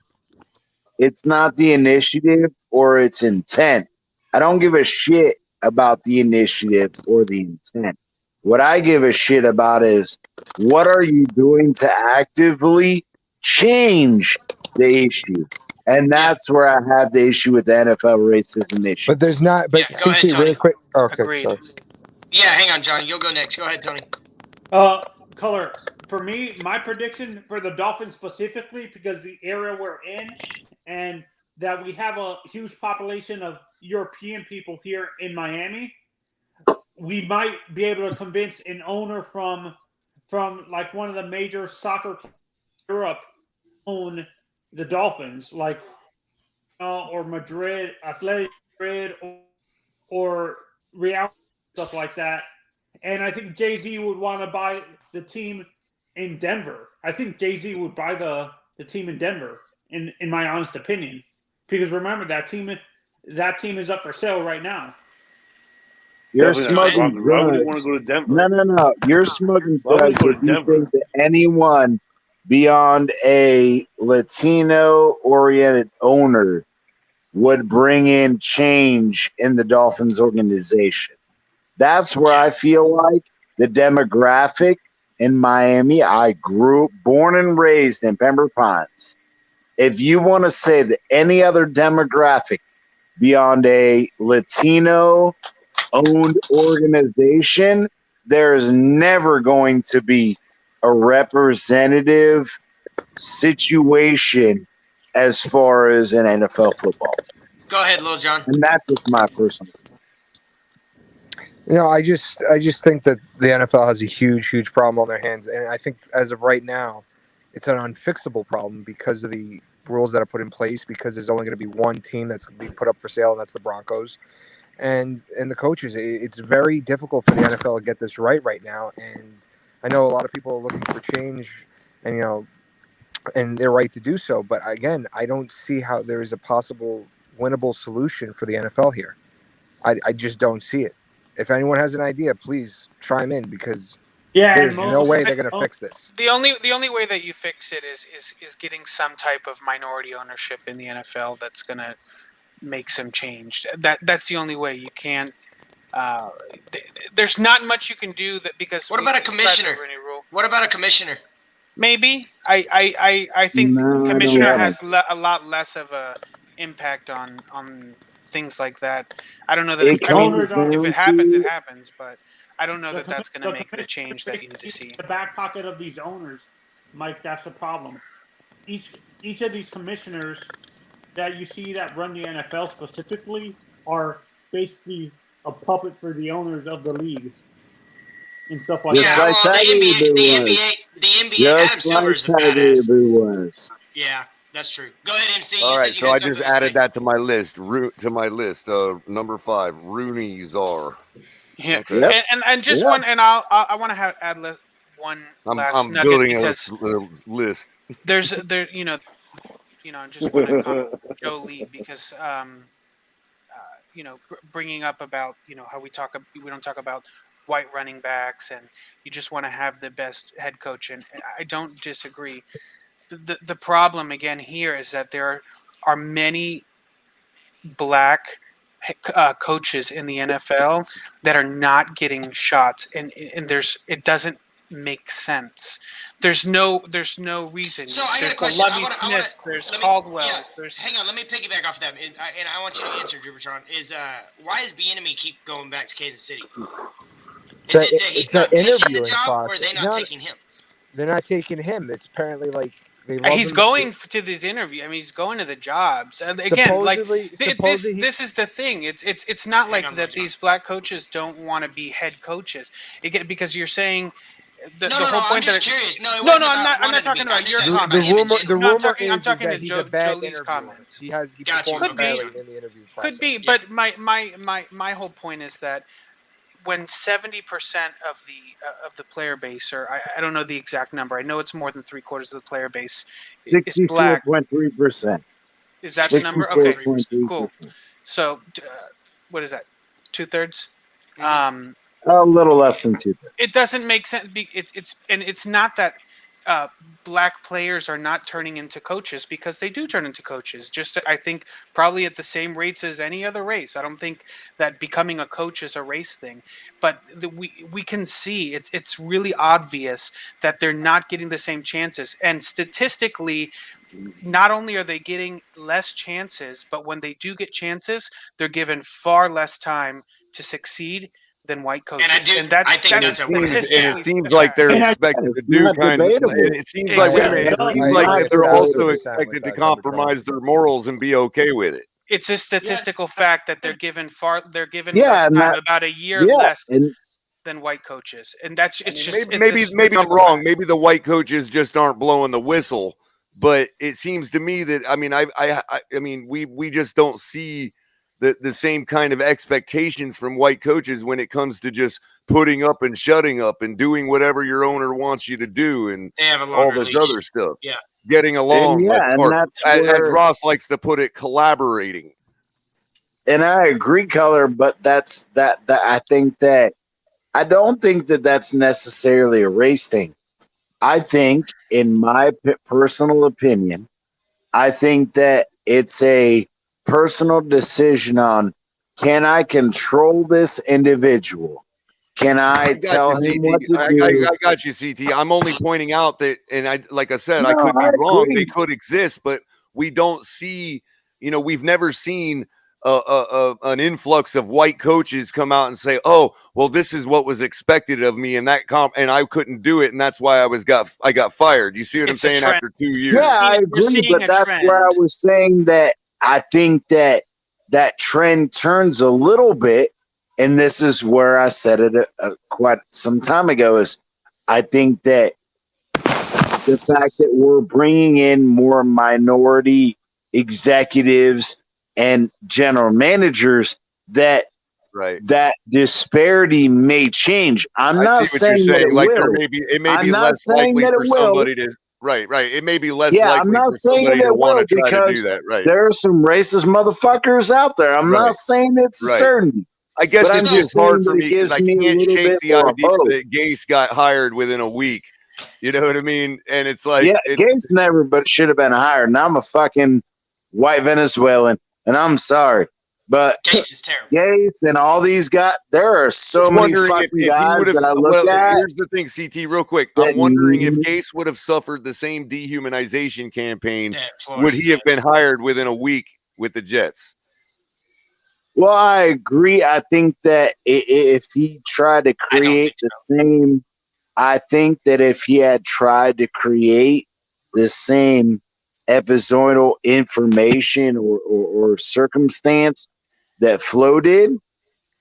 It's not the initiative or its intent. I don't give a shit about the initiative or the intent. What I give a shit about is what are you doing to actively change the issue? And that's where I have the issue with the NFL racism issue. But there's not. But go ahead, CC, Tony. really quick. Okay, Agreed. sorry. Yeah, hang on, John. You'll go next. Go ahead, Tony. Color. For me, my prediction for the Dolphins specifically, because the area we're in, and that we have a huge population of European people here in Miami, we might be able to convince an owner from like one of the major soccer clubs in Europe own the Dolphins, like or Madrid, Athletic Madrid, or Real, stuff like that. And I think Jay-Z would want to buy the team in Denver. I think Jay-Z would buy the team in Denver, in my honest opinion. Because remember, that team is up for sale right now. You're smoking drugs. Why would you want to go to Denver? No. You're smoking Why would you drugs go if to you Denver? think that anyone beyond a Latino-oriented owner would bring in change in the Dolphins organization. That's where I feel like the demographic in Miami. I born and raised in Pembroke Pines. If you want to say that any other demographic beyond a Latino-owned organization, there's never going to be a representative situation as far as an NFL football team. Go ahead, Lil John. And that's just my personal. I just think that the NFL has a huge problem on their hands, and I think as of right now, it's an unfixable problem because of the rules that are put in place. Because there's only going to be one team that's being put up for sale, and that's the Broncos, and the coaches. It's very difficult for the NFL to get this right now, and I know a lot of people are looking for change, and and they're right to do so. But again, I don't see how there is a possible winnable solution for the NFL here. I just don't see it. If anyone has an idea, please chime in, because there's no way they're going to fix this. The only way that you fix it is getting some type of minority ownership in the NFL that's going to make some change. That's the only way. You can't. There's not much you can do that because. What about a commissioner? What about a commissioner? Maybe I think commissioner has a lot less of a impact on things like that. I don't know that if it happens, it happens, but I don't know that that's going to make the change that you need to see. The back pocket of these owners, Mike, that's the problem. Each of these commissioners that you see that run the NFL specifically are basically a puppet for the owners of the league and stuff like that. Well, the NBA Adam Silver is a badass. Yeah, that's true. Go ahead, MC. All right, so I just added that to my list. Number 5, Rooney Czar. Yeah, okay. Yep. And just one, and I want to add one last I'm nugget building because a list. I just want to comment Joe Lee because bringing up about how we don't talk about white running backs, and you just want to have the best head coach, and I don't disagree. The problem again here is that there are many black coaches in the NFL that are not getting shots, and it doesn't make sense. There's no reason. So I got a question. Lovie Smith, there's Caldwell's. There's. Hang on, let me piggyback off of that, and I want you to answer, Drivertron. Why is Bieniemy keep going back to Kansas City? Is it that he's not taking the job, or are they not taking him? They're not taking him. It's apparently like they love he's him. going to this interview. I mean, he's going to the jobs. Again, this is the thing. It's not like that. These black coaches don't want to be head coaches. Because you're saying. The whole point I'm just curious. I'm not talking about your comments. The rumor I'm talking to Joe Lee's comments. He performed badly in the interview process. Could be, but my whole point is that when 70% of the player base, or I don't know the exact number, I know it's more than 3/4 of the player base, is black. 64.3%. Is that the number? Okay, cool. So, what is that? 2/3. A little less than 2/3. It doesn't make sense. It's not that black players are not turning into coaches, because they do turn into coaches. Just I think probably at the same rates as any other race. I don't think that becoming a coach is a race thing, but we can see it's really obvious that they're not getting the same chances. And statistically, not only are they getting less chances, but when they do get chances, they're given far less time to succeed than white coaches. And I think that's it seems like they're expected to do kind of. It seems like they're also expected to compromise their morals and be okay with it. It's a statistical fact that they're given less time, about a year less than white coaches, and maybe I'm wrong. Maybe the white coaches just aren't blowing the whistle, but it seems to me that I mean we just don't see the same kind of expectations from white coaches when it comes to just putting up and shutting up and doing whatever your owner wants you to do and all this other stuff. Yeah. Getting along. And that's as Ross likes to put it, collaborating. And I agree, Color, but that's that I don't think that that's necessarily a race thing. I think, in my personal opinion, I think that it's a personal decision on, can I control this individual? Can I tell him what to do? I got you, CT. I'm only pointing out that, and like I said, I could be wrong. They could exist, but we don't see, we've never seen an influx of white coaches come out and say, "Oh, well, this is what was expected of me," and and I couldn't do it, and that's why I got fired. You see what I'm saying? After 2 years, yeah, I agree, but that's where I was saying that I think that trend turns a little bit, and this is where I said it quite some time ago. Is I think that the fact that we're bringing in more minority executives and general managers, that disparity may change. I'm not saying that it will. It may be less likely for somebody to Right. It may be less Yeah, I'm likely not for saying somebody to it want will to try to do because that. Right. there are some racist motherfuckers out there. I'm Right. not saying it's a Right. certainty, I guess but it's I'm just just saying hard for that me it because gives I me a can't little shake bit the more idea hope. that Gase got hired within a week. You know what I mean? And it's like, Yeah, Gates never but should have been hired. And I'm a fucking white Venezuelan, and I'm sorry. But Gase is terrible. Gates and all these guys, there are so just many wondering fucking if he guys would have. that I look Well, at. here's the thing, CT, real quick. that I'm wondering if need- Gase would have suffered the same dehumanization campaign. That Florida Would he have does. been hired within a week with the Jets? Well, I agree. I think that if he tried to I don't create think the same, I think that if he had tried to create the same episodal information or circumstance that Flo did,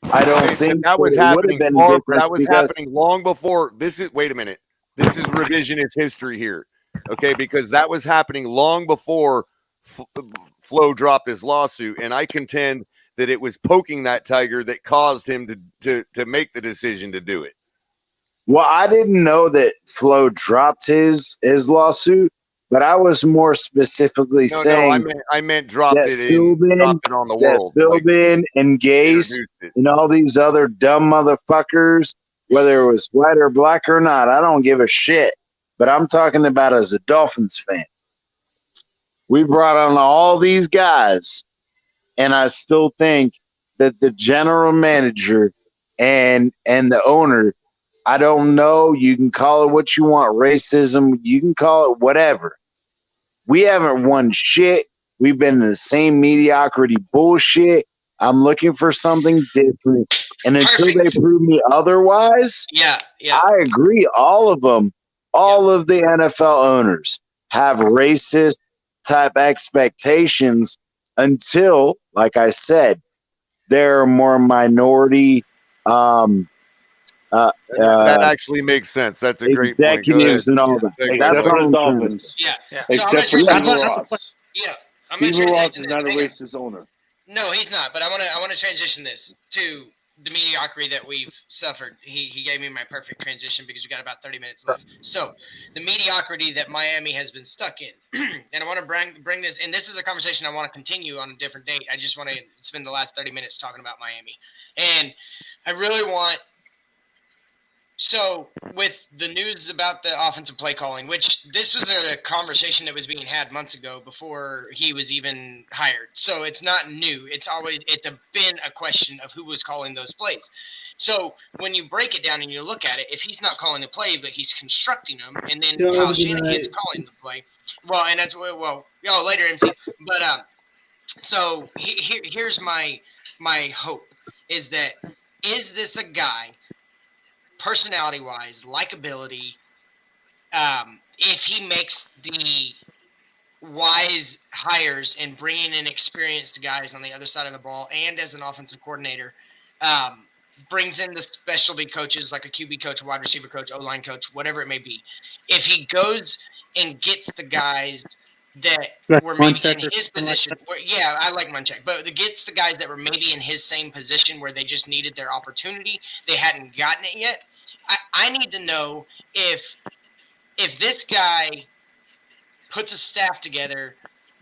I don't Okay, think that was it would have happening been far. different That was because happening long before. Wait a minute. This is revisionist history here. Okay, because that was happening long before Flo dropped his lawsuit, and I contend that it was poking that tiger that caused him to make the decision to do it. well, I didn't know that Flo dropped his lawsuit, but I was more specifically No, saying I meant dropped that it on the world. Like, Philbin and Gase introduced it. and all these other dumb motherfuckers, whether it was white or black or not, I don't give a shit. But I'm talking about as a Dolphins fan. We brought on all these guys, and I still think that the general manager and the owner, I don't know, you can call it what you want, racism, you can call it whatever. We haven't won shit. We've been in the same mediocrity bullshit. I'm looking for something different. And until they prove me otherwise, Yeah. I agree. All of them, all of the NFL owners have racist type expectations until, like I said, there are more minority that actually makes sense. That's a great point. Go ahead. executives and all that. Segue. That's Except for all the I'm trying to Dolphins. say. Yeah. Except So for I'm Stephen gonna Ross. Yeah. I'm gonna Stephen Ross transition is this. not a Hang on. racist owner. No, he's not. But I want to transition this to the mediocrity that we've suffered. He gave me my perfect transition because we got about 30 minutes left. So the mediocrity that Miami has been stuck in, and I want to bring this. And this is a conversation I want to continue on a different date. I just want to spend the last 30 minutes talking about Miami, and I really want. So with the news about the offensive play calling, which this was a conversation that was being had months ago before he was even hired. So it's not new. It's been a question of who was calling those plays. So when you break it down and you look at it, if he's not calling the play, but he's constructing them, and then Yo, Kyle good Shanahan's night. calling the play, well, and that's later, MC. But so here's my hope is that is this a guy? Personality-wise, likability, if he makes the wise hires and bringing in experienced guys on the other side of the ball, and as an offensive coordinator, brings in the specialty coaches like a QB coach, a wide receiver coach, O-line coach, whatever it may be. If he goes and gets the guys that were maybe in his position. I like Munchak, but it gets the guys that were maybe in his same position where they just needed their opportunity. They hadn't gotten it yet. I need to know if this guy puts a staff together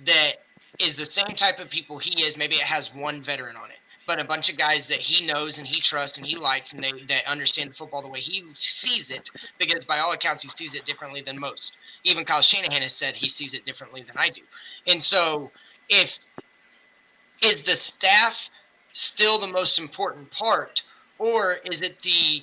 that is the same type of people he is. Maybe it has one veteran on it, but a bunch of guys that he knows and he trusts and he likes and that understand football the way he sees it, because by all accounts he sees it differently than most. Even Kyle Shanahan has said he sees it differently than I do. And so is the staff still the most important part, or is it the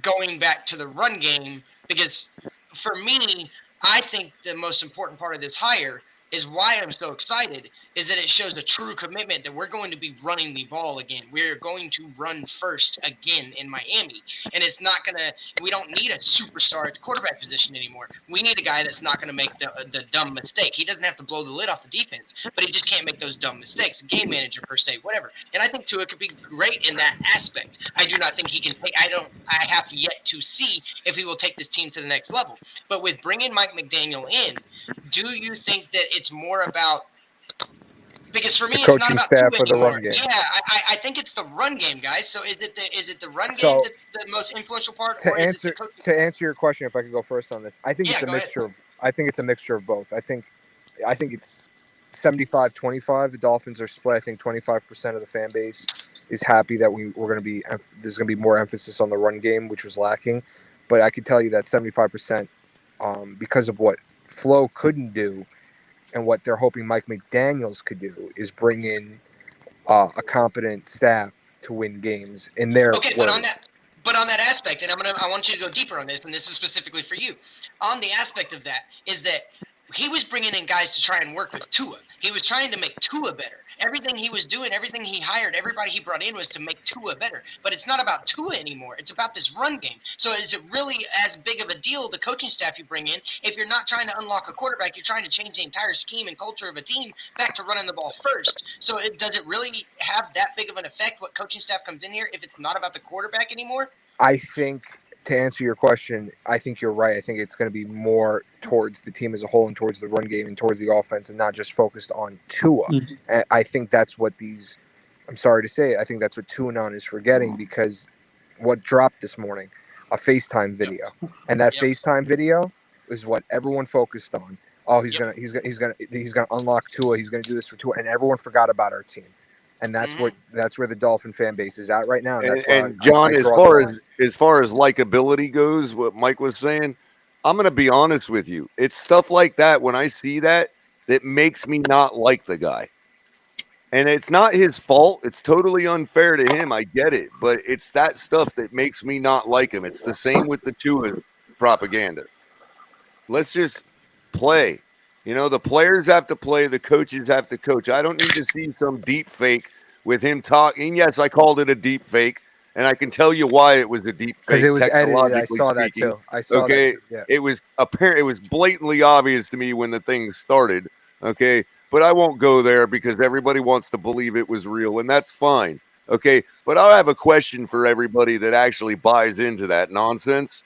going back to the run game? Because for me, I think the most important part of this hire is why I'm so excited is that it shows a true commitment that we're going to be running the ball again. We're going to run first again in Miami. And it's not going to – we don't need a superstar at the quarterback position anymore. We need a guy that's not going to make the dumb mistake. He doesn't have to blow the lid off the defense, but he just can't make those dumb mistakes. Game manager per se, whatever. And I think Tua could be great in that aspect. I do not think he can take – I have yet to see if he will take this team to the next level. But with bringing Mike McDaniel in, do you think that it's more about – because for me, it's not about staff Tua or the anymore. run game. Yeah, I think it's the run game, guys. So is it the run game that's the most influential part, or is it the coaching? To answer your question, if I could go first on this, I think it's a Go ahead. mixture. I think it's a mixture of both. I think it's 75-25. The Dolphins are split. I think 25% of the fan base is happy that we're going to be there's going to be more emphasis on the run game, which was lacking. But I can tell you that 75%, because of what Flo couldn't do, and what they're hoping Mike McDaniels could do, is bring in a competent staff to win games in their Okay, words. but on that aspect, and I want you to go deeper on this, and this is specifically for you. On the aspect of that is that he was bringing in guys to try and work with Tua. He was trying to make Tua better. Everything he was doing, everything he hired, everybody he brought in was to make Tua better. But it's not about Tua anymore. It's about this run game. So is it really as big of a deal, the coaching staff you bring in, if you're not trying to unlock a quarterback, you're trying to change the entire scheme and culture of a team back to running the ball first. So does it really have that big of an effect what coaching staff comes in here if it's not about the quarterback anymore? I think, to answer your question, I think you're right. I think it's going to be more towards the team as a whole and towards the run game and towards the offense, and not just focused on Tua. And I think that's what I'm sorry to say, I think that's what Tuanon is forgetting, because what dropped this morning, a FaceTime video. And that FaceTime video is what everyone focused on. Oh, he's gonna unlock Tua. He's gonna do this for Tua, and everyone forgot about our team. And that's where the Dolphin fan base is at right now. And John, as far as likability goes, what Mike was saying, I'm going to be honest with you. It's stuff like that, when I see that makes me not like the guy. And it's not his fault. It's totally unfair to him. I get it. But it's that stuff that makes me not like him. It's the same with the Tua propaganda. Let's just play. You know, the players have to play. The coaches have to coach. I don't need to see some deep fake with him talking. Yes, I called it a deep fake, and I can tell you why it was a deep fake. Because it was edited. I saw that speaking. too. I saw that too. Yeah. It was apparent. It was blatantly obvious to me when the thing started. Okay, but I won't go there because everybody wants to believe it was real, and that's fine. Okay, but I have a question for everybody that actually buys into that nonsense.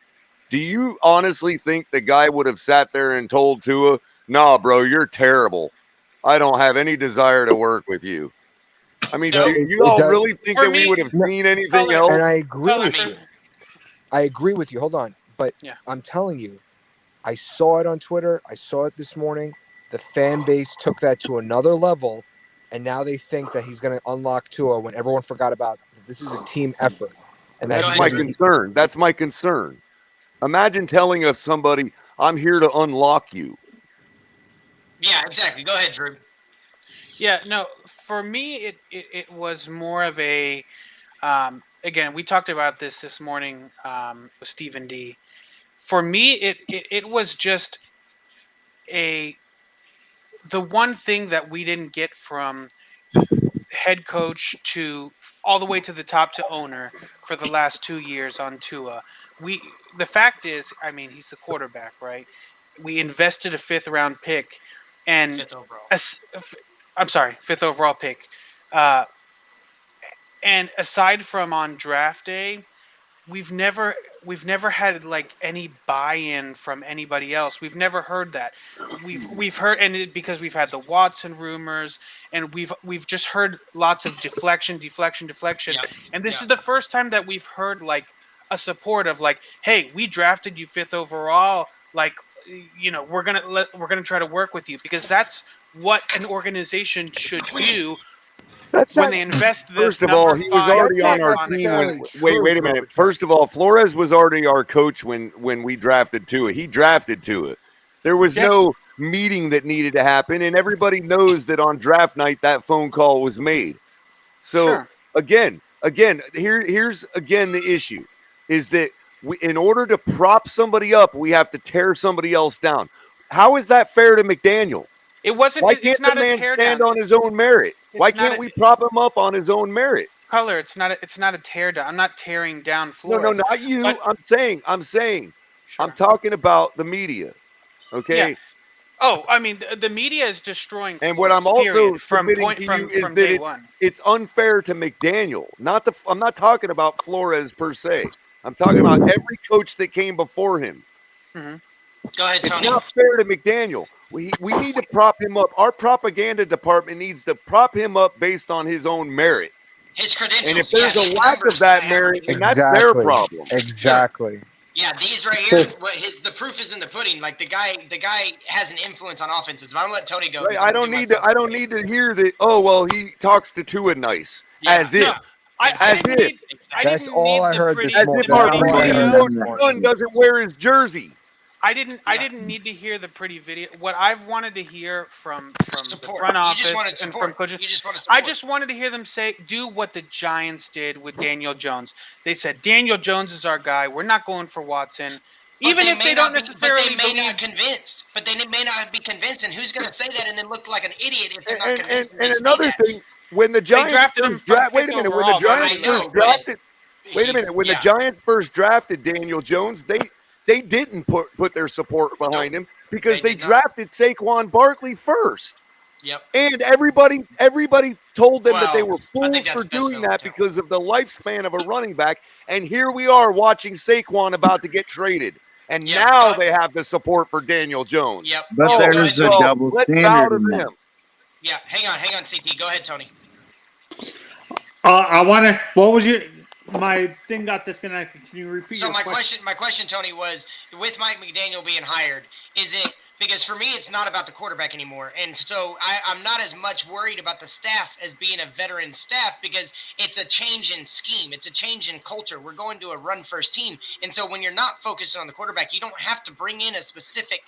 Do you honestly think the guy would have sat there and told Tua, "Nah, bro, you're terrible. I don't have any desire to work with you"? I mean, do you all really think that we would have seen anything else? And I agree with you. I agree with you. Hold on. But I'm telling you, I saw it on Twitter. I saw it this morning. The fan base took that to another level, and now they think that he's going to unlock Tua when everyone forgot about this is a team effort. And that's my concern. That's my concern. Imagine telling us somebody, "I'm here to unlock you." Yeah, exactly. Go ahead, Drew. Yeah, no, for me, it was more of a, again, we talked about this morning with Stephen D. For me, it was just the one thing that we didn't get from head coach to all the way to the top to owner for the last 2 years on Tua. The fact is, I mean, he's the quarterback, right? We invested a 5th round pick and Fifth overall. I'm sorry, 5th overall pick. And aside from on draft day, we've never had like any buy-in from anybody else. We've never heard that. We've heard, and because we've had the Watson rumors, and we've just heard lots of deflection. And this is the first time that we've heard like a support of like, hey, we drafted you 5th overall. Like, you know, we're gonna try to work with you, because that's what an organization should do. When they invest this. First of all, he was already on our team. Wait a minute. First of all, Flores was already our coach when we drafted Tua. He drafted Tua. There was no meeting that needed to happen, and everybody knows that on draft night that phone call was made. So again, here's again the issue is that in order to prop somebody up, we have to tear somebody else down. How is that fair to McDaniel? It wasn't. Why can't the man stand on his own merit? Why can't we prop him up on his own merit? Color, it's not a tear down. I'm not tearing down Flores. No, not you. But, I'm saying. I'm talking about the media. Okay. Yeah. Oh, I mean, the media is destroying. And Flores, what I'm also from day one. It's unfair to McDaniel. I'm not talking about Flores per se. I'm talking about every coach that came before him. Mm-hmm. Go ahead, Tony. It's not fair to McDaniel. We need to prop him up. Our propaganda department needs to prop him up based on his own merit. His credentials. And if there's a lack of that merit, then that's their problem. Exactly. Yeah, these right here. The proof is in the pudding. Like the guy has an influence on offenses. But I'm gonna let Tony go. Right, because I'm I gonna don't do my need to. thought. I don't need to hear that. Oh well, he talks to Tua nice, Yeah. as if, No, I as didn't if, need. I That's didn't all need I the heard pretty. this as morning. if our That's all I heard previous this morning. son doesn't wear his jersey. I didn't need to hear the pretty video. What I've wanted to hear from the Support. front You just office wanted and support. from coaches. You just wanted I support. just wanted to hear them do what the Giants did with Daniel Jones. They said Daniel Jones is our guy. We're not going for Watson. But Even if may they don't not be- necessarily but they may believe. not convinced. But they may not be convinced. And who's going to say that and then look like an idiot if they're not And convinced? and another thing, when the Giants drafted him first drafted, wait a 5th minute, when the overall, Giants I know, first but drafted, wait a minute, when the Giants first drafted Daniel Jones, they didn't put their support behind him because they they did not. drafted Saquon Barkley first. Yep. And everybody told them that they Well, were I think fools that's for the best doing way to that tell. because of the lifespan of a running back. And here we are watching Saquon about to get traded. And now they have the support for Daniel Jones. Yep. But Yep. there's a well, double let's bow standard to in that. them. Yeah. Hang on, CT. Go ahead, Tony. I want to. What was your? My thing got disconnected. Can you repeat So your question? my question, Tony, was with Mike McDaniel being hired, is it because for me it's not about the quarterback anymore, and so I'm not as much worried about the staff as being a veteran staff because it's a change in scheme, it's a change in culture. We're going to a run first team, and so when you're not focused on the quarterback, you don't have to bring in a specific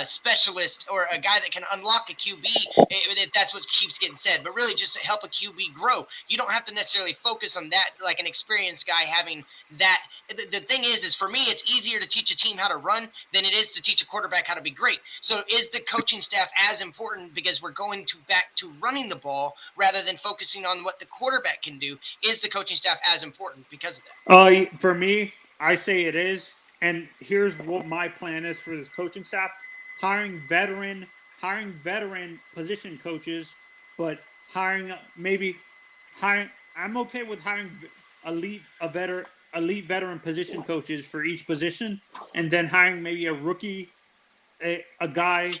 specialist or a guy that can unlock a QB if that's what keeps getting said, but really just to help a QB grow. You don't have to necessarily focus on that like an experienced guy having that. The thing is for me, it's easier to teach a team how to run than it is to teach a quarterback how to be great. So is the coaching staff as important because we're going back to running the ball rather than focusing on what the quarterback can do? Is the coaching staff as important because of that? For me, I say it is. And here's what my plan is for this coaching staff: hiring veteran position coaches, but hiring. I'm okay with hiring elite veteran position coaches for each position, and then hiring maybe a rookie, a guy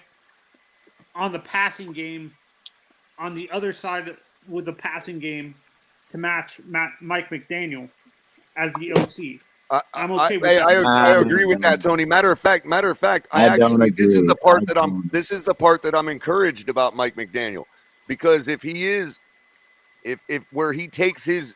on the passing game on the other side with the passing game to match Mike McDaniel as the OC. I'm okay with that. I agree with that, Tony. Matter of fact, I don't agree. this is the part that I'm encouraged about Mike McDaniel, because if he is, if where he takes his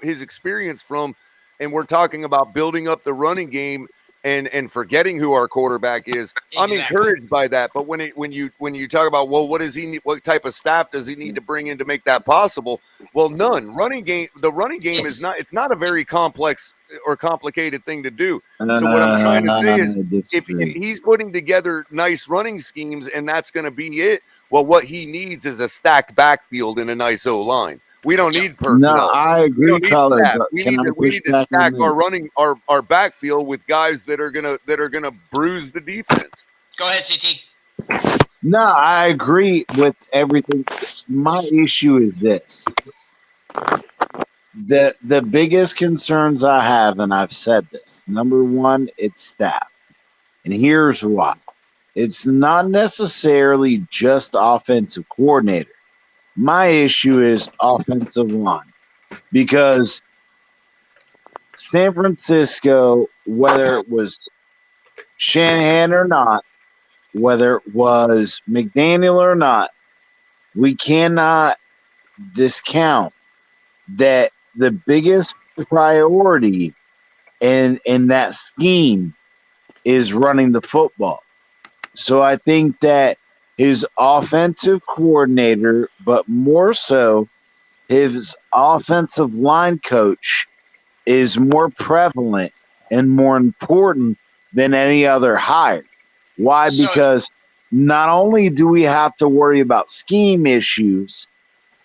his experience from, and we're talking about building up the running game and forgetting who our quarterback is, I'm encouraged by that. But when you talk about, well, what does he need? What type of staff does he need to bring in to make that possible? Well, none. The running game is not. It's not a very complex or complicated thing to do. So what I'm trying to say is, if he's putting together nice running schemes and that's going to be it, well, what he needs is a stacked backfield and a nice O line. We don't need personnel. No, I agree, Color. We need to stack our backfield with guys that are gonna bruise the defense. Go ahead, CT. No, I agree with everything. My issue is this. The biggest concerns I have, and I've said this, number one, it's staff. And here's why. It's not necessarily just offensive coordinator. My issue is offensive line, because San Francisco, whether it was Shanahan or not, whether it was McDaniel or not, we cannot discount that the biggest priority in that scheme is running the football. So I think that his offensive coordinator, but more so his offensive line coach, is more prevalent and more important than any other hire. Why? Because not only do we have to worry about scheme issues,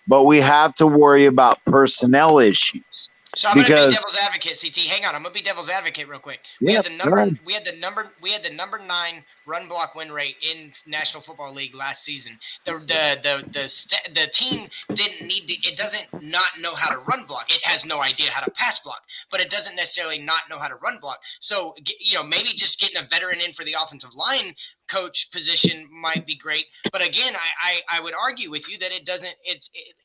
but we have to worry about personnel issues. So I'm going to be devil's advocate, CT. Hang on, I'm going to be devil's advocate real quick. We had the number 9 run block win rate in National Football League last season. The team didn't need to. It doesn't not know how to run block. It has no idea how to pass block, but it doesn't necessarily not know how to run block. So maybe just getting a veteran in for the offensive line coach position might be great, but again, I would argue with you that it doesn't.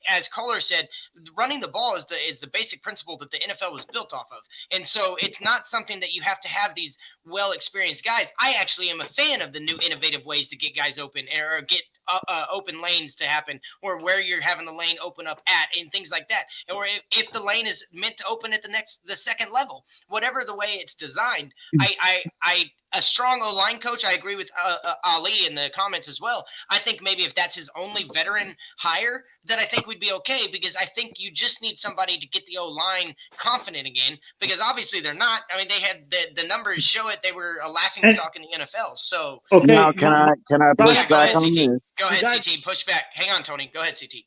As Kohler said, running the ball is the basic principle people that the NFL was built off of. And so it's not something that you have to have these well-experienced guys. I actually am a fan of the new innovative ways to get guys open or get open lanes to happen, or where you're having the lane open up at and things like that. Or if the lane is meant to open at the second level, whatever the way it's designed, a strong O-line coach, I agree with Ali in the comments as well. I think maybe if that's his only veteran hire, then I think we'd be okay, because I think you just need somebody to get the O-line confident again, because obviously they're not. I mean, they had the numbers show it. They were a laughing stock in the NFL. So now, can I push go back ahead, on CT. this? Go ahead, CT. Push back. Hang on, Tony. Go ahead, CT.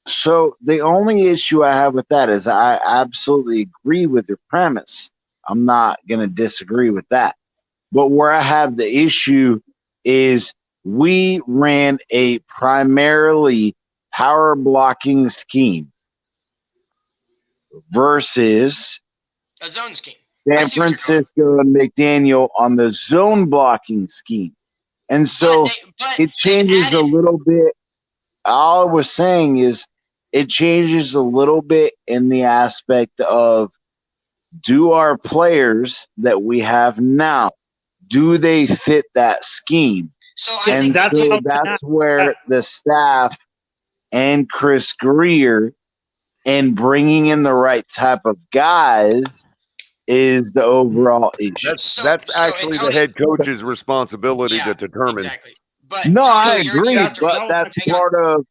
So the only issue I have with that is I absolutely agree with your premise. I'm not going to disagree with that. But where I have the issue is we ran a primarily power blocking scheme versus a zone scheme. San Francisco and McDaniel on the zone blocking scheme. And so it changes a little bit. All I was saying is it changes a little bit in the aspect of, do our players that we have now, do they fit that scheme? So that's where the staff and Chris Greer and bringing in the right type of guys is the overall issue. That's actually the head coach's responsibility to determine. Exactly. But No, I Tony, agree, but that's part of.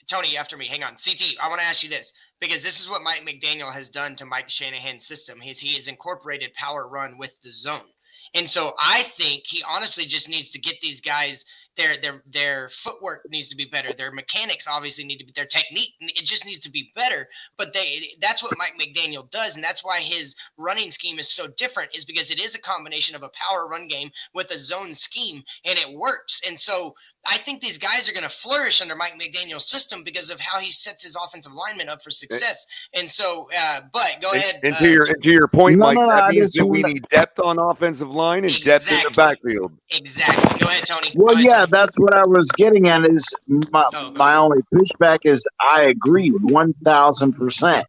Tony, after me. Hang on. CT, I want to ask you this, because this is what Mike McDaniel has done to Mike Shanahan's system. He has incorporated power run with the zone. And so I think he honestly just needs to get these guys, their footwork needs to be better. Their mechanics obviously need to be, their technique, it just needs to be better. But that's what Mike McDaniel does. And that's why his running scheme is so different, is because it is a combination of a power run game with a zone scheme, and it works. And so I think these guys are going to flourish under Mike McDaniel's system because of how he sets his offensive linemen up for success. And so, but go ahead. And to your point, Mike, that means that we wanna- need depth on offensive line and depth in the backfield. Exactly. Go ahead, Tony. Well, yeah, that's what I was getting at. Is my only pushback is I agree 1,000%.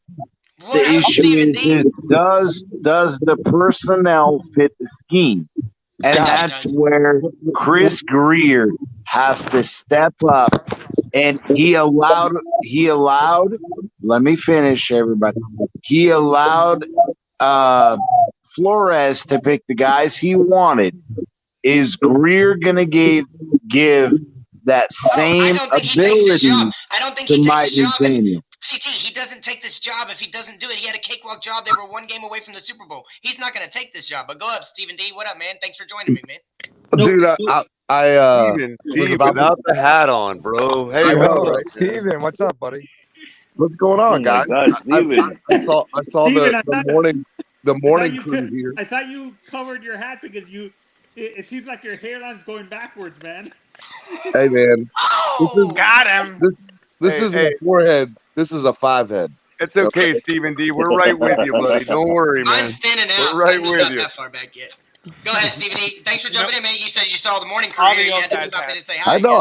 The issue is does the personnel fit the scheme? And that's where Chris Greer has to step up. And he allowed, let me finish, everybody. He allowed Flores to pick the guys he wanted. Is Greer going to give that same ability to Mike McDaniel? CT, he doesn't take this job if he doesn't do it. He had a cakewalk job. They were one game away from the Super Bowl. He's not going to take this job. But go up, Stephen D. What up, man? Thanks for joining me, man. Dude, I Steven D, without the hat on, bro. Hey, Steven, what's up, buddy? What's going on, guys? I saw Steven, the morning crew here. I thought you covered your hat because it seems like your hairline's going backwards, man. Hey, man. Got him. This is a 4-head. This is a 5-head. It's okay, Stephen D. We're right with you, buddy. Don't worry, man. I'm thinning out. We're right I'm just with not you. that far back yet. Go ahead, Stephen D. Thanks for jumping in, man. You said you saw the morning crew here. You had to stop in and say hi. I know.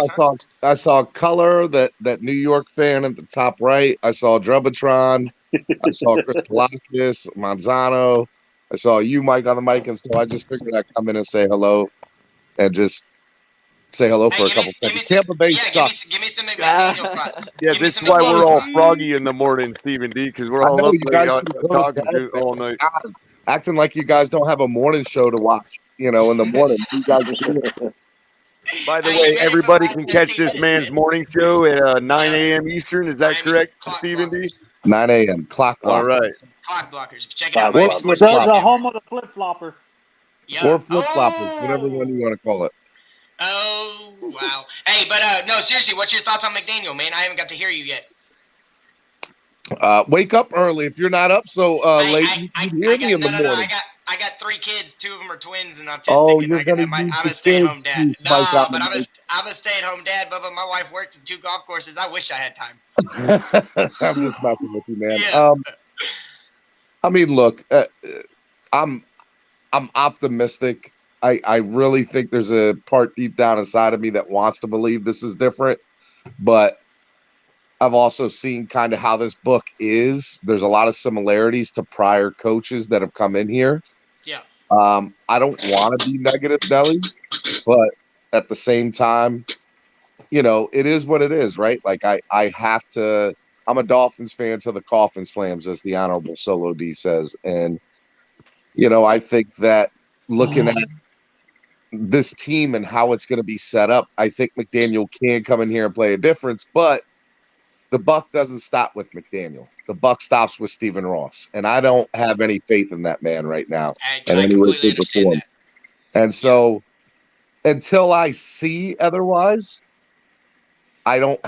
I saw Color, that New York fan at the top right. I saw Drubatron. I saw Chris Kalakis, Manzano. I saw you, Mike, on the mic, and so I just figured I'd come in and say hello, and just say hello for a couple seconds. Tampa Bay sucks. Give me some McDaniel thoughts. Yeah, this is why we're all froggy in the morning, Stephen D, because we're all up you guys talking to all night. Acting like you guys don't have a morning show to watch, in the morning. You guys are By the way, everybody can catch this man's morning show at 9 a.m. Eastern. Is that correct, Stephen D? 9 a.m. Clock block. All right. Clock blockers. Check it out. The home of the flip flopper. Or flip floppers, whatever one you want to call it. Oh, wow. Hey, but no, seriously, what's your thoughts on McDaniel, man? I haven't got to hear you yet. Wake up early. If you're not up so late, you can hear me in the morning. I got 3 kids. 2 of them are twins and autistic. Oh, and you're going to I'm a stay-at-home dad. No, but I'm a stay-at-home dad, Bubba. My wife works at 2 golf courses. I wish I had time. I'm just messing with you, man. Yeah. I mean, look, I'm optimistic. I really think there's a part deep down inside of me that wants to believe this is different, but I've also seen kind of how this book is. There's a lot of similarities to prior coaches that have come in here. Yeah. I don't want to be negative, Nelly, but at the same time, it is what it is, right? Like I have to. I'm a Dolphins fan to the coffin slams, as the Honorable Solo D says, and I think that looking at this team and how it's going to be set up, I think McDaniel can come in here and play a difference, but the buck doesn't stop with McDaniel. The buck stops with Stephen Ross, and I don't have any faith in that man right now. I completely understand that. And so, until I see otherwise, I don't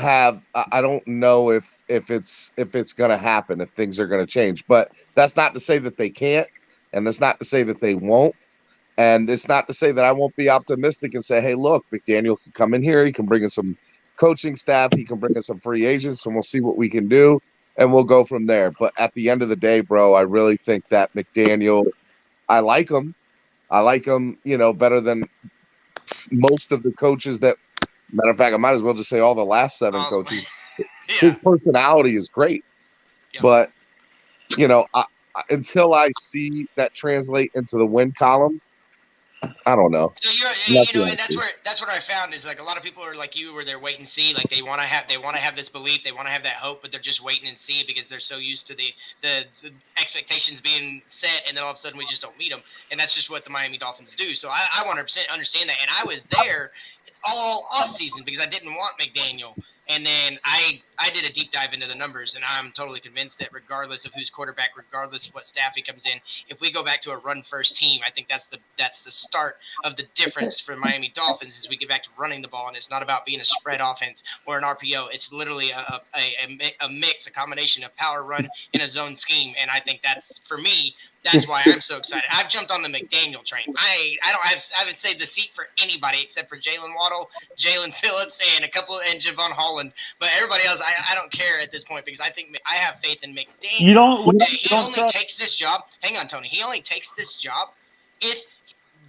know if it's going to happen, if things are going to change. But that's not to say that they can't, and that's not to say that they won't. And it's not to say that I won't be optimistic and say, hey, look, McDaniel can come in here. He can bring in some coaching staff. He can bring in some free agents, and we'll see what we can do, and we'll go from there. But at the end of the day, bro, I really think that McDaniel, I like him. I like him, better than most of the coaches that, matter of fact, I might as well just say all the last 7 coaches. Yeah. His personality is great. Yeah. But, until I see that translate into the win column, I don't know. So and that's what I found is like a lot of people are like you, where they're wait and see, like they want to have this belief, they want to have that hope, but they're just waiting and see because they're so used to the expectations being set, and then all of a sudden we just don't meet them, and that's just what the Miami Dolphins do. So I 100% understand that, and I was there all off season because I didn't want McDaniel. And then I did a deep dive into the numbers, and I'm totally convinced that regardless of who's quarterback, regardless of what staff he comes in, if we go back to a run-first team, I think that's the start of the difference for Miami Dolphins is we get back to running the ball, and it's not about being a spread offense or an RPO. It's literally a mix, a combination of power run and a zone scheme, and I think that's, for me, that's why I'm so excited. I've jumped on the McDaniel train. I haven't saved a seat for anybody except for Jalen Waddle, Jalen Phillips, and Javon Holland. But everybody else, I don't care at this point because I think I have faith in McDaniel. He only takes this job. Hang on, Tony. He only takes this job if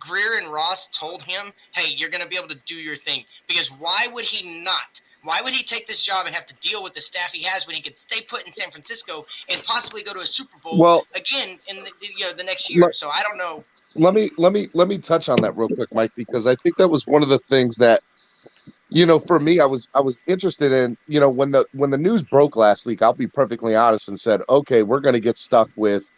Greer and Ross told him, "Hey, you're going to be able to do your thing." Because why would he not? Why would he take this job and have to deal with the staff he has when he could stay put in San Francisco and possibly go to a Super Bowl again in the next year? So I don't know. Let me touch on that real quick, Mike, because I think that was one of the things that, for me, I was interested in, when the news broke last week, I'll be perfectly honest and said, okay, we're going to get stuck with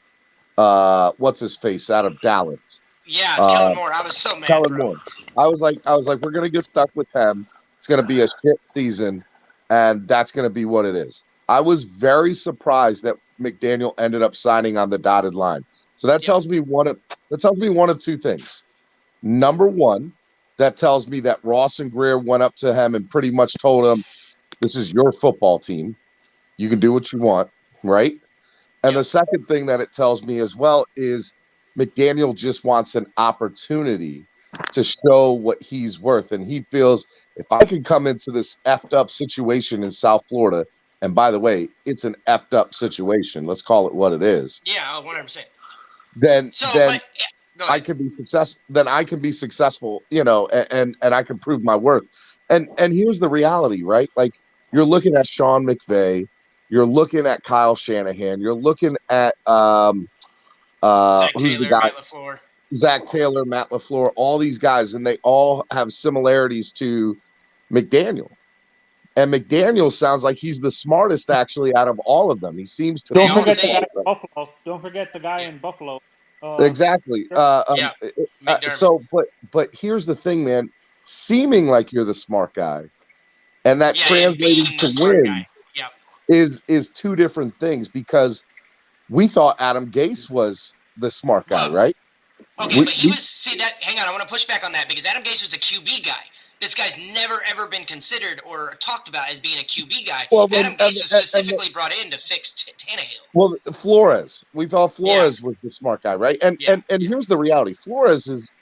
what's his face out of Dallas. Yeah, Kellen Moore. I was so mad. Kellen Moore. I was like, we're going to get stuck with him. It's going to be a shit season, and that's going to be what it is. I was very surprised that McDaniel ended up signing on the dotted line. So that tells me one of two things. Number one, that tells me that Ross and Greer went up to him and pretty much told him, "This is your football team. You can do what you want," right? And the second thing that it tells me as well is McDaniel just wants an opportunity to show what he's worth. And he feels, if I can come into this effed up situation in South Florida, and by the way, it's an effed up situation. Let's call it what it is. Yeah, 100%. Then I can be successful. Then I can be successful, and I can prove my worth. And here's the reality, right? Like, you're looking at Sean McVay, you're looking at Kyle Shanahan, you're looking at who's the guy? Zach Taylor, Matt LaFleur, all these guys, and they all have similarities to McDaniel. And McDaniel sounds like he's the smartest, actually, out of all of them. He seems to. Don't forget the guy in Buffalo. Don't forget the guy in Buffalo. Exactly. But here's the thing, man. Seeming like you're the smart guy, and that translating to wins is two different things, because we thought Adam Gase was the smart guy, right? Okay, but he was. See that? Hang on, I want to push back on that because Adam Gase was a QB guy. This guy's never ever been considered or talked about as being a QB guy. Well, Adam Gase was specifically brought in to fix Tannehill. Well, Flores. We thought Flores was the smart guy, right? And here's the reality: Flores is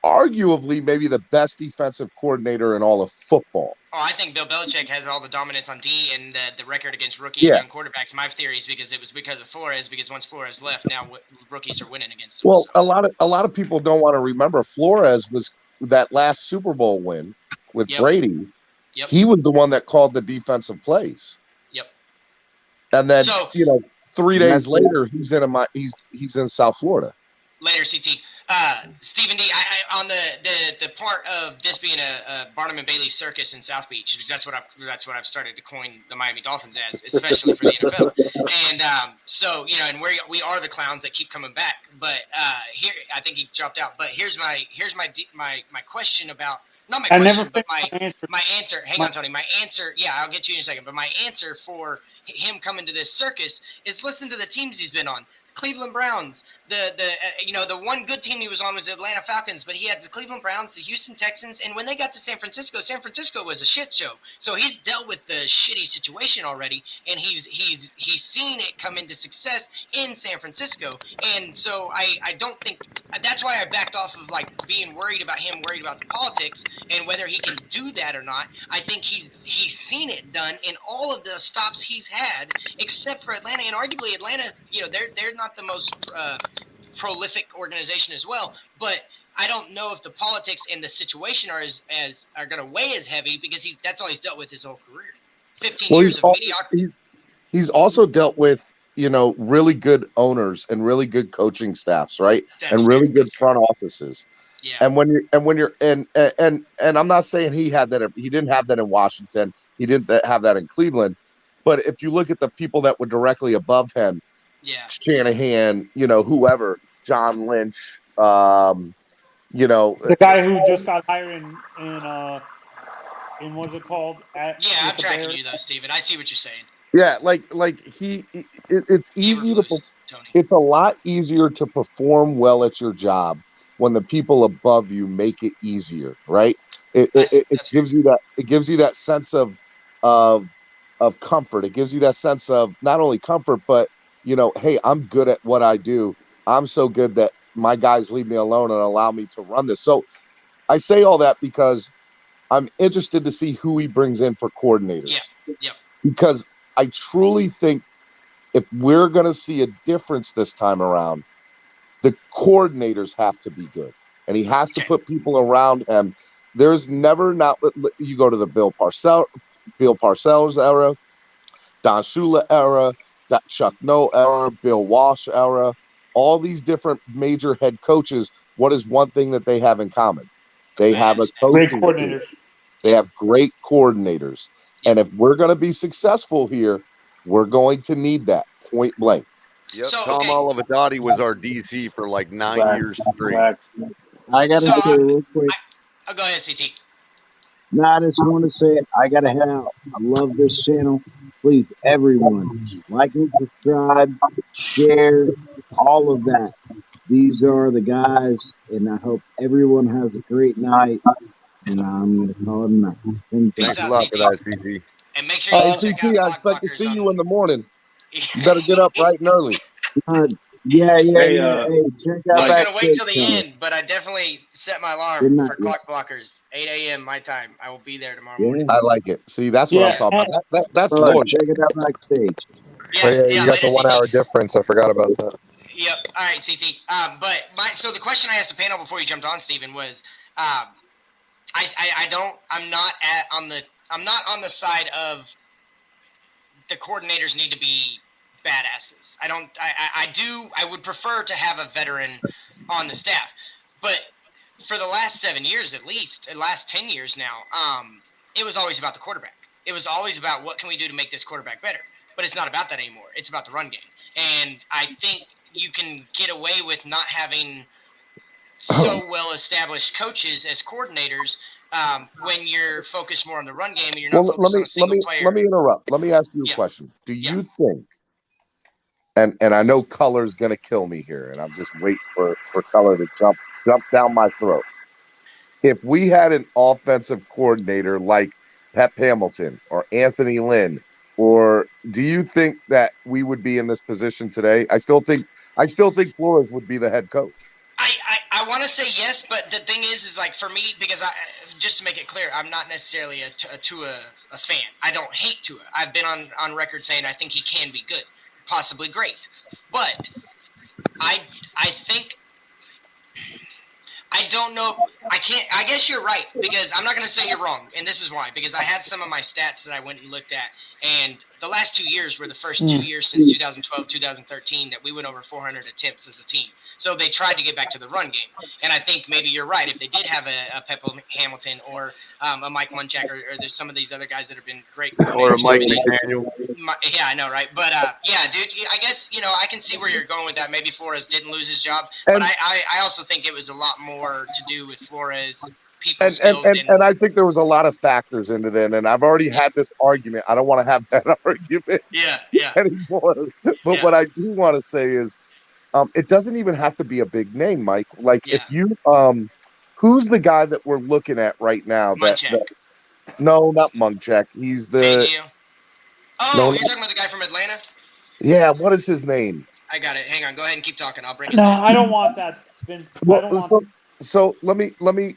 arguably maybe the best defensive coordinator in all of football. Oh, I think Bill Belichick has all the dominance on D and the record against rookie and young quarterbacks. My theory is because it was because of Flores. Because once Flores left, now rookies are winning against him. Well, a lot of people don't want to remember Flores was that last Super Bowl win with Brady. He was the one that called the defensive plays. And then So 3 That's days later, he's in South Florida. later, CT. Stephen D. On the part of this being a Barnum and Bailey circus in South Beach, because that's what I've started to coin the Miami Dolphins as, especially for the NFL. And so and we are the clowns that keep coming back. But here, I think he dropped out. But here's my question about. Not my I question, never but finished my answer. Hang on, Tony. My answer. Yeah, I'll get to you in a second. But my answer for him coming to this circus is listen to the teams he's been on. Cleveland Browns. The one good team he was on was the Atlanta Falcons, but he had the Cleveland Browns, the Houston Texans, and when they got to San Francisco was a shit show. So he's dealt with the shitty situation already, and he's seen it come into success in San Francisco. And so I don't think that's why I backed off of being worried about the politics and whether he can do that or not. I think he's seen it done in all of the stops he's had, except for Atlanta, and arguably Atlanta, they're not the most prolific organization as well, but I don't know if the politics and the situation are going to weigh as heavy because that's all he's dealt with his whole career. 15 years of mediocrity. He's also dealt with really good owners and really good coaching staffs, right? That's really good front offices. Yeah. And when you're and I'm not saying he didn't have that in Washington, he didn't have that in Cleveland, but if you look at the people that were directly above him, yeah, Shanahan, whoever, John Lynch, the guy who just got hired in what's it called? I'm tracking you though, Steven. I see what you're saying. Yeah, it's easy it's a lot easier to perform well at your job when the people above you make it easier, right? It gives you that sense of comfort. It gives you that sense of not only comfort, but hey, I'm good at what I do. I'm so good that my guys leave me alone and allow me to run this. So I say all that because I'm interested to see who he brings in for coordinators. Yeah. Because I truly think if we're going to see a difference this time around, the coordinators have to be good. And he has to put people around him. There's never you go to the Bill Parcells era, Don Shula era, Chuck Noll era, Bill Walsh era, all these different major head coaches. What is one thing that they have in common? They have great coordinators. They have great coordinators. And if we're going to be successful here, we're going to need that point blank. Yep. Tom Olivadotti was our DC for 9 years straight. I got to say real quick. Go ahead, CT. No, I just want to say it. I got to head out. I love this channel. Please, everyone, like and subscribe, share, all of that. These are the guys, and I hope everyone has a great night. And I'm going to call it a night. Thanks a lot for that, CT. And make sure you check out I expect to see you in the morning. You better get up right and early. Yeah. Hey, Hey, check out I was that going to wait till the channel. end, but I definitely set my alarm Good night, for clock blockers. 8 a.m. my time. I will be there tomorrow Yeah. morning. I like it. See, that's what I'm talking about. That's Look, loyal. check it out backstage. You got the 1 hour difference. I forgot about that. Yep. All right, CT. So the question I asked the panel before you jumped on, Stephen, was, I'm not on the side of the coordinators need to be badasses. I would prefer to have a veteran on the staff, but for the last 7 years, at least, the last 10 years now, it was always about the quarterback. It was always about what can we do to make this quarterback better. But it's not about that anymore. It's about the run game. And I think you can get away with not having so well-established coaches as coordinators when you're focused more on the run game and you're not focused on a single player. Let me interrupt. Let me ask you a question. Do you think, and I know Color's going to kill me here, and I'm just waiting for Color to jump down my throat. If we had an offensive coordinator like Pep Hamilton or Anthony Lynn, or do you think that we would be in this position today? I still think Flores would be the head coach. I want to say yes, but the thing is like for me, because just to make it clear, I'm not necessarily a Tua fan. I don't hate Tua. I've been on record saying I think he can be good, possibly great, but I think I don't know. I can't. I guess you're right because I'm not going to say you're wrong, and this is why. Because I had some of my stats that I went and looked at, And the last 2 years were the first 2 years since 2012, 2013 that we went over 400 attempts as a team. So they tried to get back to the run game. And I think maybe you're right. If they did have a Peppo Hamilton or a Mike Munchak or there's some of these other guys that have been great Or a coordinators, Mike maybe- McDaniel. Yeah, I know, right? But yeah, dude, I guess I can see where you're going with that. Maybe Flores didn't lose his job, but I also think it was a lot more to do with Flores' people skills. And I think there was a lot of factors into that, and I've already had this argument. I don't want to have that argument anymore. But what I do want to say is, it doesn't even have to be a big name, Mike. Like if you, who's the guy that we're looking at right now? No, not Munchak. He's the. Oh, you're talking about the guy from Atlanta? Yeah, what is his name? I got it. Hang on. Go ahead and keep talking. I'll bring it. No, I don't want that. So let me.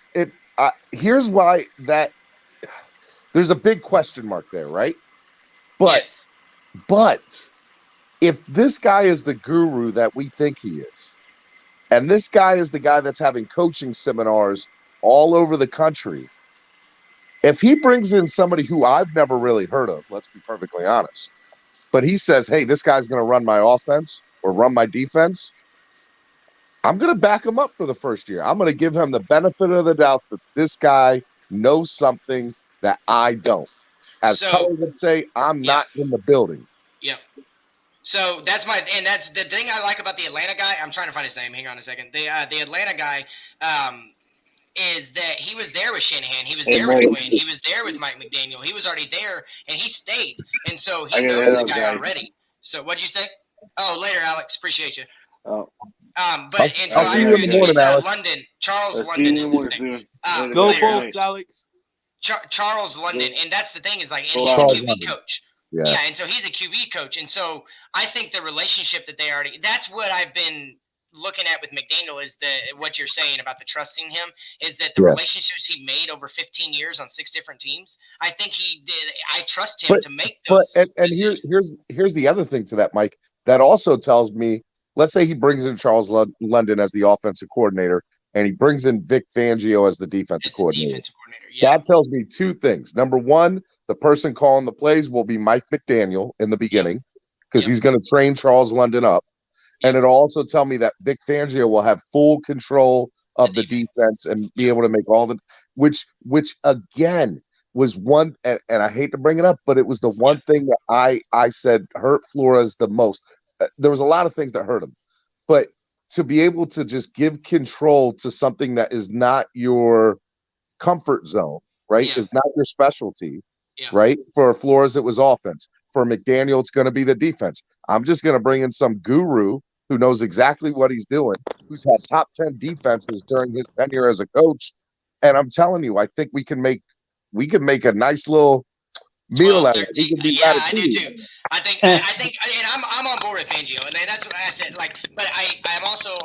Here's why that there's a big question mark there, right? But if this guy is the guru that we think he is, and this guy is the guy that's having coaching seminars all over the country, if he brings in somebody who I've never really heard of, let's be perfectly honest, but he says, hey, this guy's going to run my offense or run my defense, I'm going to back him up for the first year. I'm going to give him the benefit of the doubt that this guy knows something that I don't. As Color would say, I'm not in the building. Yeah. So that's the thing I like about the Atlanta guy. I'm trying to find his name. Hang on a second. The Atlanta guy is that he was there with Shanahan. He was there with Quinn. He was there with Mike McDaniel. He was already there, and he stayed. And so he knows the guy already. So what'd you say? Oh, later, Alex. Appreciate you. Oh. But and so I agree. It's London. Charles London is his name. Go Bolts, Alex. Charles London, and that's the thing is like, and he's a QB coach. Yeah, and so he's a QB coach, and so I think the relationship that they already—that's what I've been looking at with McDaniel is what you're saying about the trusting him is that the relationships he made over 15 years on 6 different teams. I think he did. I trust him to make those. And here's the other thing to that, Mike. That also tells me, let's say he brings in Charles London as the offensive coordinator, and he brings in Vic Fangio as the defensive coordinator. That tells me 2 things. Number one, the person calling the plays will be Mike McDaniel in the beginning because he's going to train Charles London up. And it'll also tell me that Vic Fangio will have full control of the defense and be able to make all the which again was one, and I hate to bring it up, but it was the one thing that I said hurt Flores the most. There was a lot of things that hurt him, but to be able to just give control to something that is not your comfort zone, right? Is not your specialty, right? For Flores, it was offense. For McDaniel, it's going to be the defense. I'm just going to bring in some guru who knows exactly what he's doing, who's had top 10 defenses during his tenure as a coach. And I'm telling you, I think we can make a nice little meal out of it. I do too. I think, and I'm on board with Fangio, and that's what I said. Like, but I'm also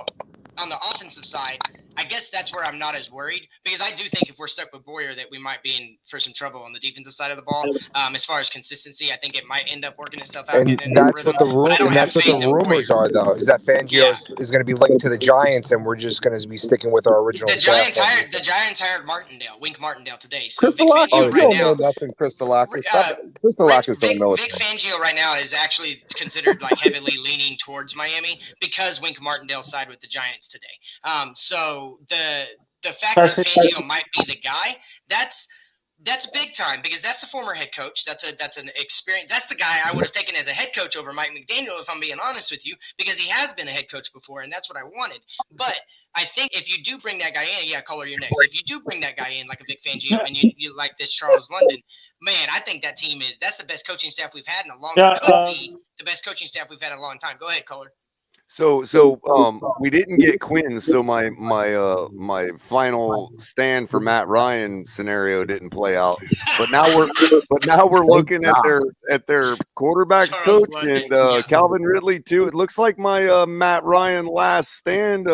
on the offensive side. I guess that's where I'm not as worried because I do think if we're stuck with Boyer that we might be in for some trouble on the defensive side of the ball. As far as consistency, I think it might end up working itself out. And that's what the rumors are, though, is that Fangio is going to be linked to the Giants, and we're just going to be sticking with our original. The Giants hired Wink Martindale today. So Christolakis don't know nothing. Christolakis don't know it. Vic Fangio right now is actually considered like heavily leaning towards Miami because Wink Martindale sided with the Giants today. So the fact that Fangio might be the guy, that's big time because that's a former head coach. That's an experience. That's the guy I would have taken as a head coach over Mike McDaniel, if I'm being honest with you, because he has been a head coach before, and that's what I wanted. But I think if you do bring that guy in, Caller, you're next. If you do bring that guy in like a Vic Fangio and you like this Charles London, man, I think that's the best coaching staff we've had in a long time. Could be the best coaching staff we've had in a long time. Go ahead, Caller. So we didn't get Quinn, so my final stand for Matt Ryan scenario didn't play out. But now we're looking at their quarterbacks coach and Calvin Ridley too. It looks like my Matt Ryan last stand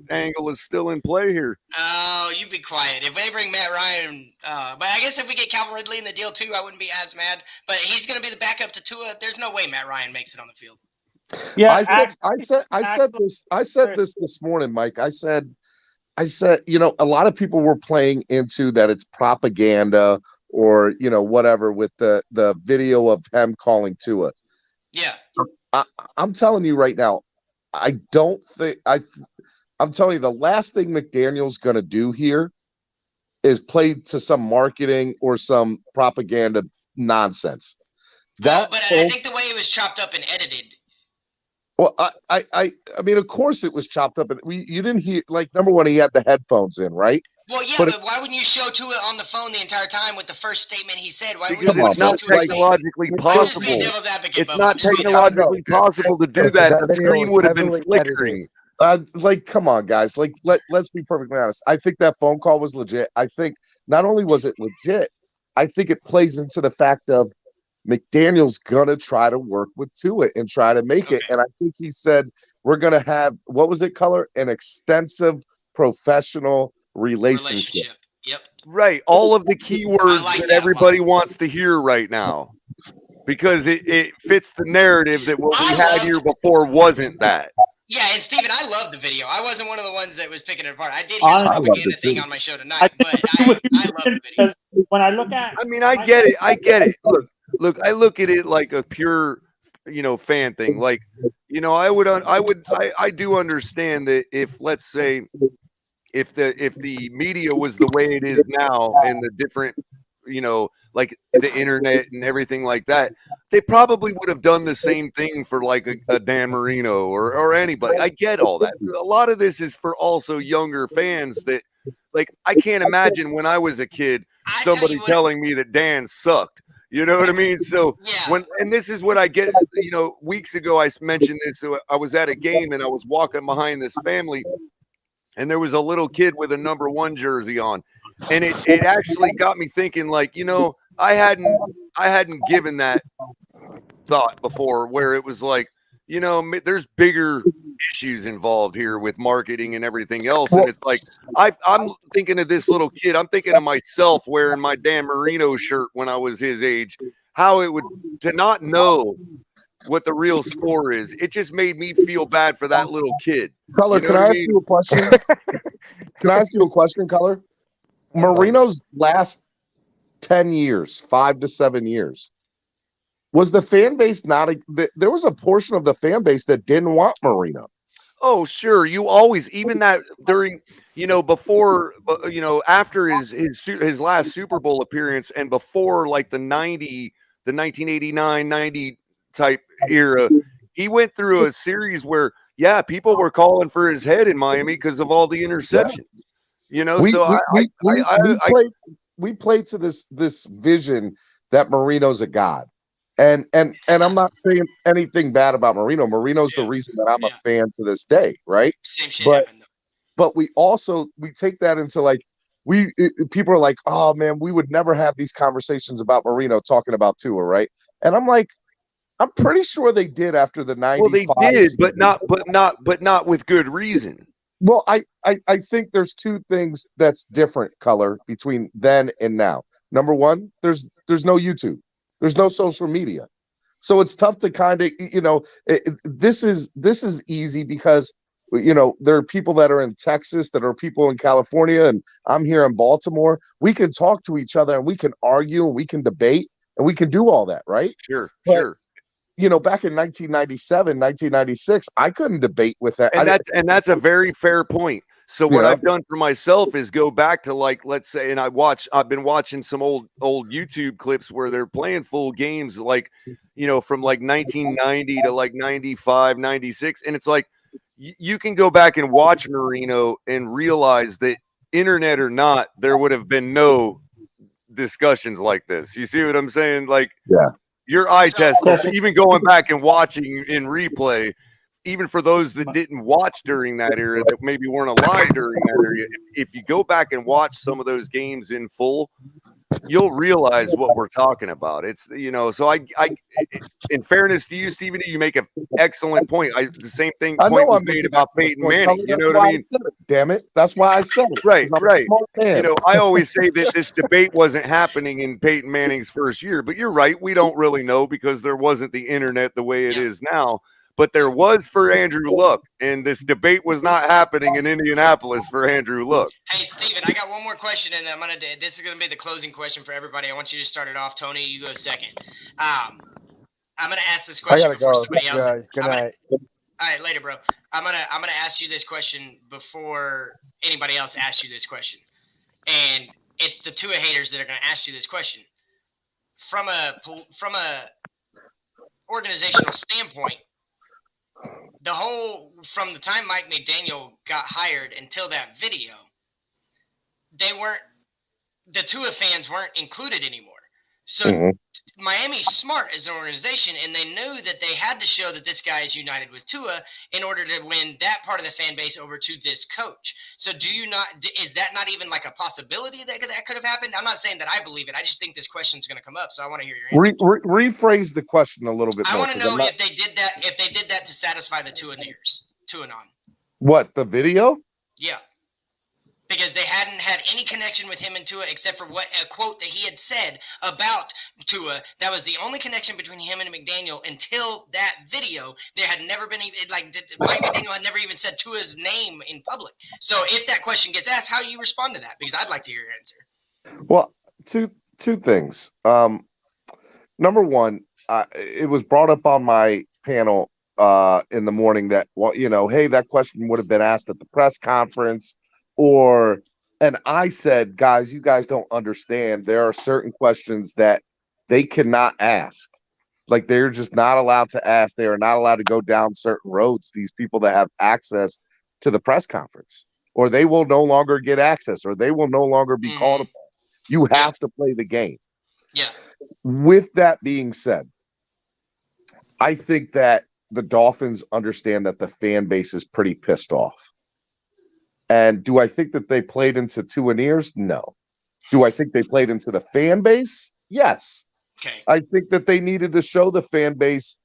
angle is still in play here. Oh, you be quiet. If they bring Matt Ryan, but I guess if we get Calvin Ridley in the deal too, I wouldn't be as mad. But he's going to be the backup to Tua. There's no way Matt Ryan makes it on the field. Yeah, I said this morning, Mike. I said, a lot of people were playing into that it's propaganda or whatever with the video of him calling Tua. Yeah. I'm telling you right now, I don't think I'm telling you the last thing McDaniel's going to do here is play to some marketing or some propaganda nonsense. But I think the way it was chopped up and edited. Well, I mean, of course it was chopped up, and you didn't hear, like, number one, he had the headphones in, right? Well, yeah, but why wouldn't you show Tua on the phone the entire time with the first statement he said? Why Because wouldn't it's not technologically possible. It's not technologically possible to do that. The screen would have been flickering. Like, come on, guys. Like, let's be perfectly honest. I think that phone call was legit. I think not only was it legit, I think it plays into the fact of McDaniel's gonna try to work with Tua and try to make it. And I think he said we're gonna have, what was it, Color? An extensive professional relationship. Yep. Right. All of the keywords that everybody wants to hear right now. Because it fits the narrative that what we had here before wasn't that. Yeah, and Steven, I love the video. I wasn't one of the ones that was picking it apart. I did hear Honestly, the propaganda thing on my show tonight, but I love the video. When I look at, I mean, I get it. Look, I look at it like a pure, fan thing. Like, I do understand that if, let's say, if the media was the way it is now and the different, like the internet and everything like that, they probably would have done the same thing for like a Dan Marino or anybody. I get all that. A lot of this is for also younger fans that, like, I can't imagine when I was a kid, somebody telling me that Dan sucked. You know what I mean? So and this is what I get, weeks ago, I mentioned this. I was at a game and I was walking behind this family and there was a little kid with a number 1 jersey on. And it actually got me thinking, like, I hadn't given that thought before, where it was like, there's bigger issues involved here with marketing and everything else. And it's like, I'm thinking of this little kid. I'm thinking of myself wearing my Dan Marino shirt when I was his age, how it would, to not know what the real score is. It just made me feel bad for that little kid. Color, can I ask you a question? Can I ask you a question, Color? Marino's last 10 years, 5 to 7 years, was the fan base there was a portion of the fan base that didn't want Marino. Oh, sure. You always, even that during, before, after his last Super Bowl appearance and before like the 1989, 90 type era, he went through a series where, people were calling for his head in Miami because of all the interceptions. We played to this vision that Marino's a god. And I'm not saying anything bad about Marino. Marino's the reason that I'm a fan to this day, right? Same shit happened, though. But we take that into, like, people are like, oh man, we would never have these conversations about Marino talking about Tua, right? And I'm like, I'm pretty sure they did after the 95. Well, they did, but not with good reason. Well, I think there's two things that's different, Color, between then and now. Number one, there's no YouTube. There's no social media. So it's tough to kind of, this is easy because, there are people that are in Texas, that are people in California, and I'm here in Baltimore. We can talk to each other and we can argue and we can debate and we can do all that, right? Sure. Back in 1997, 1996, I couldn't debate with that. And that's a very fair point. So what I've done for myself is go back to, like, let's say, and I've been watching some old YouTube clips where they're playing full games, like, from like 1990 to like 95, 96. And it's like, you can go back and watch Marino and realize that, internet or not, there would have been no discussions like this. You see what I'm saying? Like, your eye test, even going back and watching in replay, even for those that didn't watch during that era, that maybe weren't alive during that era, if you go back and watch some of those games in full, you'll realize what we're talking about. It's, so I in fairness to you, Stephen, you make an excellent point. The same thing point was made about Peyton Manning. You know what I mean? Damn it. That's why I said it. Right. I always say that this debate wasn't happening in Peyton Manning's first year, but you're right. We don't really know because there wasn't the internet the way it is now. but there was for Andrew Luck, and this debate was not happening in Indianapolis for Andrew Luck. Hey, Steven, I got one more question, and this is gonna be the closing question for everybody. I want you to start it off. Tony, you go second. I'm gonna ask this I question gotta before go. somebody else. Guys, good night. All right, later, bro. I'm gonna ask you this question before anybody else asks you this question, and it's the Tua haters that are gonna ask you this question. From a organizational standpoint, from the time Mike McDaniel got hired until that video, the Tua fans weren't included anymore. So Miami's smart as an organization, and they knew that they had to show that this guy is united with Tua in order to win that part of the fan base over to this coach. So is that not even like a possibility that could have happened? I'm not saying that I believe it. I just think this question is going to come up, so I want to hear your answer. Rephrase the question a little bit more. I want to know if they did that to satisfy the Tua-ners. What, the video? Yeah. Because they hadn't had any connection with him and Tua except for a quote that he had said about Tua. That was the only connection between him and McDaniel until that video. There had never been Mike McDaniel had never even said Tua's name in public. So if that question gets asked, how do you respond to that? Because I'd like to hear your answer. Well, two things. Number one, it was brought up on my panel in the morning that, well, hey, that question would have been asked at the press conference. And I said, guys, you guys don't understand. There are certain questions that they cannot ask. Like, they're just not allowed to ask. They are not allowed to go down certain roads, these people that have access to the press conference, or they will no longer get access, or they will no longer be called upon. You have to play the game. Yeah. With that being said, I think that the Dolphins understand that the fan base is pretty pissed off. And do I think that they played into Tua ears? No. Do I think they played into the fan base? Yes. Okay. I think that they needed to show the fan base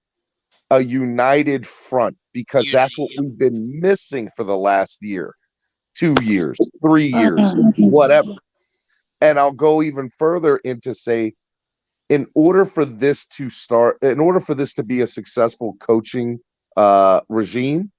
a united front, because that's what we've been missing for the last year, 2 years, 3 years, whatever. And I'll go even further into say, in order for this to be a successful coaching regime,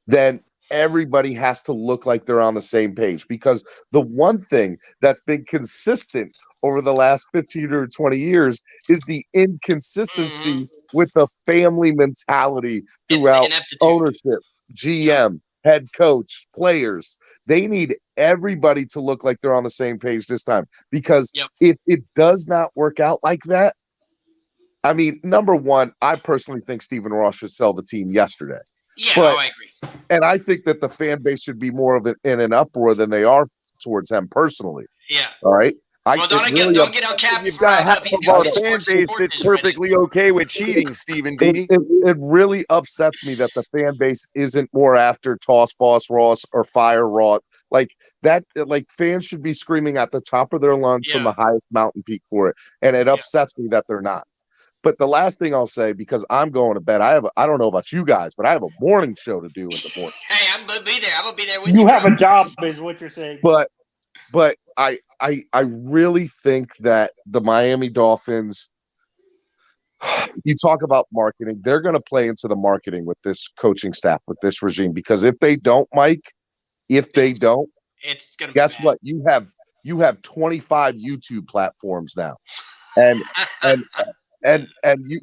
then everybody has to look like they're on the same page. Because the one thing that's been consistent over the last 15 or 20 years is the inconsistency with the family mentality throughout ownership, GM, head coach, players. They need everybody to look like they're on the same page this time. Because if it does not work out like that, I mean, number one, I personally think Stephen Ross should sell the team yesterday. Yeah, I agree. And I think that the fan base should be more of in an uproar than they are towards him personally. Yeah. All right. Don't get El Cap. You've got half of our fan base that's perfectly okay with cheating, Stephen D. It really upsets me that the fan base isn't more after toss boss Ross or fire Ross. Like that, like fans should be screaming at the top of their lungs from the highest mountain peak for it. And it upsets me that they're not. But the last thing I'll say, because I'm going to bed, I don't know about you guys, but I have a morning show to do in the morning. Hey, I'm gonna be there. I'm gonna be there with you. You have a job, is what you're saying. But I really think that the Miami Dolphins, you talk about marketing, they're going to play into the marketing with this coaching staff, with this regime, because if they don't, Mike, it's gonna guess what? You have 25 YouTube platforms now, and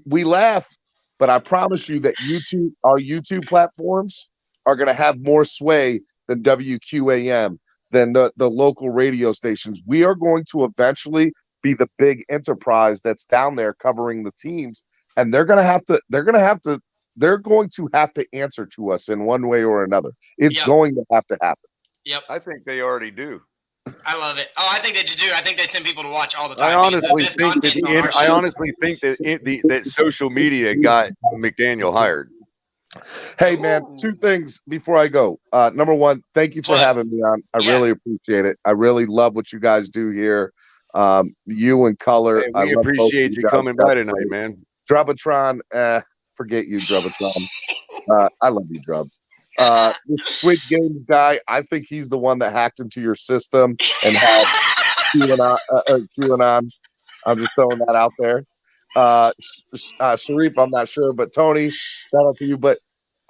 we laugh, but I promise you that our YouTube platforms are going to have more sway than WQAM, than the local radio stations. We are going to eventually be the big enterprise that's down there covering the teams, and they're going to have to answer to us in one way or another. It's going to have to happen. Yep. I think they already do. I love it. Oh, I think they just do. I think they send people to watch all the time. I honestly think that social media got McDaniel hired. Hey, man, two things before I go. Number one, thank you for having me on. I really appreciate it. I really love what you guys do here. You and Color. Hey, we appreciate you coming by tonight, man. Drubbatron, forget you, Drubbatron. I love you, Drub. This Squid Games guy, I think he's the one that hacked into your system and had QAnon. I'm just throwing that out there. Sharif, I'm not sure, but Tony, shout out to you. But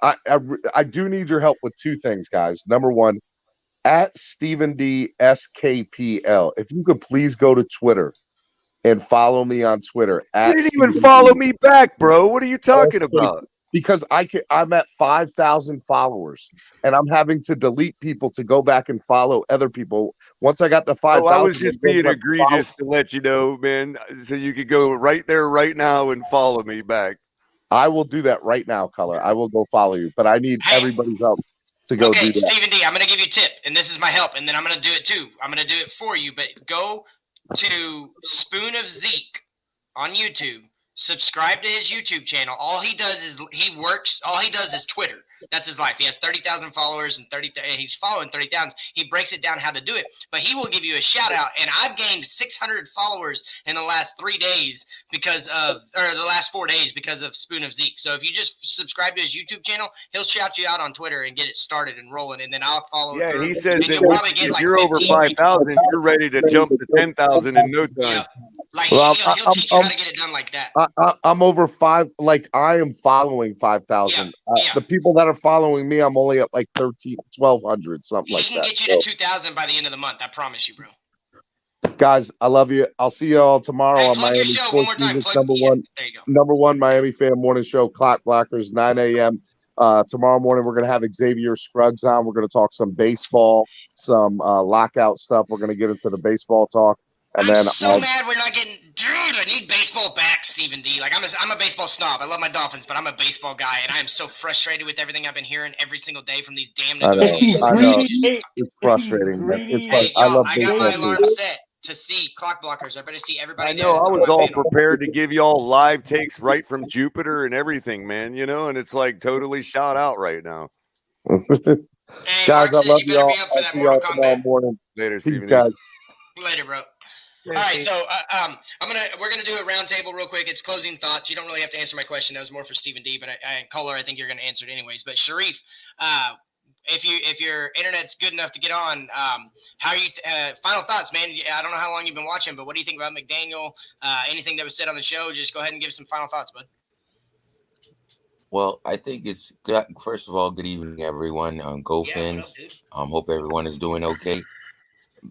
I do need your help with two things, guys. Number one, at Stephen D SKPL, if you could please go to Twitter and follow me on Twitter You at didn't even Stephen follow D. me back, bro. What are you talking about? Because I'm at 5,000 followers, and I'm having to delete people to go back and follow other people. Once I got to 5,000, Oh, I was just being egregious to let you know, man, so you could go right there, right now, and follow me back. I will do that right now, Color. I will go follow you, but I need everybody's help to go do Okay, that. Stephen D, I'm going to give you a tip, and this is my help, and then I'm going to do it too. I'm going to do it for you, but go to Spoon of Zeke on YouTube. Subscribe to his YouTube channel. All he does is all he does is Twitter. That's his life. He has 30,000 followers and he's following 30,000. He breaks it down how to do it, but he will give you a shout out. And I've gained 600 followers in the last 3 days the last 4 days because of Spoon of Zeke. So if you just subscribe to his YouTube channel, he'll shout you out on Twitter and get it started and rolling. And then I'll follow it Yeah, through. he says and that you'll probably get if like you're over 15 5,000, you're ready to jump to 10,000 in no time. Like Well, he'll teach you how to get it done like that. I'm over 5. Like, I am following 5,000. The people that are following me, I'm only at like 1,200, something like He can that. get you to 2,000 by the end of the month. I promise you, bro. Guys, I love you. I'll see you all tomorrow on plug your Miami show one more Sports time. Music's Plug- there you go. number one Miami fan morning show, Clock Blockers, 9 a.m. Tomorrow morning, we're going to have Xavier Scruggs on. We're going to talk some baseball, some lockout stuff. We're going to get into the baseball talk. And I'm then so mad we're not getting. Dude, I need baseball back, Stephen D. Like I'm a baseball snob. I love my Dolphins, but I'm a baseball guy, and I am so frustrated with everything I've been hearing every single day from these damn I know. negotiations. It's frustrating, man. It's Hey, I y'all, love I got baseball my too. alarm set to see Clock Blockers. I better see everybody. I know. I was all prepared to give you all live takes right from Jupiter and everything, man. And it's like totally shot out right now. Hey, Guys, Mark I said love you better y'all. be up for I'll that see y'all Mortal tomorrow Kombat. morning. Later, Peace, Stephen D. guys. Later, bro. All right, so we're gonna do a round table real quick. It's closing thoughts. You don't really have to answer my question. That was more for Stephen D. But Kohler, I think you're gonna answer it anyways. But Sharif, if your internet's good enough to get on, how are you? Final thoughts, man. I don't know how long you've been watching, but what do you think about McDaniel? Anything that was said on the show? Just go ahead and give some final thoughts, bud. Well, I think it's good. First of all, good evening, everyone. Go Fins. Hope everyone is doing okay.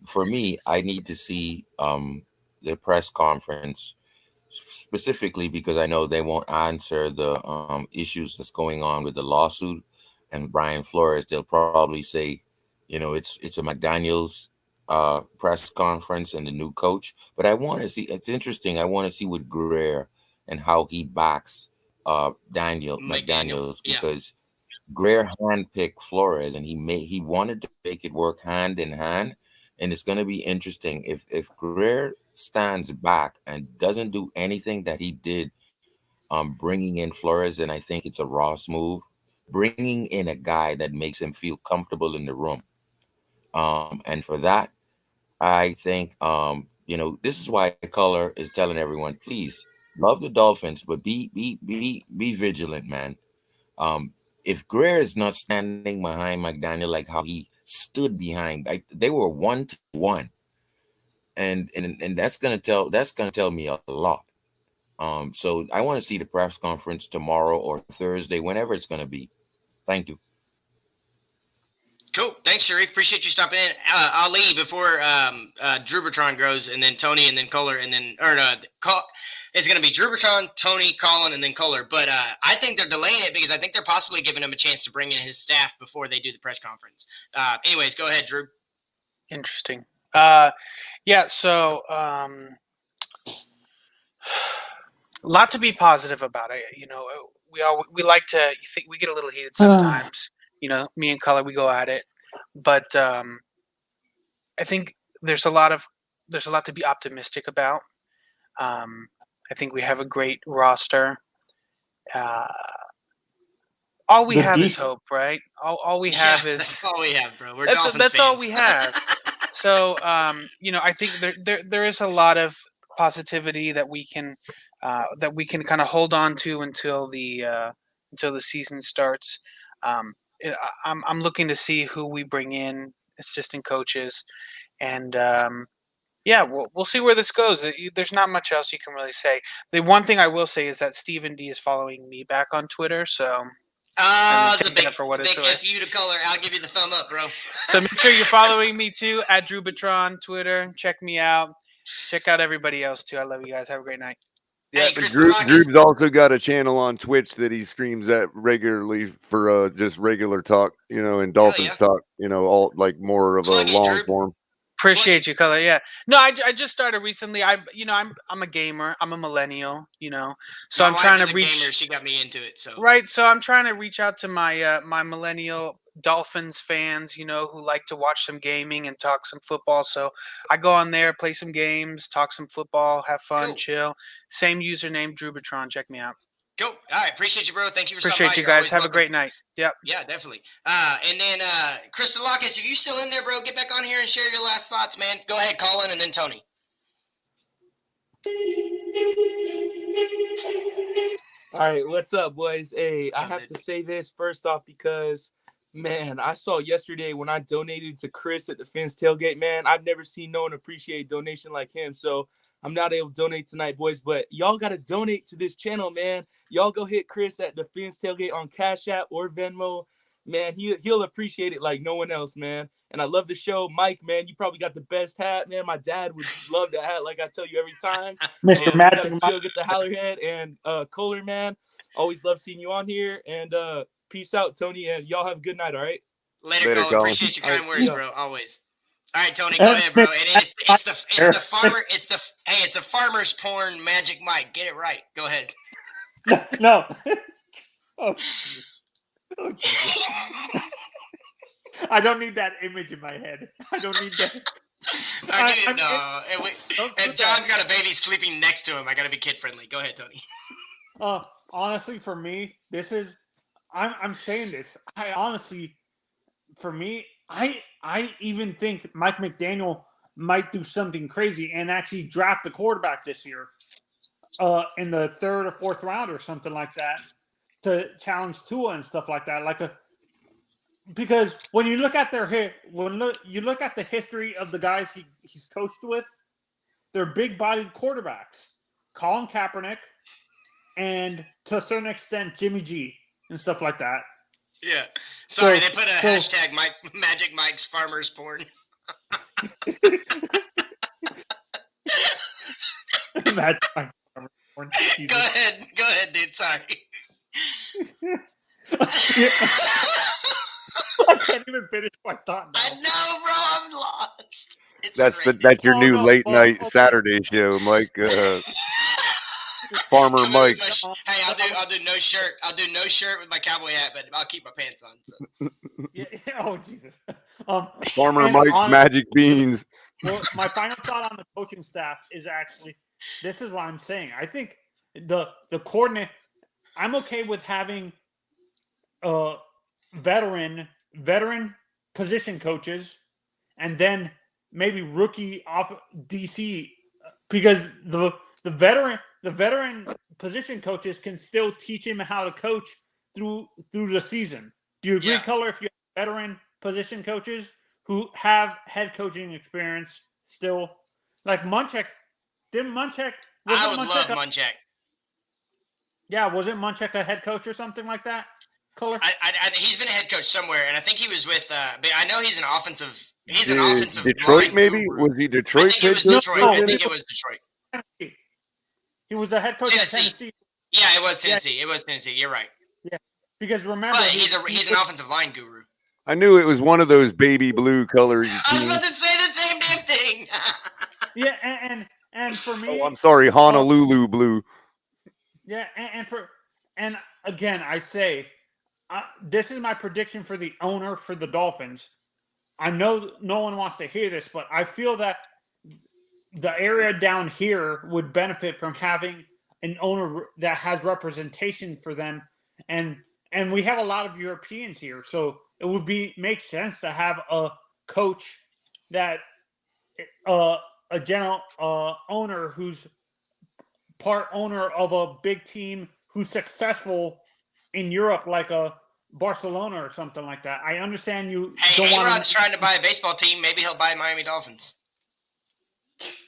For me, I need to see the press conference specifically because I know they won't answer the issues that's going on with the lawsuit and Brian Flores. They'll probably say, it's a McDaniel's press conference and the new coach. But I want to see. It's interesting. I want to see what Greer and how he backs Daniel McDaniel's because Greer handpicked Flores and he wanted to make it work hand in hand. And it's going to be interesting if Greer stands back and doesn't do anything that he did bringing in Flores, then I think it's a Ross move. Bringing in a guy that makes him feel comfortable in the room. And for that, I think, this is why Color is telling everyone, please love the Dolphins, but be vigilant, man. If Greer is not standing behind McDaniel like how he stood behind, they were 1-1, and that's gonna tell me a lot. So I want to see the press conference tomorrow or Thursday, whenever it's gonna be. Thank you. Cool. Thanks, Sharif. Appreciate you stopping in. Ali, before Drew Bertrand goes, and then Tony, and then Kohler, and then it's going to be Drew Bertrand, Tony, Colin, and then Kohler. But I think they're delaying it because I think they're possibly giving him a chance to bring in his staff before they do the press conference. Anyways, go ahead, Drew. Interesting. So a lot to be positive about it. We like to think we get a little heated sometimes. Me and Color, we go at it, but I think there's a lot to be optimistic about. I think we have a great roster. All we have is hope, right? All we have is that's all we have, bro. We're that's all we have. So I think there is a lot of positivity that we can kind of hold on to until the season starts. I'm looking to see who we bring in, assistant coaches, and yeah, we'll see where this goes. There's not much else you can really say. The one thing I will say is that Stephen D is following me back on Twitter, so It's a taking big, it for what it's big worth. F you to color. I'll give you the thumb up, bro. So make sure you're following me too at Drewbatron Twitter. Check me out. Check out everybody else too. I love you guys. Have a great night. Yeah, but Droob's also got a channel on Twitch that he streams at regularly for just regular talk, and Dolphins talk, all like more of a long form. Appreciate you, color. Yeah. No, I just started recently. I'm a gamer. I'm a millennial. So My I'm wife trying is to a reach. gamer. She got me into it. So Right. So I'm trying to reach out to my my millennial Dolphins fans, who like to watch some gaming and talk some football. So I go on there, play some games, talk some football, have fun, chill. Same username, Drewbatron. Check me out. Cool. All right. Appreciate you, bro. Thank you for stopping Appreciate by. you You're guys. always Have a welcome. great night. Yep. Yeah, definitely. And then Crystalakis, if you still in there, bro, get back on here and share your last thoughts, man. Go ahead, Colin, and then Tony. All right, what's up, boys? Hey, I have to say this first off because, man, I saw yesterday when I donated to Chris at the Fins Tailgate, man, I've never seen no one appreciate donation like him. So I'm not able to donate tonight, boys, but y'all got to donate to this channel, man. Y'all go hit Chris at the Fins Tailgate on Cash App or Venmo. Man, he'll appreciate it like no one else, man. And I love the show. Mike, man, you probably got the best hat, man. My dad would love that hat, like I tell you every time. Mr. Magic Mike. Get the Hallerhead and Kohler, man. Always love seeing you on here. And peace out, Tony. And y'all have a good night, all right? Later, Colin. Appreciate your kind words, bro. Always. All right, Tony, go ahead, bro. It's the farmer's porn Magic Mike. Get it right. Go ahead. No. Oh, Jesus. Oh, Jesus. I don't need that image in my head. I don't need that. And John's got a baby sleeping next to him. I gotta be kid friendly. Go ahead, Tony. Honestly, for me, this is. I'm saying this. For me, I even think Mike McDaniel might do something crazy and actually draft a quarterback this year, in the 3rd or 4th round or something like that, to challenge Tua and stuff like that. Because when you look at you look at the history of the guys he's coached with, they're big-bodied quarterbacks. Colin Kaepernick, and to a certain extent Jimmy G and stuff like that. Yeah. Sorry, they put a hashtag Magic Mike's farmer's porn. Magic Mike's farmer's porn. Go ahead, dude. Sorry. I can't even finish my thought now. I know, bro. I'm lost. That's your new late night Saturday show, Mike. Farmer Mike. Hey, I'll do no shirt. I'll do no shirt with my cowboy hat, but I'll keep my pants on. So. Yeah, oh Jesus. Farmer Mike's magic beans. Well, my final thought on the coaching staff is actually, this is what I'm saying. I think the coordinator. I'm okay with having veteran position coaches, and then maybe rookie off DC, because the veteran position coaches can still teach him how to coach through the season. Do you agree, Color? If you have veteran position coaches who have head coaching experience still, like Munchak, I would love Munchak. Yeah, wasn't Munchak a head coach or something like that? Color. He's been a head coach somewhere, and I think he was with. But I know he's an offensive. He's an offensive. Detroit, maybe was he Detroit? I think it was Detroit. I think it was Detroit. He was a head coach at Tennessee. Yeah, it was Tennessee. It was Tennessee. You're right. Yeah, because remember, but he's an offensive line guru. I knew it was one of those baby blue color teams. I was about to say the same damn thing. Yeah, and for me, I'm sorry, Honolulu blue. Yeah, and again, I say, this is my prediction for the owner for the Dolphins. I know no one wants to hear this, but I feel that the area down here would benefit from having an owner that has representation for them, and we have a lot of Europeans here, so it would make sense to have a coach that a general owner who's part owner of a big team who's successful in Europe, like a Barcelona or something like that. I understand you don't want. A-Rod's trying to buy a baseball team. Maybe he'll buy Miami Dolphins.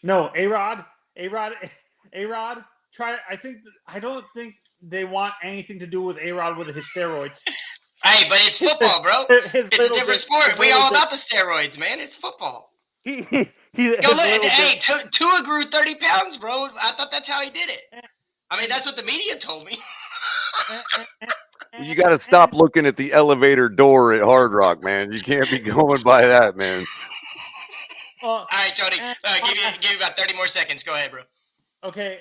No, A-Rod. Try. I don't think they want anything to do with A-Rod with his steroids. Hey, but it's football, bro. His It's a different sport. We all about the steroids, man. It's football. Yo, look, hey, Tua grew 30 pounds, bro. I thought that's how he did it. I mean, that's what the media told me. You got to stop looking at the elevator door at Hard Rock, man. You can't be going by that, man. All right, Tony. Give you about 30 more seconds. Go ahead, bro. Okay.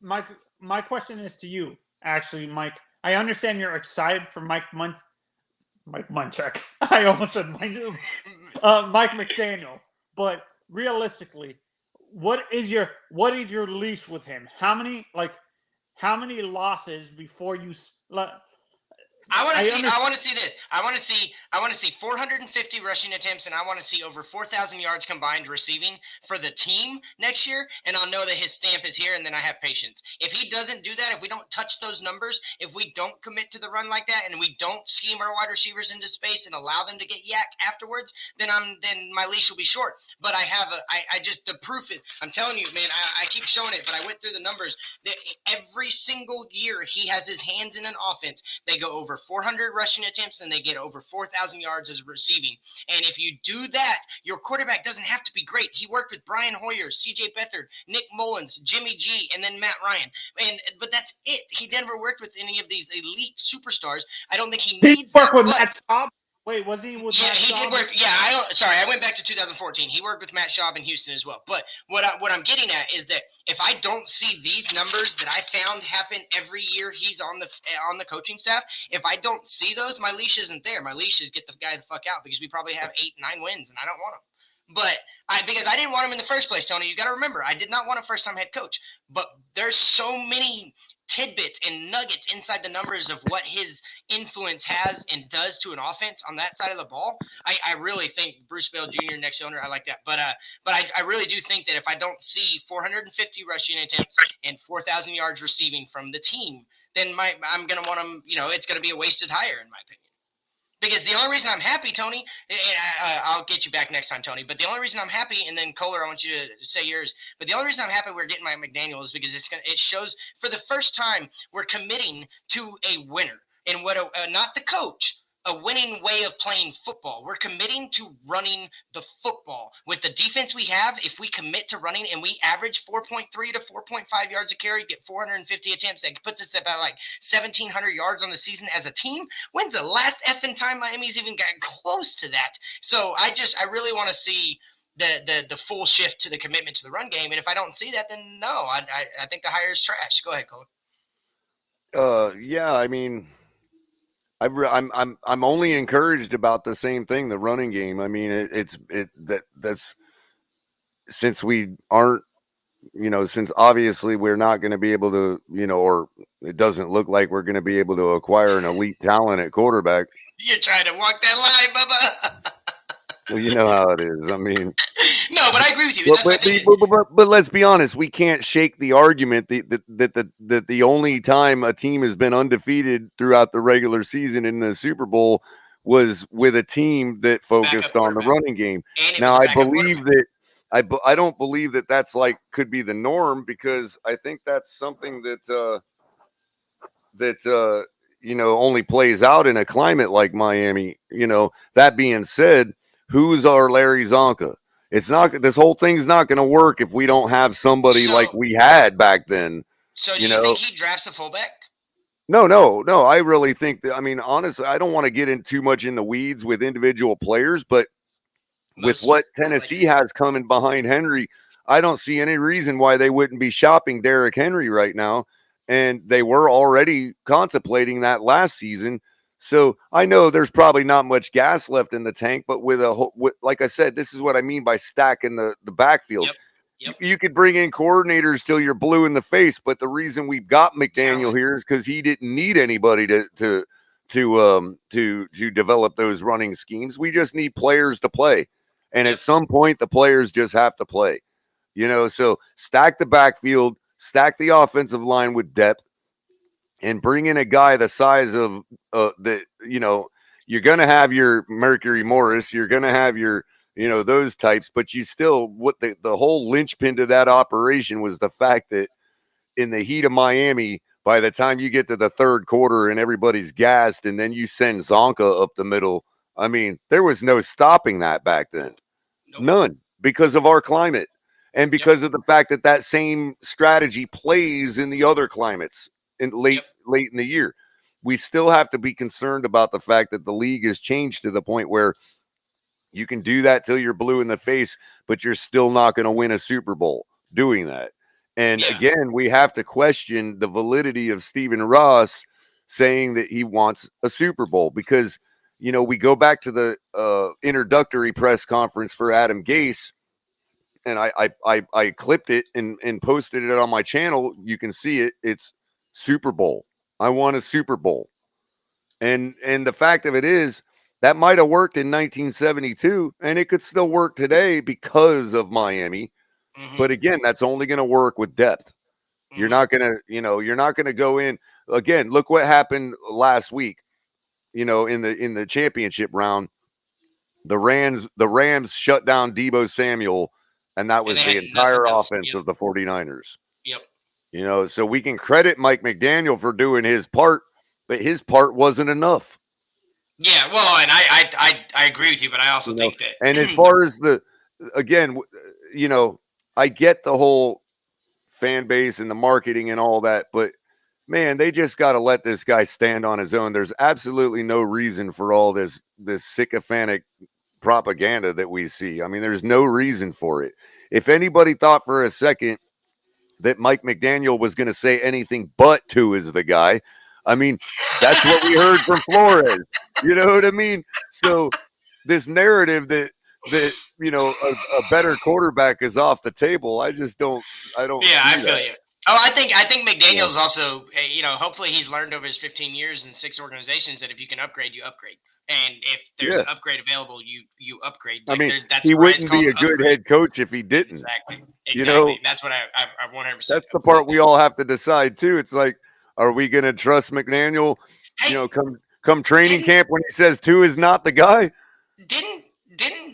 My question is to you, actually, Mike. I understand you're excited for Mike Munchak. I almost said Mike McDaniel. But realistically, what is your leash with him? How many losses before you? I want to see this. I want to see 450 rushing attempts, and I want to see over 4,000 yards combined receiving for the team next year. And I'll know that his stamp is here, and then I have patience. If he doesn't do that, if we don't touch those numbers, if we don't commit to the run like that, and we don't scheme our wide receivers into space and allow them to get yak afterwards, then my leash will be short. But the proof is, I'm telling you, man, I keep showing it, but I went through the numbers. That every single year he has his hands in an offense, they go over 400 rushing attempts and they get over 4,000 yards as receiving. And if you do that, your quarterback doesn't have to be great. He worked with Brian Hoyer, C.J. Beathard, Nick Mullins, Jimmy G, and then Matt Ryan. But that's it. He never worked with any of these elite superstars. I don't think he needs work that. with Matt Schaub? Wait, was he with Matt Schaub? Yeah, he did work. Yeah, I went back to 2014. He worked with Matt Schaub in Houston as well. But what I'm getting at is that if I don't see these numbers that I found happen every year he's on the coaching staff, if I don't see those, my leash isn't there. My leash is get the guy the fuck out, because we probably have 8-9 wins and I don't want him. But because I didn't want him in the first place, Tony. You got to remember, I did not want a first-time head coach. But there's so many tidbits and nuggets inside the numbers of what his influence has and does to an offense on that side of the ball. I really think Bruce Bell Jr. next owner, I like that. But I really do think that if I don't see 450 rushing attempts and 4,000 yards receiving from the team, then I'm going to want him, it's going to be a wasted hire in my opinion. Because the only reason I'm happy, Tony, and I'll get you back next time, Tony, but the only reason I'm happy, and then Kohler, I want you to say yours, but the only reason I'm happy we're getting Mike McDaniel is because it shows for the first time we're committing to a winner. And not the coach, a winning way of playing football. We're committing to running the football. With the defense we have, if we commit to running and we average 4.3 to 4.5 yards a carry, get 450 attempts, that puts us at about like 1,700 yards on the season as a team. When's the last effing time Miami's even got close to that? So I really want to see the full shift to the commitment to the run game. And if I don't see that, then no, I think the hire is trash. Go ahead, Cole. Yeah, I mean, I'm only encouraged about the same thing, the running game. I mean, that's since we aren't, since obviously we're not going to be able to, or it doesn't look like we're going to be able to acquire an elite talent at quarterback. You're trying to walk that line, Bubba. Well, you know how it is. I mean, no, but I agree with you. But let's be honest. We can't shake the argument that the only time a team has been undefeated throughout the regular season in the Super Bowl was with a team that focused on the running game. Now, I believe that I don't believe that that's could be the norm, because I think that's something that only plays out in a climate like Miami. That being said, who's our Larry Zonka? It's not. This whole thing's not going to work if we don't have somebody like we had back then. So do you think he drafts a fullback? No. I really think that. I mean, honestly, I don't want to get in too much in the weeds with individual players, but with what Tennessee has coming behind Henry, I don't see any reason why they wouldn't be shopping Derrick Henry right now. And they were already contemplating that last season. So I know there's probably not much gas left in the tank, but like I said, this is what I mean by stacking the backfield. Yep. You could bring in coordinators till you're blue in the face, but the reason we've got McDaniel here is because he didn't need anybody to develop those running schemes. We just need players to play, and at some point, the players just have to play. So stack the backfield, stack the offensive line with depth, and bring in a guy the size of you're going to have your Mercury Morris, you're going to have your those types. But you still, what the whole linchpin to that operation was the fact that in the heat of Miami, by the time you get to the third quarter and everybody's gassed, and then you send Zonka up the middle, I mean, there was no stopping that back then. None, because of our climate and because of the fact that that same strategy plays in the other climates in late in the year. We still have to be concerned about the fact that the league has changed to the point where you can do that till you're blue in the face, but you're still not going to win a Super Bowl doing that. And again, we have to question the validity of Stephen Ross saying that he wants a Super Bowl, because we go back to the introductory press conference for Adam Gase, and I clipped it and posted it on my channel. You can see it. It's Super Bowl. I want a Super Bowl. And the fact of it is, that might have worked in 1972, and it could still work today because of Miami. But again, that's only going to work with depth. You're not going to, you're not going to go in again. Look what happened last week. In the championship round, the Rams shut down Deebo Samuel, and that was the entire offense of the 49ers. Yep. So we can credit Mike McDaniel for doing his part, but his part wasn't enough. Yeah, well, and I agree with you, but I also think that. And as far as I get the whole fan base and the marketing and all that, but man, they just got to let this guy stand on his own. There's absolutely no reason for all this sycophantic propaganda that we see. I mean, there's no reason for it. If anybody thought for a second that Mike McDaniel was going to say anything but two is the guy, I mean, that's what we heard from Flores. You know what I mean? So this narrative that a better quarterback is off the table, I don't. Yeah, I feel you. Oh, I think McDaniel's also, hopefully he's learned over his 15 years in 6 organizations that if you can upgrade, you upgrade. And if there's an upgrade available, you upgrade. Like, I mean, he wouldn't be a good head coach if he didn't. Exactly. That's what I 100%. That's the part we all have to decide too. It's like, are we going to trust McDaniel? Come training camp when he says two is not the guy. Didn't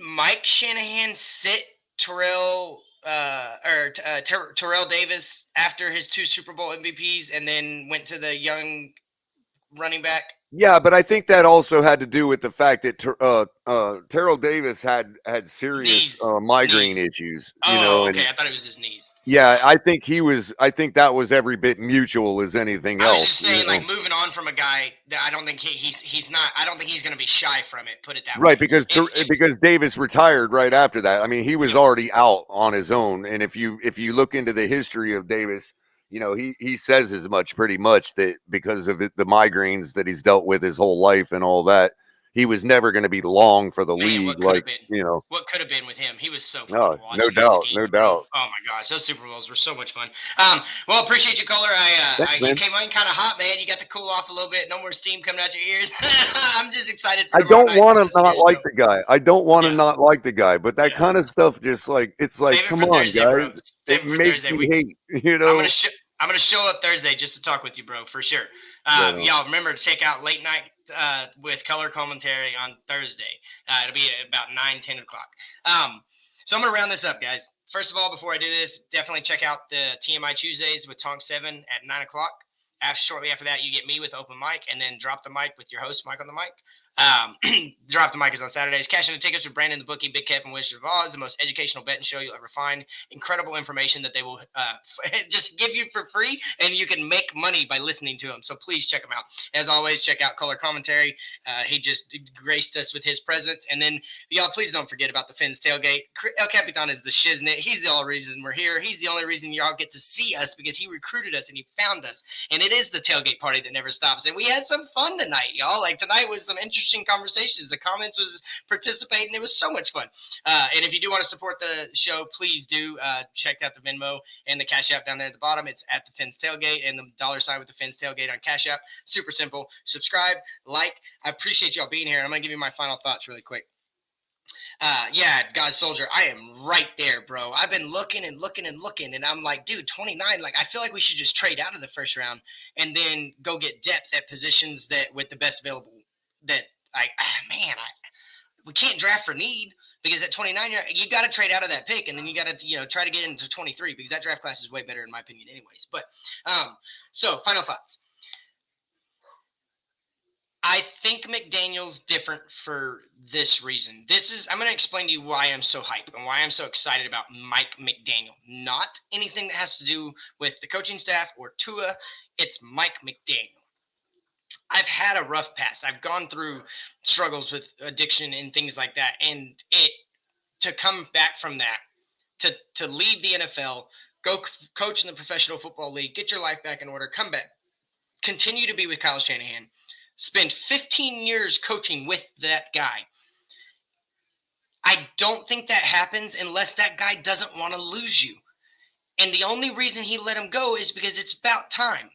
Mike Shanahan sit Terrell Davis after his 2 Super Bowl MVPs and then went to the young running back? Yeah, but I think that also had to do with the fact that Terrell Davis had serious migraine issues. Okay. I thought it was his knees. Yeah, I think that was every bit mutual as anything else. I was just saying, like, moving on from a guy that I don't think he's not. I don't think he's going to be shy from it. Put it that way. Right, because Davis retired right after that. I mean, he was already out on his own. And if you look into the history of Davis, he says as much, pretty much, that because of the migraines that he's dealt with his whole life and all that, he was never going to be long for the league. What could have been with him? He was so fun to watch. No doubt. Oh my gosh, those Super Bowls were so much fun. Well, appreciate you, caller. You came on kind of hot, man. You got to cool off a little bit. No more steam coming out your ears. I'm just excited. I don't want to not like the guy. I don't want to not like the guy, but that kind of stuff just it's like, come on, guys. It makes me hate. I'm gonna show up Thursday just to talk with you, bro, for sure. Y'all remember to check out Late Night with color commentary on Thursday. It'll be at about 9-10 o'clock. So I'm gonna round this up, guys. First of all, before I do this, definitely check out the TMI Tuesdays with Tonk 7 at 9 o'clock. Shortly after that, you get me with Open Mic, and then Drop the Mic with your host, Mike on the Mic. Drop the Mic is on Saturdays. Cash in the tickets with Brandon the Bookie, Big Kev, and Wizard of Oz, the most educational betting show you'll ever find. Incredible information that they will just give you for free, and you can make money by listening to them. So please check them out. As always, check out Color Commentary. He just graced us with his presence. And then, y'all, please don't forget about the Fins Tailgate. El Capitan is the shiznit. He's the only reason we're here. He's the only reason y'all get to see us, because he recruited us and he found us. And it is the tailgate party that never stops. And we had some fun tonight, y'all. Like, tonight was some interesting conversations. The comments was participating. It was so much fun. And if you do want to support the show, please do check out the Venmo and the Cash App down there at the bottom. It's at the Fins Tailgate and the $ with the Fins Tailgate on Cash App. Super simple. Subscribe, like. I appreciate y'all being here. And I'm going to give you my final thoughts really quick. God's Soldier, I am right there, bro. I've been looking, and I'm like, dude, 29. Like, I feel like we should just trade out of the first round and then go get depth at positions that with the best available. That we can't draft for need. because at 29, you got to trade out of that pick, and then you got to try to get into 23 because that draft class is way better in my opinion, anyways. But so final thoughts. I think McDaniel's different for this reason. I'm going to explain to you why I'm so hyped and why I'm so excited about Mike McDaniel. Not anything that has to do with the coaching staff or Tua. It's Mike McDaniel. I've had a rough past. I've gone through struggles with addiction and things like that. And to come back from that, to leave the NFL, go coach in the Professional Football League, get your life back in order, come back, continue to be with Kyle Shanahan, spend 15 years coaching with that guy. I don't think that happens unless that guy doesn't want to lose you. And the only reason he let him go is because it's about time.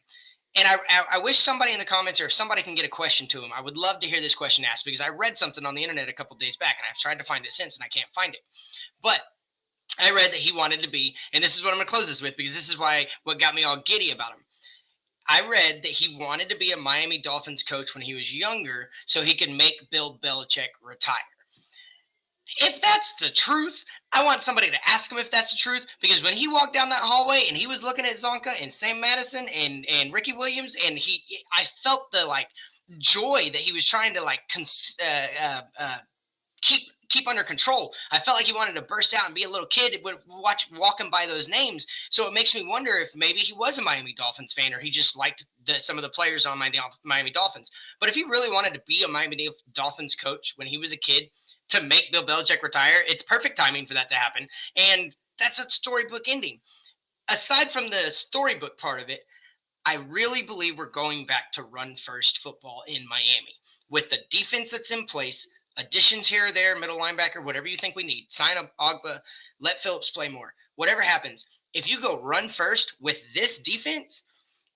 And I wish somebody in the comments, or if somebody can get a question to him, I would love to hear this question asked, because I read something on the internet a couple days back, and I've tried to find it since, and I can't find it. But I read that he wanted to be, and this is what I'm going to close this with, because this is what got me all giddy about him. I read that he wanted to be a Miami Dolphins coach when he was younger so he could make Bill Belichick retire. If that's the truth, I want somebody to ask him if that's the truth, because when he walked down that hallway and he was looking at Zonka and Sam Madison and Ricky Williams, and I felt the joy that he was trying to keep under control. I felt like he wanted to burst out and be a little kid walking by those names. So it makes me wonder if maybe he was a Miami Dolphins fan, or he just liked some of the players on Miami Dolphins. But if he really wanted to be a Miami Dolphins coach when he was a kid, to make Bill Belichick retire, it's perfect timing for that to happen. And that's a storybook ending. Aside from the storybook part of it, I really believe we're going back to run-first football in Miami. With the defense that's in place, additions here or there, middle linebacker, whatever you think we need, sign up Ogba, let Phillips play more. Whatever happens, if you go run first with this defense,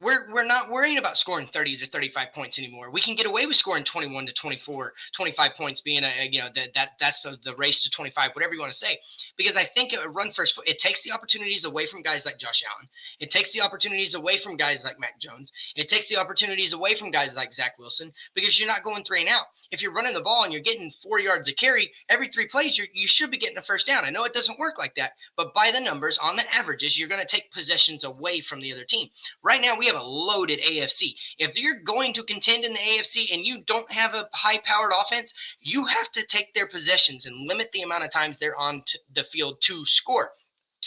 we're not worrying about scoring 30 to 35 points anymore. We can get away with scoring 21 to 24, 25 points being that's the race to 25, whatever you want to say. Because I think a run first, it takes the opportunities away from guys like Josh Allen. It takes the opportunities away from guys like Mac Jones. It takes the opportunities away from guys like Zach Wilson, because you're not going 3 and out. If you're running the ball and you're getting 4 yards a carry, every 3 plays, you should be getting a first down. I know it doesn't work like that, but by the numbers, on the averages, you're going to take possessions away from the other team. Right now, we have a loaded AFC. If you're going to contend in the AFC and you don't have a high-powered offense, you have to take their possessions and limit the amount of times they're on the field to score.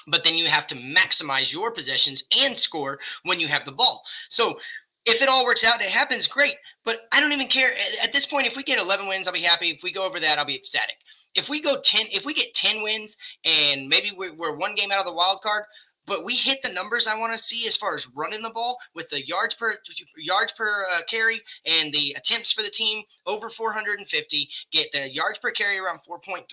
But then you have to maximize your possessions and score when you have the ball. So if it all works out, it happens, great. But I don't even care. At this point, if we get 11 wins, I'll be happy. If we go over that, I'll be ecstatic. If we get 10 wins and maybe we're 1 game out of the wild card, but we hit the numbers I want to see as far as running the ball with the yards per carry and the attempts for the team over 450, get the yards per carry around 4.3.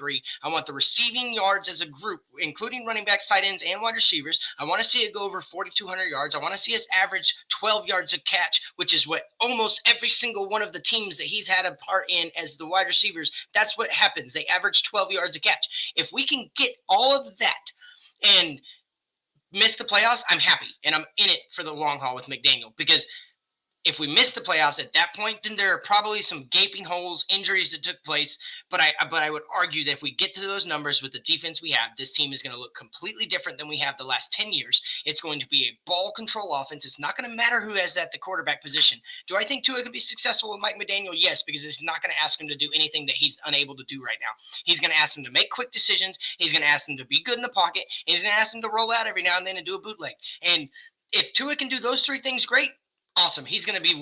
I want the receiving yards as a group, including running backs, tight ends, and wide receivers. I want to see it go over 4,200 yards. I want to see us average 12 yards a catch, which is what almost every single one of the teams that he's had a part in as the wide receivers, that's what happens. They average 12 yards a catch. If we can get all of that and miss the playoffs, I'm happy, and I'm in it for the long haul with McDaniel, because if we miss the playoffs at that point, then there are probably some gaping holes, injuries that took place. But I would argue that if we get to those numbers with the defense we have, this team is going to look completely different than we have the last 10 years. It's going to be a ball control offense. It's not going to matter who has at the quarterback position. Do I think Tua could be successful with Mike McDaniel? Yes, because it's not going to ask him to do anything that he's unable to do right now. He's going to ask him to make quick decisions. He's going to ask him to be good in the pocket. And he's going to ask him to roll out every now and then and do a bootleg. And if Tua can do those 3 things, great. Awesome. He's going to be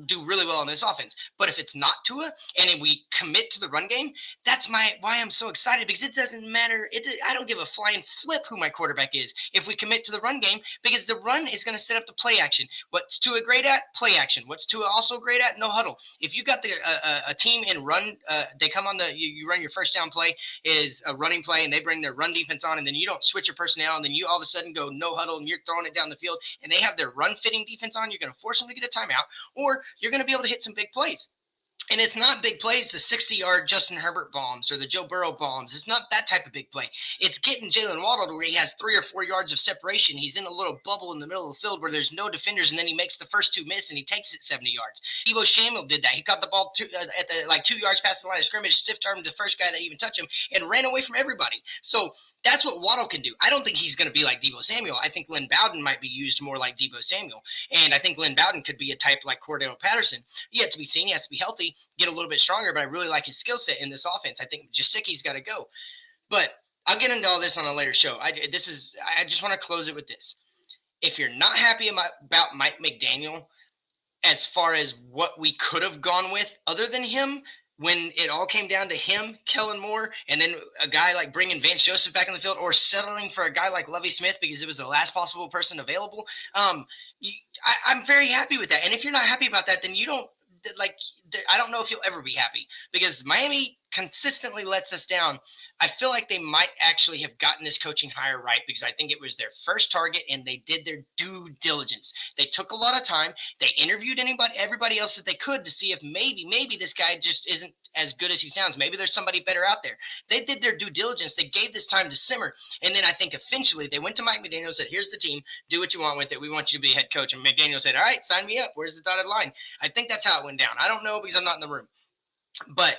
do really well on this offense. But if it's not Tua and we commit to the run game, that's why I'm so excited, because it doesn't matter. I don't give a flying flip who my quarterback is if we commit to the run game, because the run is going to set up the play action. What's Tua great at? Play action. What's Tua also great at? No huddle. If you got a team in run, they come on you run your first down play is a running play, and they bring their run defense on, and then you don't switch your personnel, and then you all of a sudden go no huddle and you're throwing it down the field, and they have their run fitting defense on, you're going to force them to get a timeout, or you're going to be able to hit some big plays. And it's not big plays, the 60-yard Justin Herbert bombs or the Joe Burrow bombs. It's not that type of big play. It's getting Jalen Waddle to where he has 3 or 4 yards of separation. He's in a little bubble in the middle of the field where there's no defenders, and then he makes the first 2 miss, and he takes it 70 yards. Deebo Samuel did that. He caught the ball at the 2 yards past the line of scrimmage, stiff-armed the first guy that even touched him, and ran away from everybody. So that's what Waddle can do. I don't think he's going to be like Deebo Samuel. I think Lynn Bowden might be used more like Deebo Samuel. And I think Lynn Bowden could be a type like Cordell Patterson. He has to be seen. He has to be healthy, get a little bit stronger, but I really like his skill set in this offense. I think Jasicki's got to go. But I'll get into all this on a later show. I just want to close it with this. If you're not happy about Mike McDaniel as far as what we could have gone with other than him, when it all came down to him, Kellen Moore, and then a guy like bringing Vance Joseph back in the field or settling for a guy like Lovie Smith because it was the last possible person available, I'm very happy with that. And if you're not happy about that, then you don't – I don't know if you'll ever be happy because Miami consistently lets us down. I feel like they might actually have gotten this coaching hire right because I think it was their first target and they did their due diligence. They took a lot of time. They interviewed everybody else that they could to see if maybe this guy just isn't as good as he sounds. Maybe there's somebody better out there. They did their due diligence. They gave this time to simmer. And then I think eventually they went to Mike McDaniel and said, here's the team. Do what you want with it. We want you to be head coach. And McDaniel said, all right, sign me up. Where's the dotted line? I think that's how it went down. I don't know because I'm not in the room. But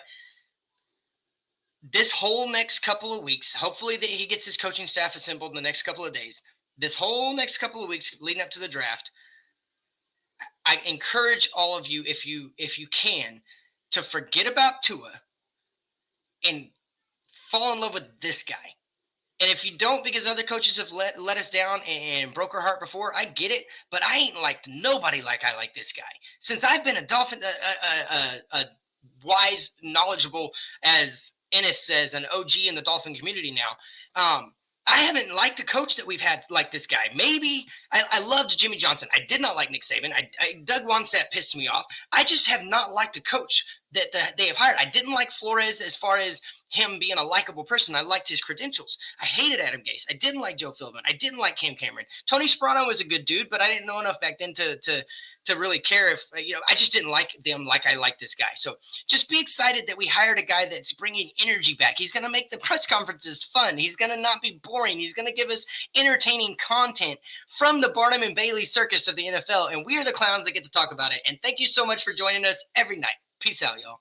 this whole next couple of weeks, hopefully that he gets his coaching staff assembled in the next couple of days. This whole next couple of weeks leading up to the draft, I encourage all of you, if you can, to forget about Tua and fall in love with this guy. And if you don't, because other coaches have let us down and broke our heart before, I get it. But I ain't liked nobody like I like this guy. Since I've been a Dolphin, a wise, knowledgeable, as Ennis says, an OG in the Dolphin community now. I haven't liked a coach that we've had like this guy. Maybe I loved Jimmy Johnson. I did not like Nick Saban. Doug Wannstedt pissed me off. I just have not liked a coach that they have hired. I didn't like Flores as far as him being a likable person. I liked his credentials. I hated Adam Gase. I didn't like Joe Philbin. I didn't like Cam Cameron. Tony Sparano was a good dude, but I didn't know enough back then to really care if, I just didn't like them like I like this guy. So just be excited that we hired a guy that's bringing energy back. He's going to make the press conferences fun. He's going to not be boring. He's going to give us entertaining content from the Barnum and Bailey circus of the NFL. And we are the clowns that get to talk about it. And thank you so much for joining us every night. Peace out, y'all.